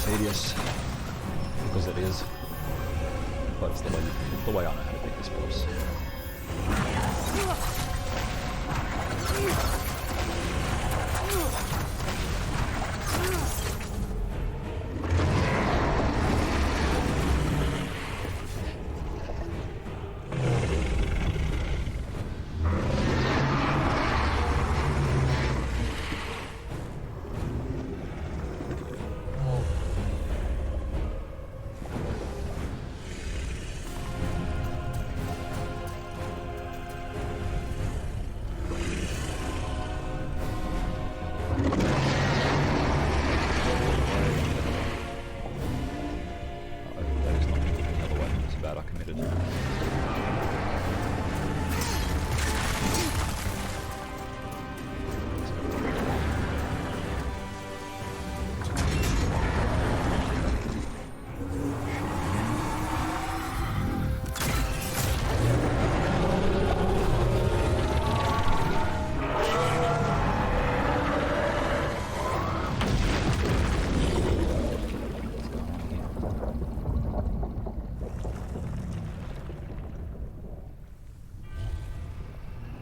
Tedious, because it is. but it's the way I know how to beat this boss. That is not moving the other way. It's bad I committed.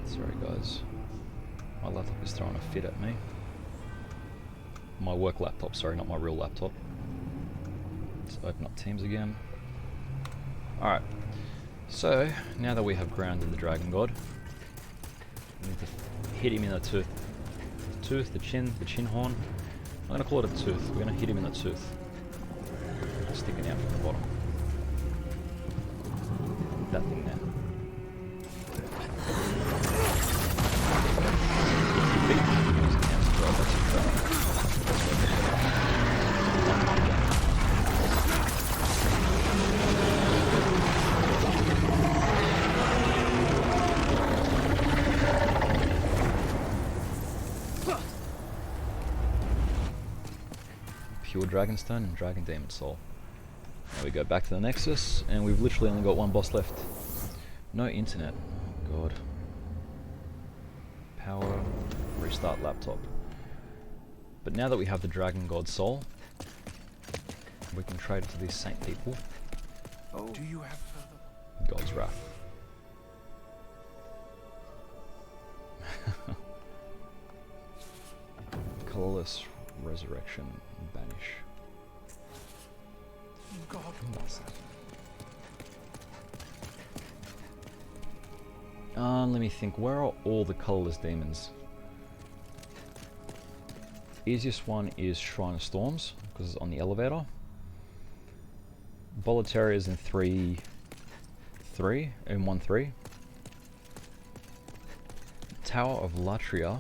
Sorry guys, my laptop is throwing a fit at me. My work laptop, sorry, not my real laptop. Let's open up Teams again. Alright, so now that we have grounded the Dragon God, we need to hit him in the tooth. The tooth, the chin horn. I'm going to call it a tooth. We're going to hit him in the tooth. Sticking out from the bottom. That thing there. Pure Dragonstone and Dragon Demon Soul. Now we go back to the Nexus, and we've literally only got one boss left. No internet. Oh god. Power, restart laptop. But now that we have the Dragon God Soul, we can trade it to these saint people. Oh. Do you have God's Wrath. Colorless Resurrection, Banish. God? What's that? Let me think, where are all the colorless demons? Easiest one is Shrine of Storms, because it's on the elevator. Boletaria is in 3 and 1-3. Tower of Latria.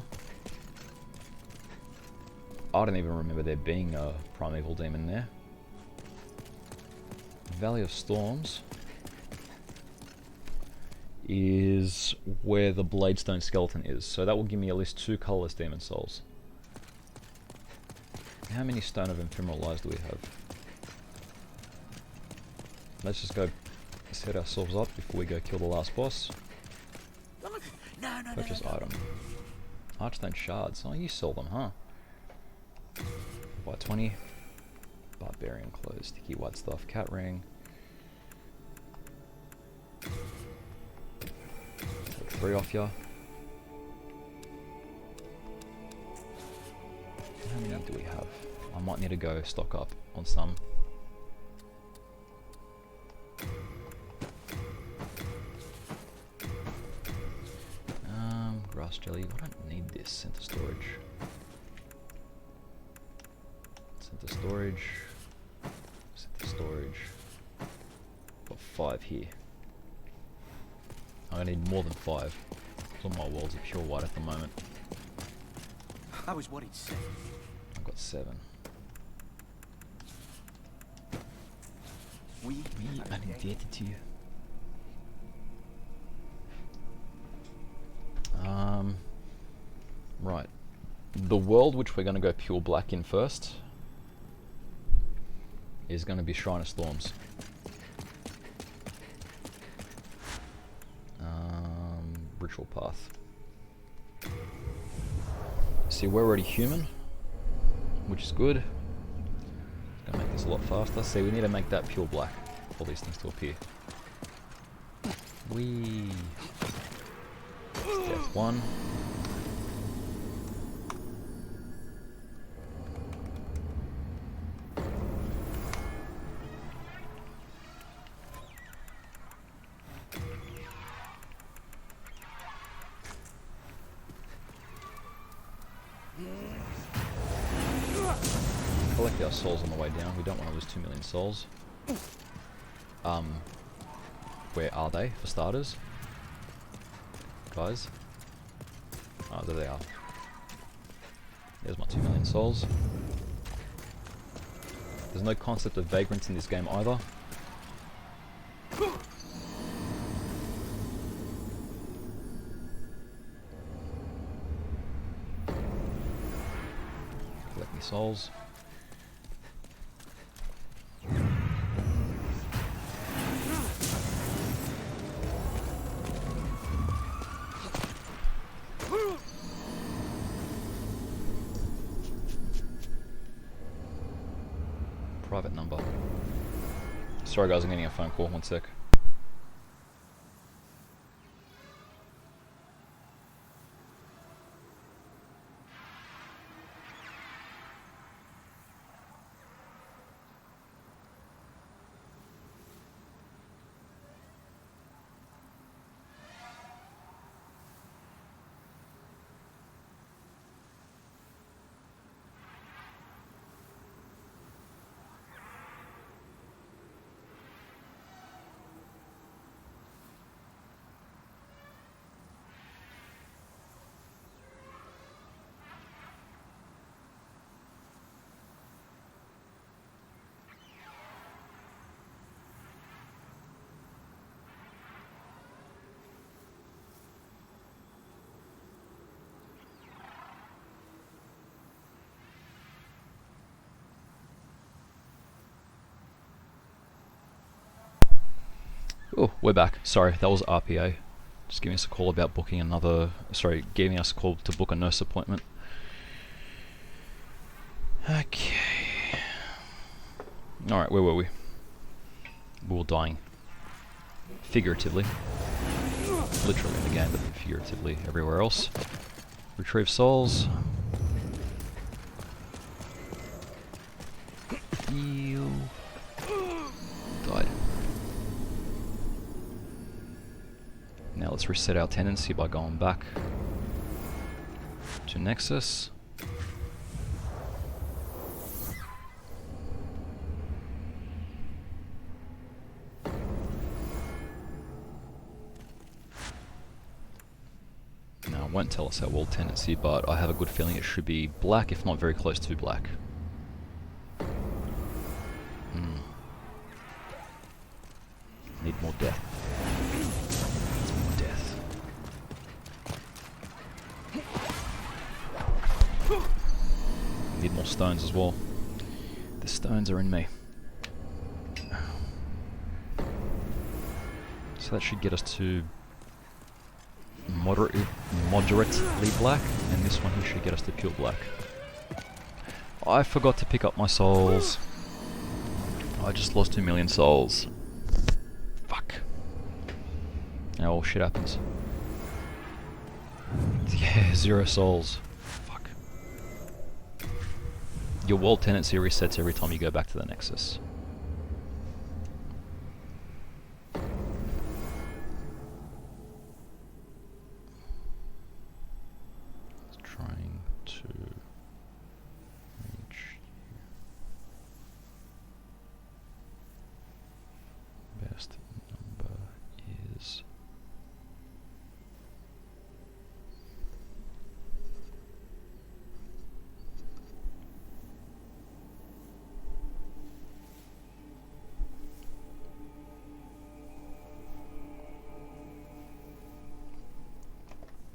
I don't even remember there being a primeval demon there. Valley of Storms is where the Bladestone skeleton is, so that will give me at least 2 colorless demon souls. How many Stone of Ephemeral Lives do we have? Let's just go set ourselves up before we go kill the last boss. Purchase item. Archstone shards. Oh, you sell them, huh? Buy 20. Barbarian clothes, sticky white stuff, cat ring. Take 3 off ya. How many do we have? I might need to go stock up on some. Grass jelly. I don't need this. Center storage. Center storage. Center storage. Got 5 here. I need more than 5. All my worlds are pure white at the moment. I was worried 7. I've got 7. We are indebted to you. Right. The world which we're going to go pure black in first is going to be Shrine of Storms. Ritual Path. See, we're already human, which is good. It's going to make this a lot faster. See, we need to make that pure black for these things to appear. Whee! Death 1. Collect our souls on the way down. We don't want to lose 2 million souls. Where are they, for starters? Guys? Oh, there they are. There's my 2 million souls. There's no concept of vagrants in this game either. Collect me souls. Private number. Sorry guys, I'm getting a phone call. 1 sec. Oh, we're back. Sorry, that was RPA. Just giving us a call about booking another... Sorry, giving us a call to book a nurse appointment. Okay. Alright, where were we? We were dying. Figuratively. Literally in the game, but figuratively everywhere else. Retrieve souls. Heal. Died. Now let's reset our tendency by going back to Nexus. Now it won't tell us our world tendency, but I have a good feeling it should be black, if not very close to black. Need more death. Need more stones as well. The stones are in me. So that should get us to moderately black, and this one here should get us to pure black. I forgot to pick up my souls. I just lost 2 million souls. Fuck. Now all shit happens. Yeah, 0 souls. Your world tendency resets every time you go back to the Nexus. It's trying to reach you. Best number is...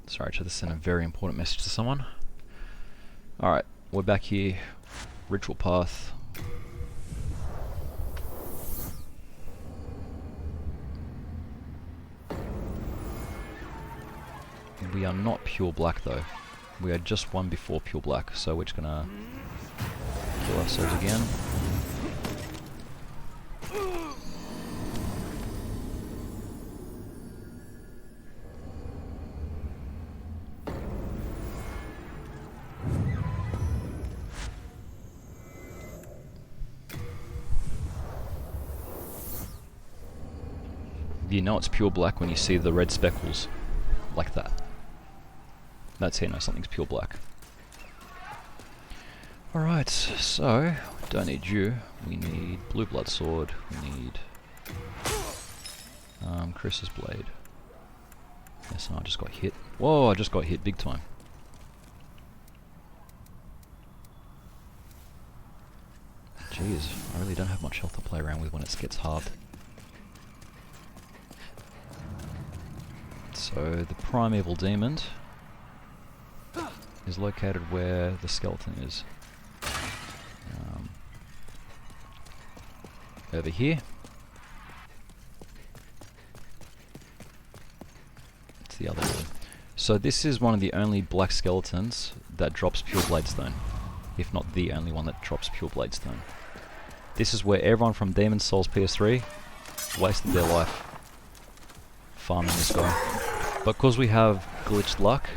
Sorry, I tried to send a very important message to someone. Alright, we're back here. Ritual path. We are not pure black though. We are just one before pure black, so we're just gonna kill ourselves again. You know it's pure black when you see the red speckles like that. That's how you know something's pure black. Alright, so don't need you. We need blue blood sword. We need Chris's blade. Yes, I just got hit. Whoa, I just got hit big time. Jeez, I really don't have much health to play around with when it gets hard. So the primeval demon is located where the skeleton is. Over here. It's the other one. So this is one of the only black skeletons that drops pure bladestone. If not the only one that drops pure bladestone. This is where everyone from Demon's Souls PS3 wasted their life farming this guy. But because we have glitched luck...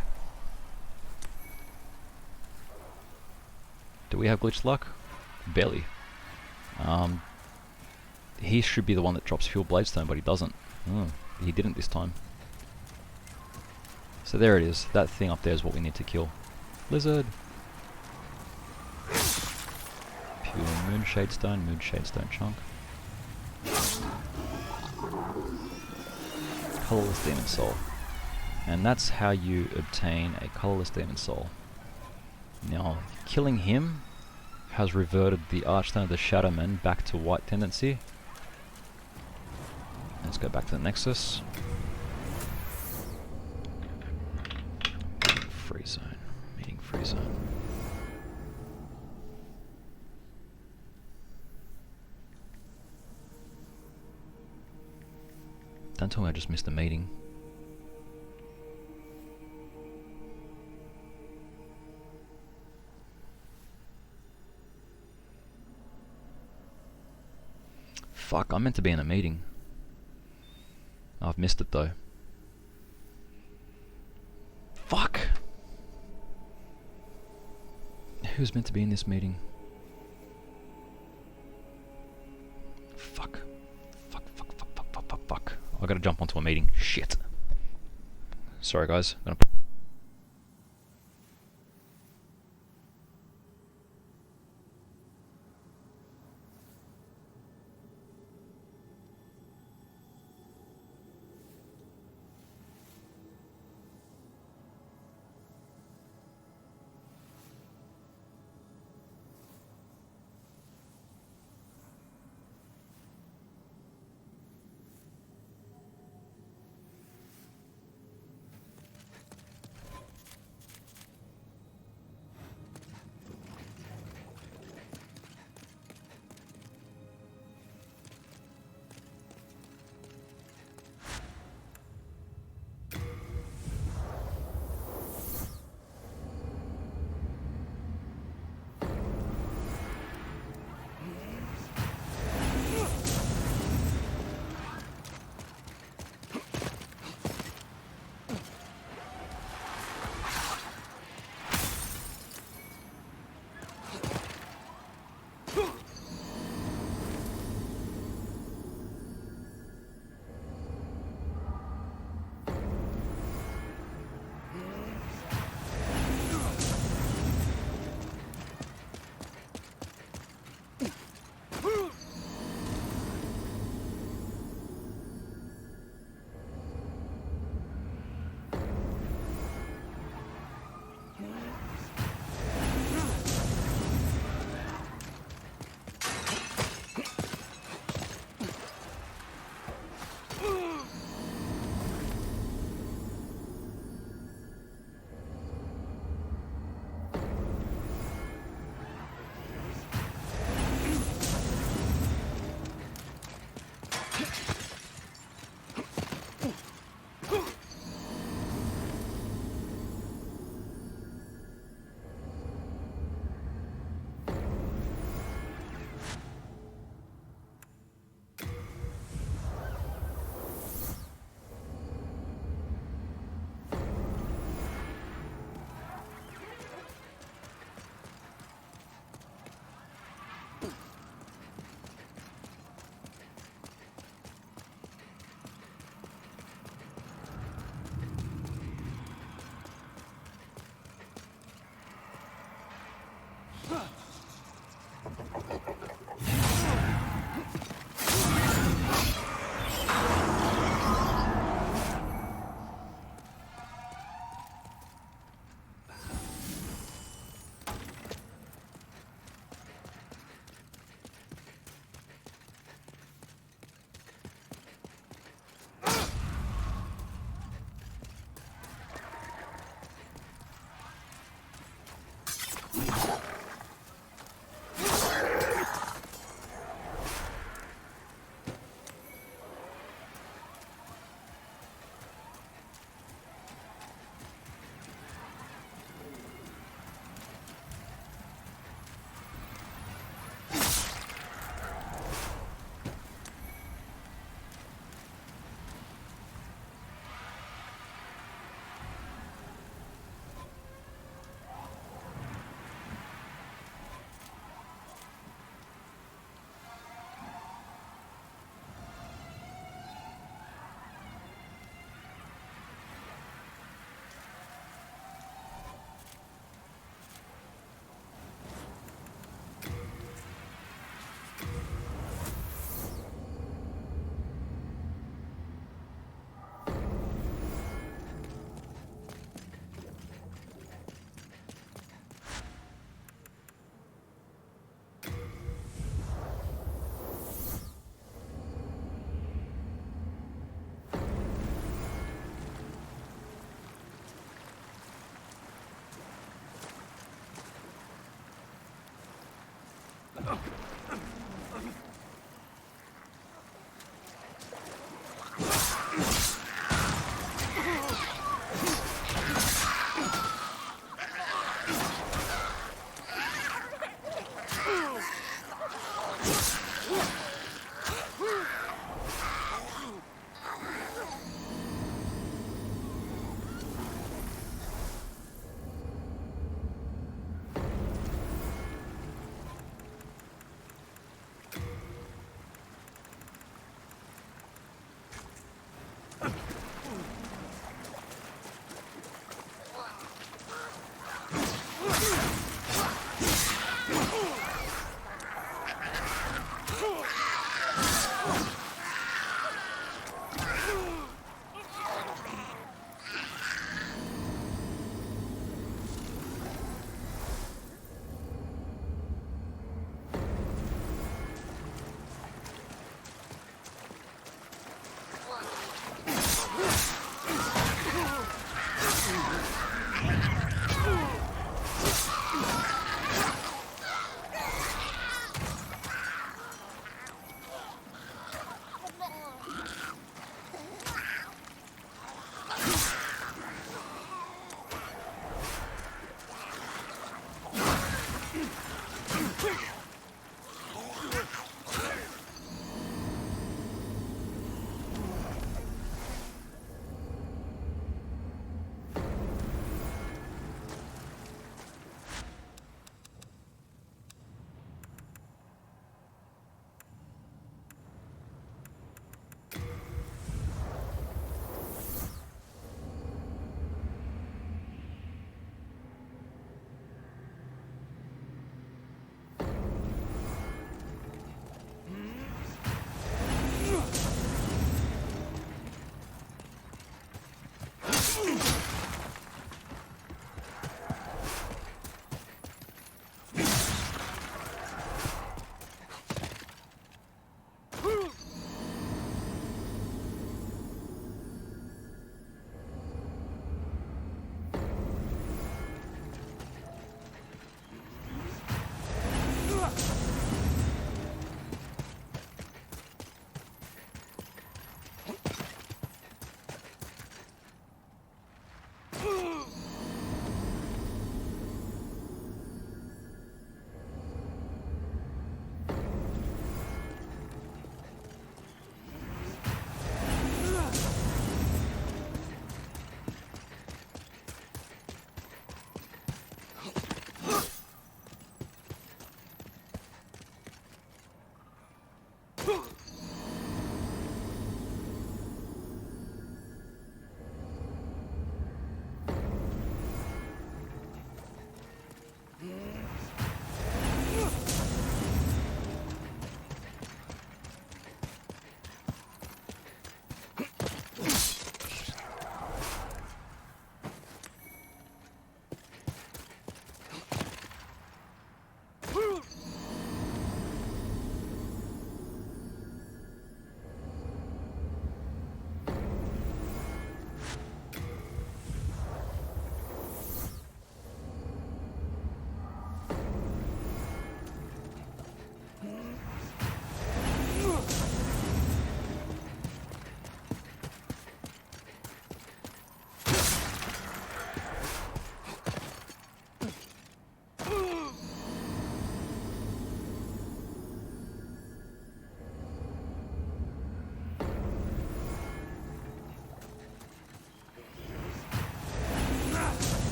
Do we have glitched luck? Barely. He should be the one that drops pure bladestone, but he doesn't. Oh, he didn't this time. So there it is. That thing up there is what we need to kill. Lizard! Pure Moonshade Stone chunk. Colorless Demon Soul. And that's how you obtain a Colorless Demon Soul. Now, killing him has reverted the Archstone of the Shadowmen back to white tendency. Let's go back to the Nexus. Free zone. Meeting free zone. Don't tell me I just missed a meeting. Fuck, I'm meant to be in a meeting. I've missed it though. Fuck! Who's meant to be in this meeting? Fuck. Fuck. I gotta jump onto a meeting. Shit. Sorry guys. I'm gonna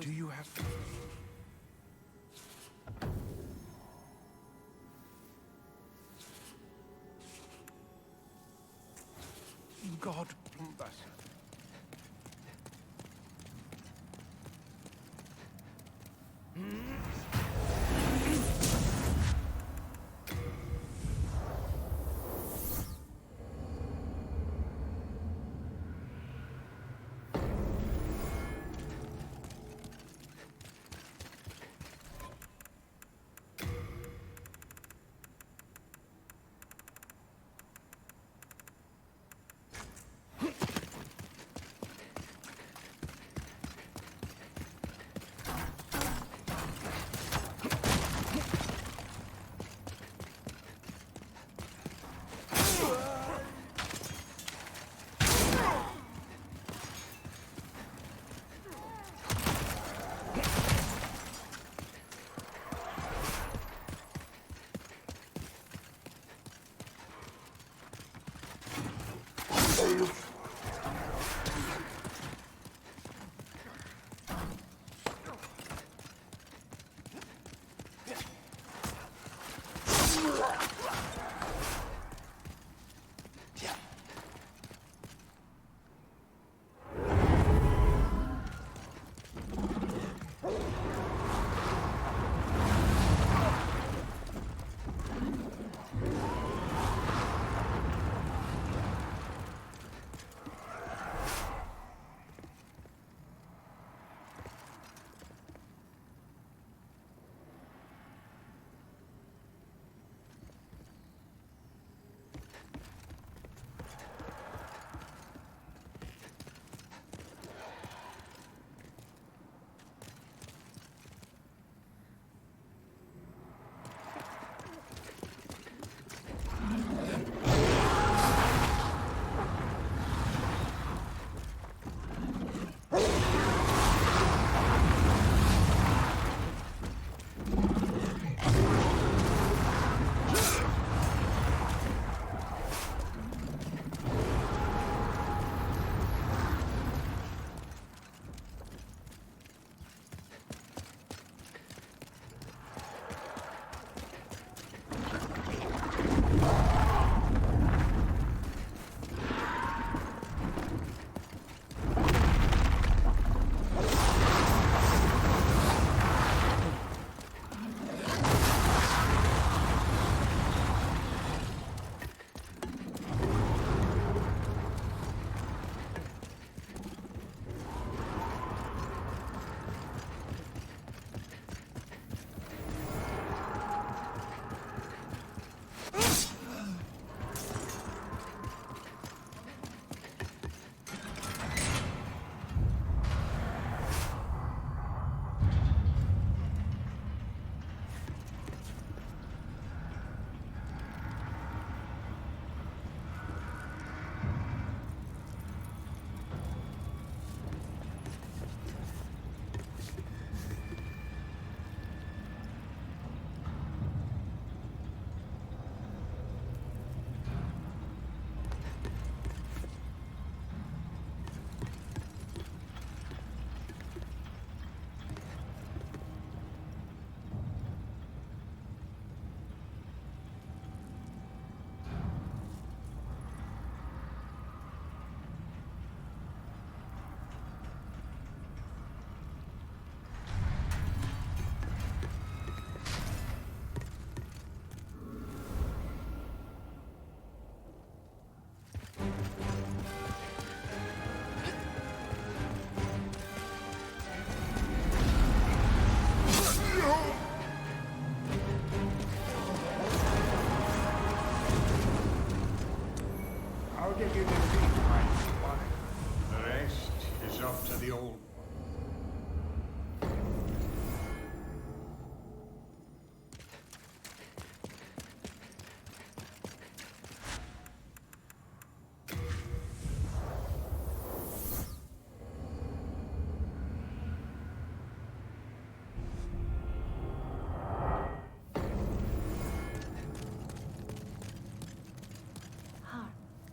Do you have... God bless.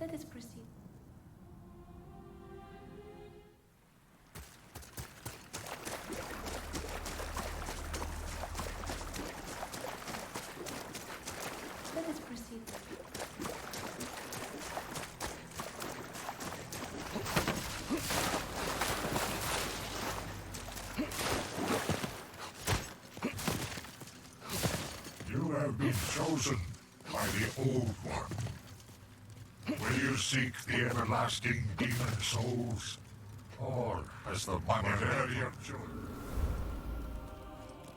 Let us proceed. been chosen by the Old One. Will you seek the everlasting demon souls? Or as the Monastery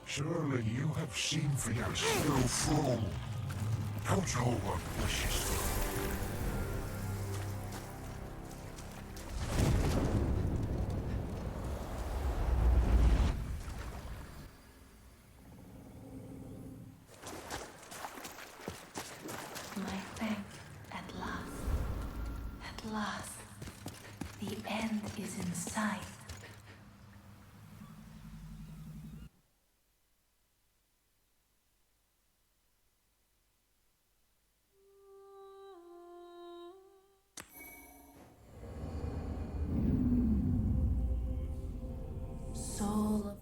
surely you have seen for yourself, fool. Don't no one wishes to. My thank at last. At last. The end is in sight. Soul of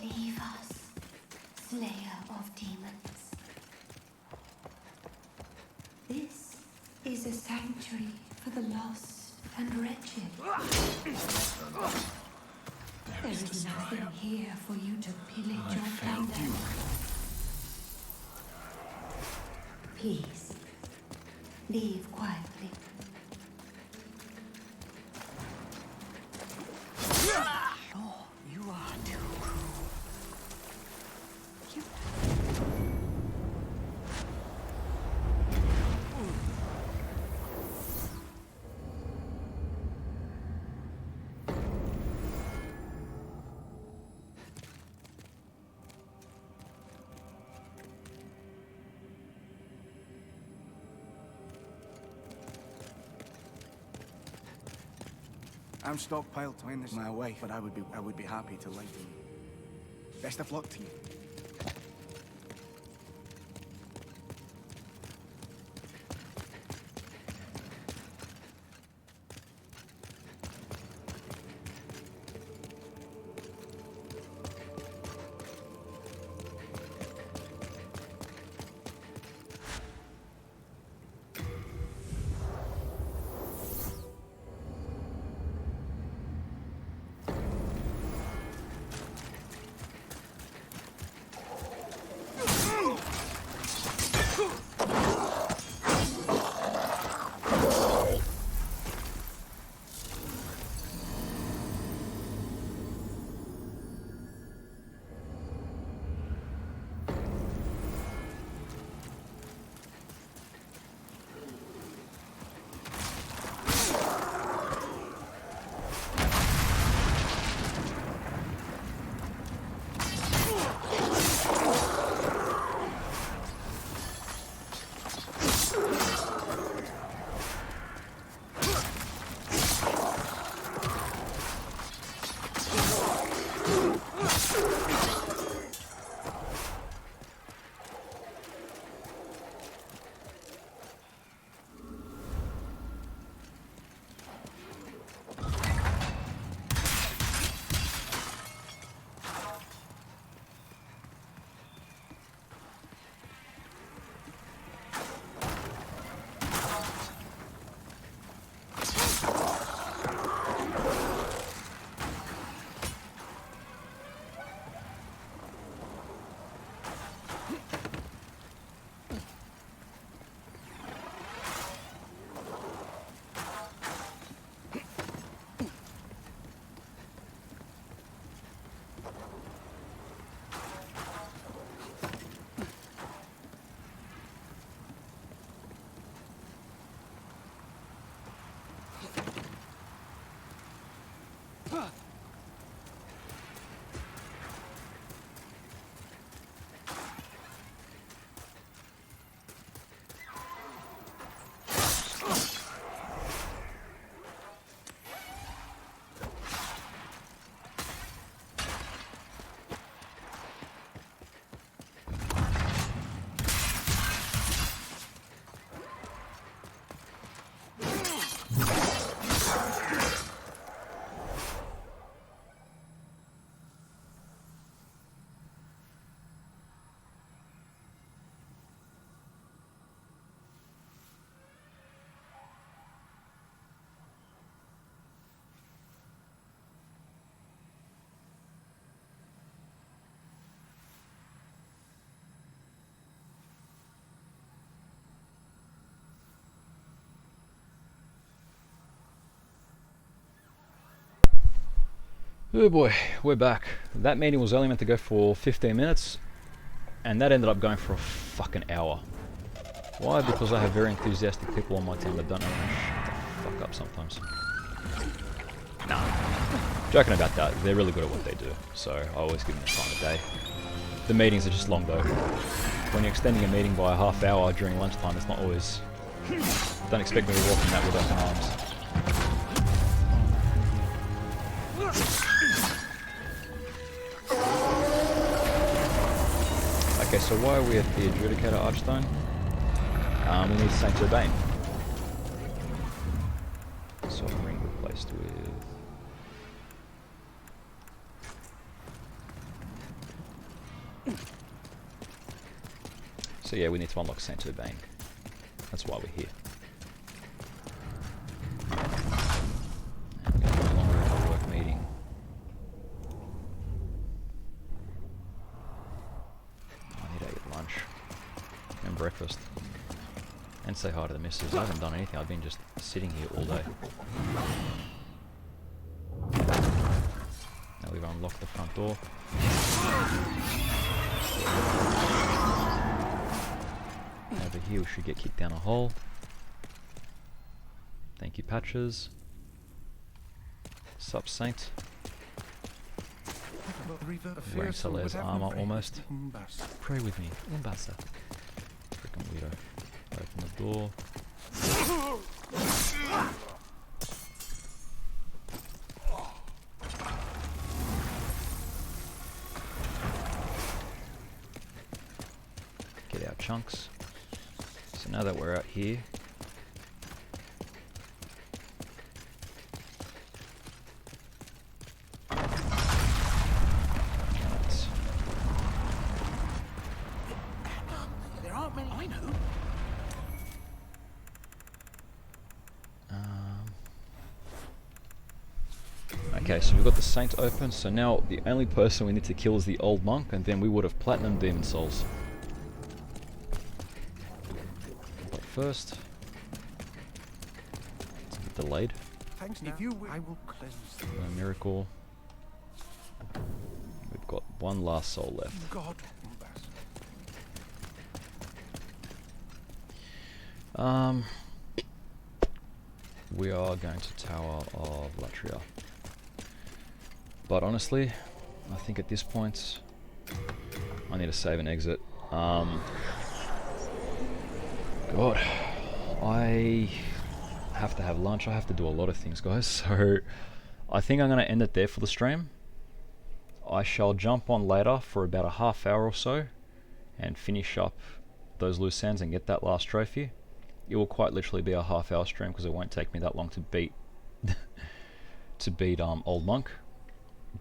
Leave us, Slayer of Demons. This is a sanctuary for the lost and wretched. There is nothing here for you to pillage or plunder. Please, leave quietly. You are too cruel. I'm stockpiled to end this my wife, but I would be happy to lend you. Best of luck to you. Oh boy, we're back. That meeting was only meant to go for 15 minutes, and that ended up going for a fucking hour. Why? Because I have very enthusiastic people on my team that don't know when to shut the fuck up sometimes. Nah, joking about that. They're really good at what they do, so I always give them the time of day. The meetings are just long though. When you're extending a meeting by a half hour during lunchtime, it's not always... Don't expect me to walk in that with open arms. Okay, so why are we at the Adjudicator Archstone? We need Saint Urbain. Soft ring replaced with... So yeah, we need to unlock Saint Urbain. That's why we're here. And we're no longer in a work meeting. I need to eat lunch. And breakfast. And say hi to the missus. I haven't done anything, I've been just sitting here all day. Now we've unlocked the front door. Over here we should get kicked down a hole. Thank you, Patches. Sup, Saint. Wearing Salaire's armor almost. Pray with me, Umbasa. Freaking weirdo. Open the door. Get our chunks. So now that we're out here, There aren't many. I know. okay, so we've got the Saint open, so now the only person we need to kill is the old monk, and then we would have platinum demon souls. But first, it's a bit delayed. Thanks. If you will, I will cleanse them. No miracle. We've got one last soul left. God. We are going to Tower of Latria. But honestly, I think at this point, I need to save and exit. God, I have to have lunch. I have to do a lot of things, guys. So I think I'm going to end it there for the stream. I shall jump on later for about a half hour or so and finish up those loose ends and get that last trophy. It will quite literally be a half hour stream because it won't take me that long to beat Old Monk.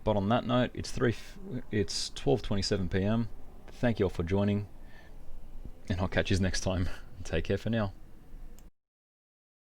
But on that note, it's 12:27 PM. Thank you all for joining, and I'll catch you next time. Take care for now.